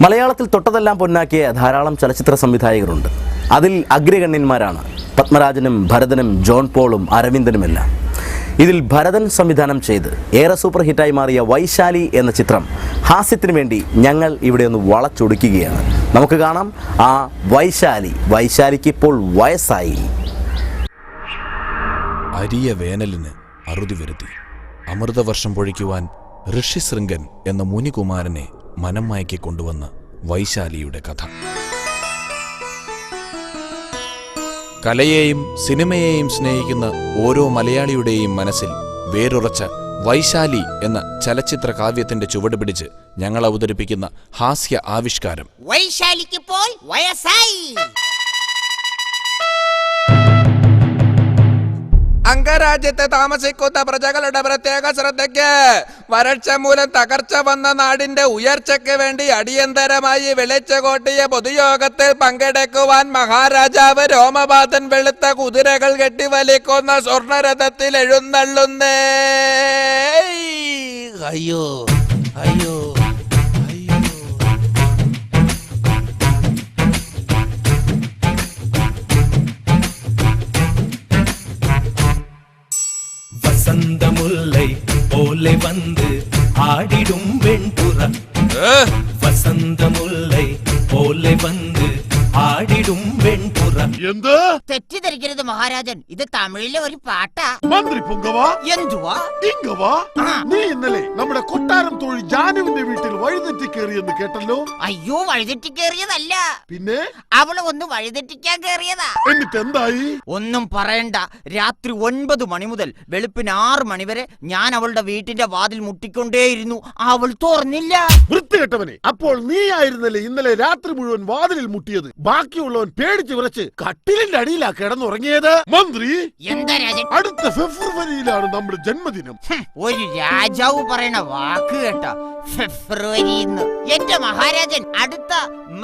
മലയാളത്തിൽ തൊട്ടതെല്ലാം പൊന്നാക്കിയ ധാരാളം ചലച്ചിത്ര സംവിധായകരുണ്ട്. അതിൽ അഗ്രഗണ്യന്മാരാണ് പത്മരാജനും ഭരതനും ജോൺ പോളും അരവിന്ദനുമെല്ലാം. ഇതിൽ ഭരതൻ സംവിധാനം ചെയ്ത് ഏറെ സൂപ്പർ ഹിറ്റായി മാറിയ വൈശാലി എന്ന ചിത്രം ഹാസ്യത്തിന് വേണ്ടി ഞങ്ങൾ ഇവിടെ ഒന്ന് വളച്ചൊടുക്കുകയാണ്. നമുക്ക് കാണാം ആ വൈശാലി. വൈശാലിക്ക് ഇപ്പോൾ വയസ്സായി. അരിയ വേനലിന് അറുതി വരുത്തി അമൃതവർഷം പൊഴിക്കുവാൻ ഋഷിശൃംഗൻ എന്ന മുനികുമാരനെ മനം മയക്കി കൊണ്ടുവന്ന വൈശാലിയുടെ കഥ. കലയെയും സിനിമയെയും സ്നേഹിക്കുന്ന ഓരോ മലയാളിയുടെയും മനസ്സിൽ വേരുറച്ച വൈശാലി എന്ന ചലച്ചിത്ര കാവ്യത്തിന്റെ ചുവട് പിടിച്ച് ഞങ്ങൾ അവതരിപ്പിക്കുന്ന ഹാസ്യ ആവിഷ്കാരം വൈശാലിക്കിപ്പോൾ വയസ്സായി. അംഗരാജ്യത്തെ താമസിക്കുന്ന പ്രജകളുടെ പ്രത്യേക ശ്രദ്ധയ്ക്ക് വരൾച്ച മൂലം തകർച്ച വന്ന നാടിന്റെ ഉയർച്ചയ്ക്ക് വേണ്ടി അടിയന്തരമായി വിളിച്ചുകൂട്ടിയ പൊതുയോഗത്തിൽ പങ്കെടുക്കുവാൻ മഹാരാജാവ് രോമപാതൻ വെളുത്ത കുതിരകൾ കെട്ടിവലിക്കുന്ന സ്വർണരഥത്തിൽ എഴുന്നള്ളുന്നേ. അയ്യോ അയ്യോ வசந்த முல்லை போலே வந்து ஆடிடும் வெண்புறா. வசந்த முல்லை போலே வந்து ആടിടും വെൺപുറ. എന്ത് തെറ്റിദ്ധരിക്കരുത് മഹാരാജൻ, ഇത് തമിഴിലെ ഒരു പാട്ടാ. മന്ത്രി പുങ്കവാ, എന്തുവാ ഇങ്കവാ, നീ ഇന്നലെ നമ്മുടെ കൊട്ടാരം തൊഴിൽ ജാനുവിന്റെ വീട്ടിൽ വഴിതെറ്റി കയറിയെന്ന് കേട്ടല്ലോ. അയ്യോ, വഴിതെറ്റി കയറിയതല്ല, പിന്നെ അവള് ഒന്ന് വഴിതെറ്റിക്കാൻ കയറിയതാ. എന്നിട്ട് എന്തായി? ഒന്നും പറയണ്ട. രാത്രി 9 മണി മുതൽ വെളുപ്പിന് 6 മണി വരെ ഞാൻ അവളുടെ വീട്ടിന്റെ വാതിൽ മുട്ടിക്കൊണ്ടേയിരുന്നു. അവൾ തുറന്നില്ല. വൃത്തികെട്ടവനെ, അപ്പോൾ നീ ആയിരുന്നല്ലേ ഇന്നലെ രാത്രി മുഴുവൻ വാതിലിൽ മുട്ടിയത്? ബാക്കിയുള്ളവൻ പേടിച്ച് വിറച്ച് കട്ടിലിന്റെ അടിയിലാ കിടന്നുറങ്ങിയത്. മന്ത്രി, എന്താ രാജൻ? അടുത്ത ഫെബ്രുവരിയിലാണ് നമ്മുടെ ജന്മദിനം. ഒരു രാജാവ് പറയണ വാക്ക് കേട്ട ഫെബ്രുവരി. എന്റെ മഹാരാജൻ, അടുത്ത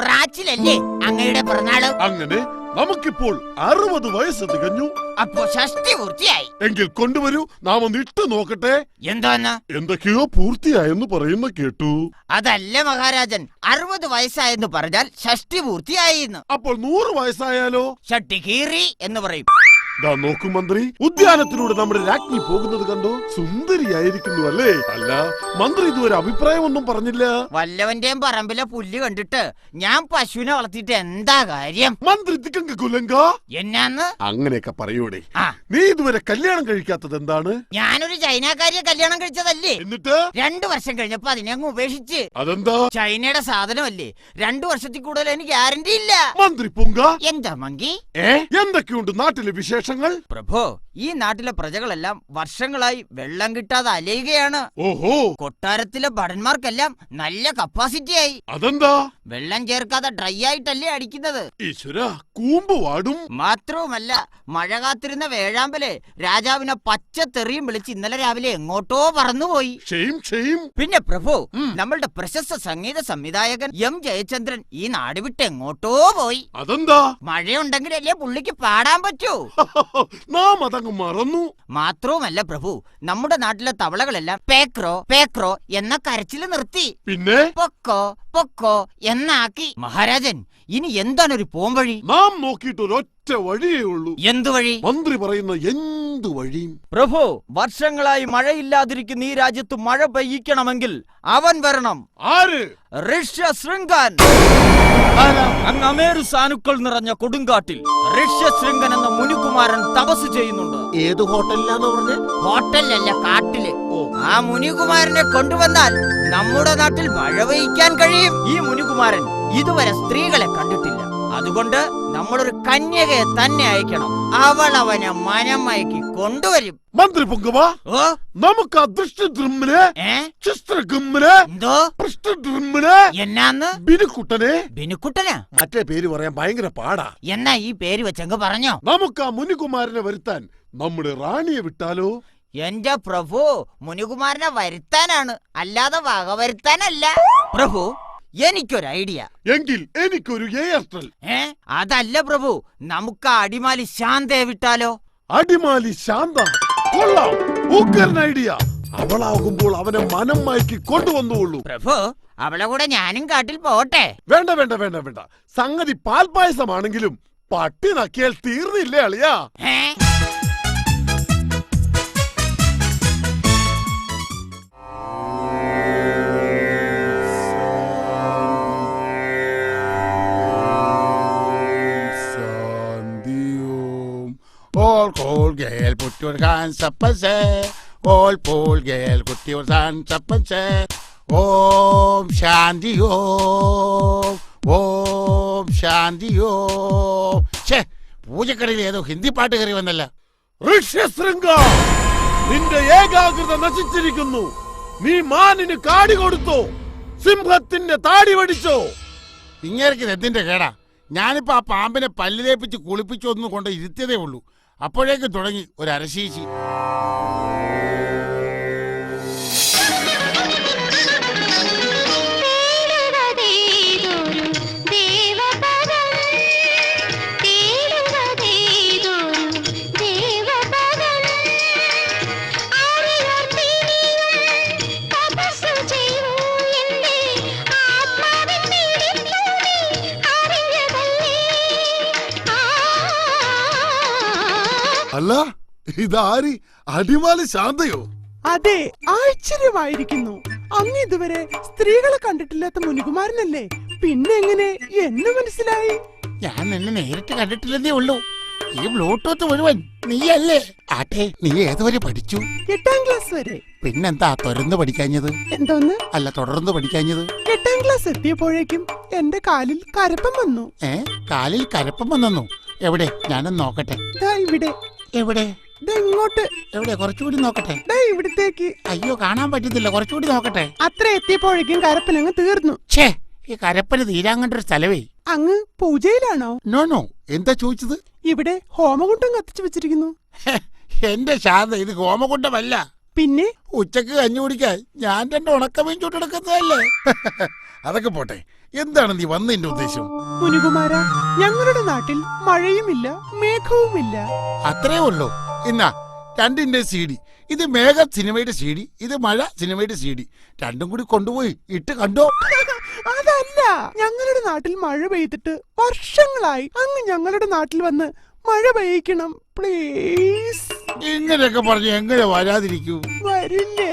മാർച്ചിലല്ലേ അങ്ങയുടെ പിറന്നാള്? അങ്ങനെ നമുക്കിപ്പോൾ 60 വയസ്സ് തികഞ്ഞു. അപ്പോ ഷഷ്ടി പൂർത്തിയായി. എങ്കിൽ കൊണ്ടുവരൂ, നാം ഒന്ന് ഇട്ട് നോക്കട്ടെ. എന്താന്ന്? എന്തൊക്കെയോ പൂർത്തിയായെന്ന് പറയുന്ന കേട്ടു. അതല്ല മഹാരാജൻ, 60 വയസ്സായെന്ന് പറഞ്ഞാൽ ഷഷ്ടി പൂർത്തിയായി. അപ്പോൾ 100 വയസ്സായാലോ? ഷട്ടി കീറി എന്ന് പറയും. നോക്കൂ മന്ത്രി, ഉദ്യാനത്തിലൂടെ നമ്മുടെ രാജ്ഞി പോകുന്നത് കണ്ടോ? സുന്ദരിയായിരിക്കുന്നു അല്ലേ? അല്ല, മന്ത്രി ഇതുവരെ അഭിപ്രായമൊന്നും പറഞ്ഞില്ല. വല്ലവന്റെയും പറമ്പിലെ പുല്ല് കണ്ടിട്ട് ഞാൻ പശുവിനെ വളർത്തിയിട്ട് എന്താ കാര്യം? മന്ത്രി തിക്കങ്കുലങ്ക എന്നാന്ന് അങ്ങനെയൊക്കെ പറയൂടെ? നീ ഇതുവരെ കല്യാണം കഴിക്കാത്തത് എന്താണ്? ഞാനൊരു ചൈനക്കാരിയെ കല്യാണം കഴിച്ചതല്ലേ. എന്നിട്ട് 2 വർഷം കഴിഞ്ഞപ്പോ അതിനെ അങ്ങ് ഉപേക്ഷിച്ച്. അതെന്താ? ചൈനയുടെ സാധനമല്ലേ, 2 വർഷത്തിൽ കൂടുതൽ എനിക്ക് ഗ്യാരണ്ടി ഇല്ല. മന്ത്രി പുങ്ക, എന്താ മങ്കി? എന്തൊക്കെയുണ്ട് നാട്ടിലെ വിശേഷങ്ങൾ? പ്രഭോ, ഈ നാട്ടിലെ പ്രജകളെല്ലാം വർഷങ്ങളായി വെള്ളം കിട്ടാതെ അലയുകയാണ്. ഓഹോ, കൊട്ടാരത്തിലെ ഭടന്മാർക്കെല്ലാം നല്ല കപ്പാസിറ്റി ആയി. അതെന്താ? വെള്ളം ചേർക്കാതെ ഡ്രൈ ആയിട്ടല്ലേ അടിക്കുന്നത്. ഈശ്വര, കൂമ്പ് വാടും. മാത്രവുമല്ല, മഴ കാത്തിരുന്ന വേഴാമ്പലെ രാജാവിനെ പച്ച തെറിയും വിളിച്ച് ഇന്നലെ രാവിലെ എങ്ങോട്ടോ പറന്നുപോയി. പിന്നെ പ്രഭു, നമ്മളുടെ പ്രശസ്ത സംഗീത സംവിധായകൻ എം ജയചന്ദ്രൻ ഈ നാട് വിട്ട് എങ്ങോട്ടോ പോയി. അതെന്താ? മഴയുണ്ടെങ്കിലല്ലേ പുള്ളിക്ക് പാടാൻ പറ്റൂ. നാം അതങ്ങ് മറന്നു. മാത്രവുമല്ല പ്രഭു, നമ്മുടെ നാട്ടിലെ തവളകളെല്ലാം പേക്രോ പേക്രോ എന്ന കരച്ചില് നിർത്തി. പിന്നെ പൊക്കോ പൊക്കോ എന്നാക്കി. മഹാരാജൻ, ഇനി എന്താണ് ഒരു പോംവഴി? നാം നോക്കിയിട്ട് ഒരൊറ്റ വഴിയേ ഉള്ളൂ. എന്തു വഴി? മന്ത്രി പറയുന്ന എന്തു വഴിയും. പ്രഭു, വർഷങ്ങളായി മഴയില്ലാതിരിക്കുന്ന ഈ രാജ്യത്ത് മഴ പെയ്യിക്കണമെങ്കിൽ അവൻ വരണം. ആര്? ഋഷ്യശൃംഗൻ. അങ്ങ് അമേരു സാനുക്കൾ നിറഞ്ഞ കൊടുങ്കാട്ടിൽ ഋഷ്യശൃംഗൻ എന്ന മുനികുമാരൻ തപസ് ചെയ്യുന്നുണ്ട്. ഏത് ഹോട്ടലിലാന്ന് പറഞ്ഞ? ഹോട്ടലല്ല, കാട്ടില്. ആ മുനികുമാരനെ കൊണ്ടുവന്നാൽ നമ്മുടെ നാട്ടിൽ മഴ പെയ്യിക്കാൻ കഴിയും. ഈ മുനികുമാരൻ ഇതുവരെ സ്ത്രീകളെ കണ്ടിട്ടില്ല. അതുകൊണ്ട് നമ്മളൊരു കന്യകയെ തന്നെ അയക്കണം. അവൾ അവനെ മനം മയക്കി കൊണ്ടുവരും. മന്ത്രി പൊങ്കവ, നമുക്ക് അദൃഷ്ടദ്രുമ്മിനെ, ചിത്രഗുമ്മിനെ, എന്നാന്ന്? ബിനുക്കുട്ടനെ. ബിനുക്കുട്ടനാ? മറ്റേ പേര് പറയാൻ ഭയങ്കര പാടാ. എന്നാ ഈ പേര് വെച്ചങ്ങ് പറഞ്ഞോ. നമുക്ക് ആ മുനികുമാരനെ വരുത്താൻ നമ്മുടെ റാണിയെ വിട്ടാലോ? എന്റെ പ്രഭു, മുനികുമാരനെ വരുത്താനാണ്, അല്ലാതെ വക വരുത്താനല്ല. പ്രഭു, എനിക്കൊരു ഐഡിയ. എങ്കിൽ എനിക്കൊരു എയർടെൽ. അതല്ല പ്രഭു, നമുക്ക് അടിമാലി ശാന്തയെ വിട്ടാലോ? അടിമാലി ശാന്ത കൊള്ളാം, ഉഗ്രൻ ഐഡിയ. അവളാകുമ്പോൾ അവനെ മനം മയക്കി കൊണ്ടുവന്നുള്ളൂ. പ്രഭു, അവളെ കൂടെ ഞാനും കാട്ടിൽ പോട്ടെ? വേണ്ട വേണ്ട വേണ്ട വേണ്ട. സംഗതി പാൽപായസമാണെങ്കിലും പട്ടി നക്കിയാൽ തീർന്നില്ലേ അളിയാ? All cool girl, put your hands up and say. All cool girl, put your hands up and say. Om Shanti Om. Om Shanti Om. ഛേ, പൂജക്കടയിൽ ഏതോ ഹിന്ദി പാട്ട് കയറി വന്നല്ല. ഋഷ്യശൃംഗ, നിന്റെ ഏകാഗ്രത നശിച്ചിരിക്കുന്നു. നീ മാനിന് കാടി കൊടുത്തോ? സിംഹത്തിന്റെ താടി വടിച്ചോ? ഇങ്ങേർക്ക് എന്തിന്റെ കേടാ? ഞാനിപ്പോ ആ പാമ്പിനെ പല്ലിലേപ്പിച്ച് കുളിപ്പിച്ചൊന്നും കൊണ്ട് ഇരുത്തിയതേ ഉള്ളൂ. അപ്പോഴേക്ക് തുടങ്ങി ഒരു അരശീശി. അല്ല, ഇതാരി? അടിമാലി ശാന്തയോ? അതെ, ആശ്ചര്യമായിരിക്കുന്നു. അങ്ങ് ഇതുവരെ സ്ത്രീകളെ കണ്ടിട്ടില്ലാത്ത മുനികുമാരനല്ലേ? പിന്നെ എങ്ങനെ എന്ന് മനസ്സിലായി? ഞാൻ നിന്നെ നേരിട്ട് കണ്ടിട്ടില്ലെന്നേ ഉള്ളൂ. ഈ ബ്ലൂടൂത്ത് മുഴുവൻ നീയല്ലേ? ആട്ടെ, നീ ഏതുവരെ പഠിച്ചു? 8ാം ക്ലാസ് വരെ. പിന്നെന്താ തുടർന്ന് പഠിക്കാഞ്ഞത്? എന്തോന്ന്? അല്ല, തുടർന്ന് പഠിക്കാഞ്ഞത്? 8ാം ക്ലാസ് എത്തിയപ്പോഴേക്കും എന്റെ കാലിൽ കരപ്പം വന്നു. കാലിൽ കരപ്പം വന്നു? എവിടെ? ഞാനൊന്ന് നോക്കട്ടെ. ഇവിടെ. എവിടെ? ഇങ്ങോട്ട്. എവിടെ? കുറച്ചുകൂടി നോക്കട്ടെ. ഇവിടത്തേക്ക്. അയ്യോ, കാണാൻ പറ്റുന്നില്ല. കുറച്ചുകൂടി നോക്കട്ടെ. അത്ര എത്തിയപ്പോഴേക്കും കരപ്പൻ അങ്ങ് തീർന്നു. ഛേ, ഈ കരപ്പന് തീരാൻ കണ്ടൊരു സ്ഥലവേ. അങ്ങ് പൂജയിലാണോ? No no. എന്താ ചോദിച്ചത്? ഇവിടെ ഹോമകുണ്ടം കത്തിച്ചു വെച്ചിരിക്കുന്നു. എന്റെ ശാന്ത, ഇത് ഹോമകുണ്ടമല്ല. പിന്നെ? ഉച്ചക്ക് കഞ്ഞി കുടിക്കാൻ ഞാൻ 2 ഉണക്കമീൻ ചുട്ടെടുക്കുന്നതല്ലേ. അതൊക്കെ പോട്ടെ, എന്താണ് നീ വന്നതിന്റെ ഉദ്ദേശം? മുനികുമാര, ഞങ്ങളുടെ നാട്ടിൽ മഴയുമില്ല മേഘവുമില്ല. അത്രേ ഉള്ളൂ. എന്നാ 2ന്റെ CD. ഇത് മേഘ സിനിമയുടെ CD, ഇത് മഴ സിനിമയുടെ CD. രണ്ടും കൂടി കൊണ്ടുപോയി ഇട്ട് കണ്ടോ? അതല്ല, ഞങ്ങളുടെ നാട്ടിൽ മഴ പെയ്തിട്ട് വർഷങ്ങളായി. അങ്ങ് ഞങ്ങളുടെ നാട്ടിൽ വന്ന് മഴ പെയ്യിക്കണം പ്ലീസ്. ഇങ്ങനെയൊക്കെ പറഞ്ഞ് എങ്ങനെ വരാതിരിക്കൂ? വരില്ലേ?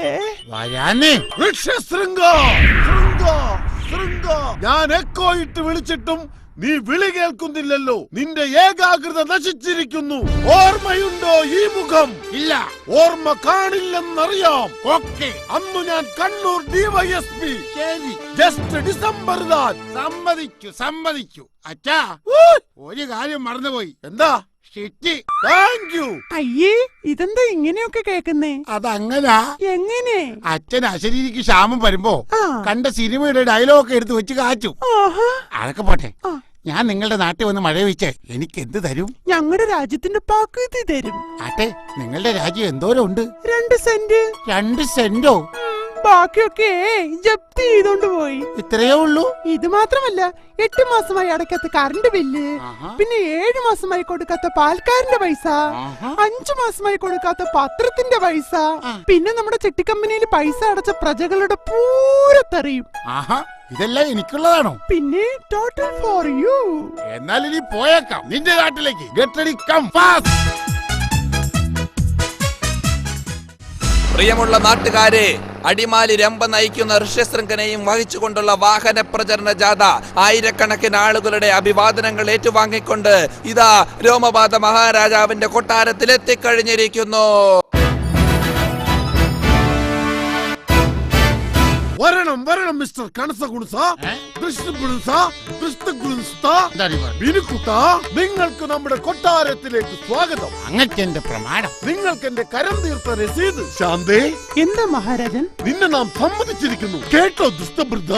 വരാനേ. ഋഷ്യശൃംഗ, ഞാൻ എക്കോ ഇട്ട് വിളിച്ചിട്ടും നീ വിളി കേൾക്കുന്നില്ലല്ലോ. നിന്റെ ഏകാഗ്രത നശിച്ചിരിക്കുന്നു. ഓർമ്മയുണ്ടോ ഈ മുഖം? ഇല്ല. ഓർമ്മ കാണില്ലെന്നറിയാം. ഓക്കെ. അന്ന് ഞാൻ കണ്ണൂർ DYSP. ശരി. ജസ്റ്റ് ഡിസംബർ താൻ. സമ്മതിച്ചു. അച്ഛാ, ഒരു കാര്യം മറന്നുപോയി. എന്താ? Thank you. അയ്യേ, ഇതെന്താ ഇങ്ങനെയൊക്കെ കേക്കുന്നേ? അതങ്ങനാ. എങ്ങനെ? അച്ഛൻ അശരീരിക്ക് ക്ഷാമം വരുമ്പോ കണ്ട സിനിമയുടെ ഡയലോഗ് എടുത്ത് വെച്ച് കാച്ചു. അതൊക്കെ പോട്ടെ, ഞാൻ നിങ്ങളുടെ നാട്ടിൽ വന്ന് മഴ വെച്ച് എനിക്ക് എന്ത് തരും? ഞങ്ങളുടെ രാജ്യത്തിന്റെ പകുതി തരും. ആട്ടെ, നിങ്ങളുടെ രാജ്യം എന്തോരം ഉണ്ട്? 2 സെന്റ്. 2 സെന്റോ? ബാക്കിയൊക്കെ ജപ്തി ചെയ്തോണ്ട് പോയി. ഇത്രയേ ഉള്ളൂ? ഇത് മാത്രമല്ല, 8 മാസമായി അടയ്ക്കാത്ത കറണ്ട് ബില്ല്, പിന്നെ 7 മാസമായി കൊടുക്കാത്ത പാൽക്കാരന്റെ പൈസ, 5 മാസമായി കൊടുക്കാത്ത പത്രത്തിന്റെ പൈസ, പിന്നെ നമ്മുടെ ചെട്ടിക്കമ്പനിയിൽ പൈസ അടച്ച പ്രജകളുടെ പൂരത്തെറിയും. ഇതെല്ലാം എനിക്കുള്ളതാണോ? പിന്നെ ടോട്ടൽ ഫോർ യു. എന്നാൽ ഇനി പോയേക്കാം നിന്റെ നാട്ടിലേക്ക്. Get ready, come fast. പ്രിയമുള്ള നാട്ടുകാരെ, അടിമാലി രംഭ നയിക്കുന്ന ഋഷ്യശൃംഖനെയും വഹിച്ചുകൊണ്ടുള്ള വാഹന പ്രചരണ ജാഥ ആയിരക്കണക്കിന് ആളുകളുടെ അഭിവാദനങ്ങൾ ഏറ്റുവാങ്ങിക്കൊണ്ട് ഇതാ രോമപാത മഹാരാജാവിന്റെ കൊട്ടാരത്തിൽ എത്തിക്കഴിഞ്ഞിരിക്കുന്നു. വരണം വരണം മിസ്റ്റർ നിങ്ങൾക്ക് നമ്മുടെ കൊട്ടാരത്തിലേക്ക് സ്വാഗതം. അങ്ങക്ക് എന്റെ പ്രമാണം. നിങ്ങൾക്ക് എന്റെ കരം തീർത്ത രസീത്. ശാന്തേ, എന്താ മഹാരാജൻ? നിന്നെ നാം സമ്മതിച്ചിരിക്കുന്നു. കേട്ടോ ദുഷ്ടബൃദ്ധ?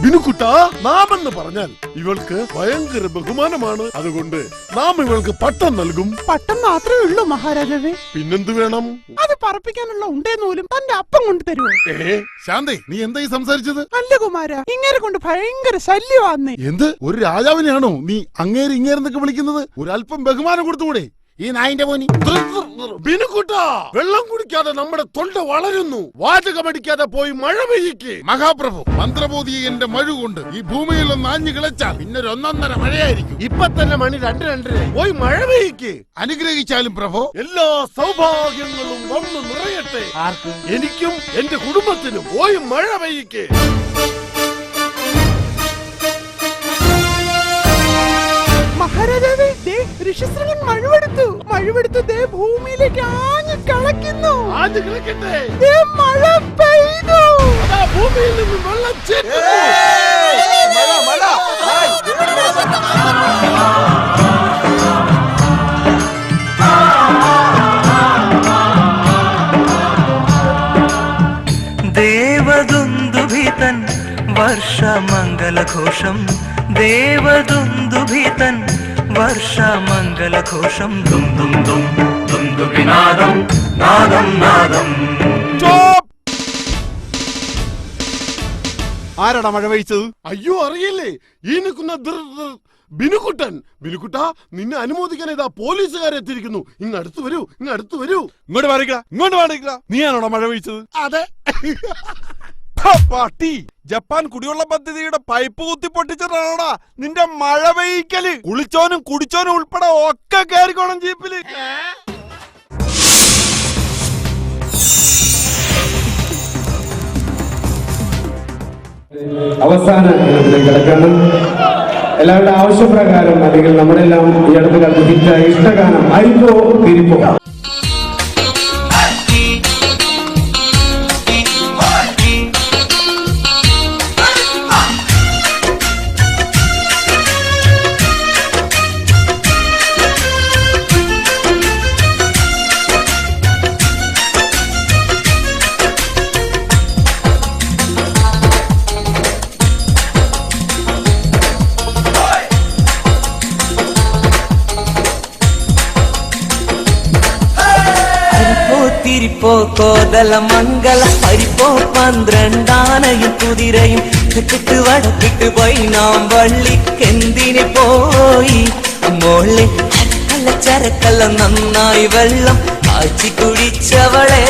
ബിനുക്കുട്ട, നാമെന്ന് പറഞ്ഞാൽ ഇവൾക്ക് ഭയങ്കര ബഹുമാനമാണ്. അതുകൊണ്ട് നാം ഇവൾക്ക് പട്ടം നൽകും. പട്ടം മാത്രമേ ഉള്ളൂ മഹാരാജാവേ. പിന്നെന്ത് വേണം? അത് പറപ്പിക്കാനുള്ള ഉണ്ടേന്നൂലും തന്റെ അപ്പം കൊണ്ട് തരുമോ? ശാന്തേ, നീ എന്തായി സംസാരിച്ചത്? അല്ല കുമാര, ഇങ്ങനെ കൊണ്ട് ഭയങ്കര ശല്യമാന്നേ. എന്ത്, ഒരു രാജാവിനെയാണോ നീ അങ്ങേര് ഇങ്ങേരെന്നൊക്കെ വിളിക്കുന്നത്? ഒരല്പം ബഹുമാനം കൊടുത്തുകൂടെ? ഈ നായിന്റെ പോനി. ബിനുക്കുട്ടാ, വെള്ളം കുടിക്കാതെ നമ്മുടെ തൊണ്ട വളരുന്നു. വാചകമടിക്കാതെ പോയി മഴ പെയ്യിക്ക്. മഹാപ്രഭു, മന്ത്രബോധി എന്റെ മഴ കൊണ്ട് ഈ ഭൂമിയിൽ ഒന്ന് ആഞ്ഞു കിളച്ചാൽ പിന്നെ ഒരു 1.5 മഴയായിരിക്കും. ഇപ്പൊ തന്നെ മണി 2:02. പോയി മഴ പെയ്യിക്ക്. അനുഗ്രഹിച്ചാലും പ്രഭു, എല്ലാ സൗഭാഗ്യങ്ങളും വന്നു നിറയട്ടെ. എനിക്കും എന്റെ കുടുംബത്തിനും. പോയി മഴ പെയ്യിക്ക്. മഹാരാജാവേ, ഋഷ്യശൃംഖൻ മഴവെടുത്തു ദേ ഭൂമിയിലേക്ക് ആഞ്ഞു കളക്കുന്നു. ദേ മഴ പെയ്തു. ഭൂമിയിൽ നിന്ന് വെള്ളം ദേവദുന്ദുഭിതൻ വർഷമംഗലഘോഷം, ദേവദുന്ദുഭിതൻ വർഷമംഗലഘോഷം. ദും ദും ദും ദുന്ദുഭിനാദം നാദം നാദം. ആരാടാ മഴ പെയ്ച്ചത്? അയ്യോ, അറിയില്ലേ? ഈ നിൽക്കുന്ന ബിനുക്കുട്ടൻ. ബിനുക്കുട്ട, നിന്നെ അനുമോദിക്കാൻ ഇതാ പോലീസുകാരെത്തിയിരിക്കുന്നു. ഇങ്ങടുത്ത് വരൂ, ഇങ്ങടുത്ത് വരൂ. ഇങ്ങോട്ട് മാറിക്ക. നീയാണോടാ മഴ പെയ്ച്ചത്? അതെ. പാട്ടി, ജപ്പാൻ കുടിവെള്ള പദ്ധതിയുടെ പൈപ്പ് കുത്തി പൊട്ടിച്ചിട്ടാണോടാ നിന്റെ മഴ പെയ്ക്കല്? കുളിച്ചോനും കുടിച്ചോനും ഉൾപ്പെടെ ഒക്കെ കയറിക്കോണം ജീപ്പില്. അവസാന കിടക്കാണ്. എല്ലാവരുടെ ആവശ്യപ്രകാരം അല്ലെങ്കിൽ നമ്മളെല്ലാം ഈ അടുത്ത കാലത്ത് ഹിറ്റായ ഇഷ്ടഗാനം അരിപ്പോ തിരിപ്പോ. തിരിപ്പോ കോതല മംഗല പരിപ്പോ 12 കുതിരയും തെക്കിട്ട് വടക്കിട്ട് പോയി നാം വള്ളിക്കെന്തിന് പോയി മോളെ ചരക്കല്ല നന്നായി വെള്ളം കാച്ചി കുടിച്ചവളെ.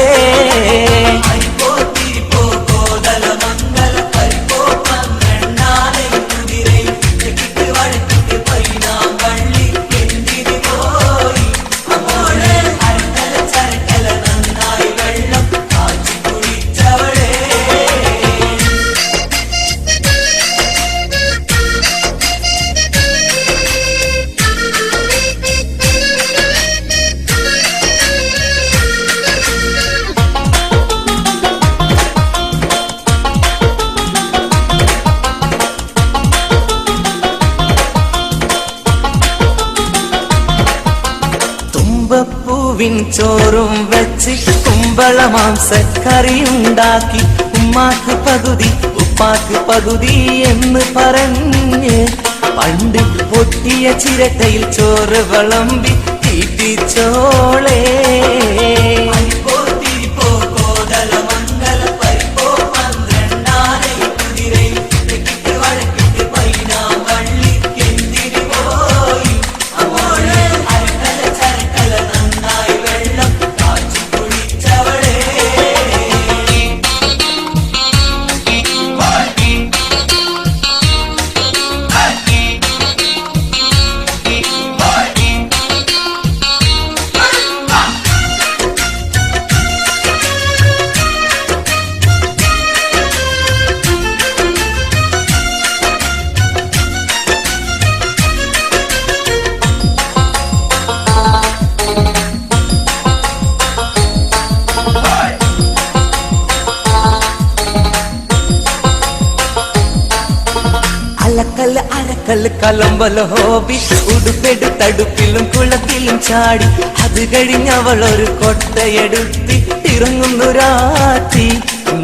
ചോറും വെച്ച് കുമ്പള മാംസക്കറിയുണ്ടാക്കി ഉമ്മാക്ക് പകുതി ഉപ്പാക്ക് പകുതി എന്ന് പറഞ്ഞ് പണ്ട് പൊട്ടിയ ചിരട്ടയിൽ ചോറ് വിളമ്പി തീറ്റിച്ചോളേ. കോതല മംഗല പരിപ്പോ പകൽ കലമ്പല ഹോബി ഉടുപ്പെടുത്തടുപ്പിലും കുളത്തിലും ചാടി അത് കഴിഞ്ഞവൾ ഒരു കൊട്ടയെടുത്തി ഇറങ്ങുന്നു രാത്രി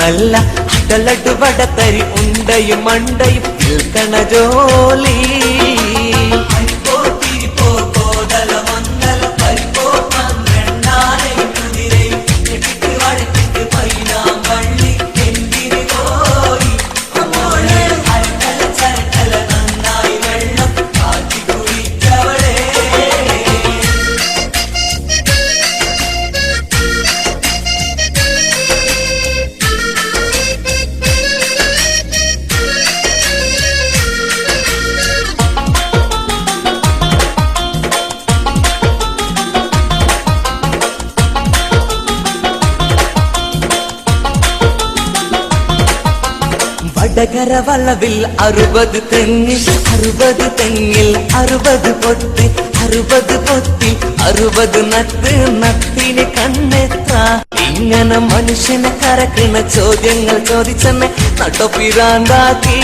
നല്ല അടലട്ട് വടത്തരി ഉണ്ടയും മണ്ടയും നിൽക്കണ ജോലി വടകര വളവിൽ 60 തെങ്ങിൽ 60 തെങ്ങിൽ 60 പൊത്തി 60 പൊത്തി 60 നത്ത് നത്തിന് കണ്ണെത്ര ഇങ്ങനെ മനുഷ്യനെ കരക്കണ ചോദ്യങ്ങൾ ചോദിച്ചെന്നെ നട്ടൊപ്പിരാന്താക്കി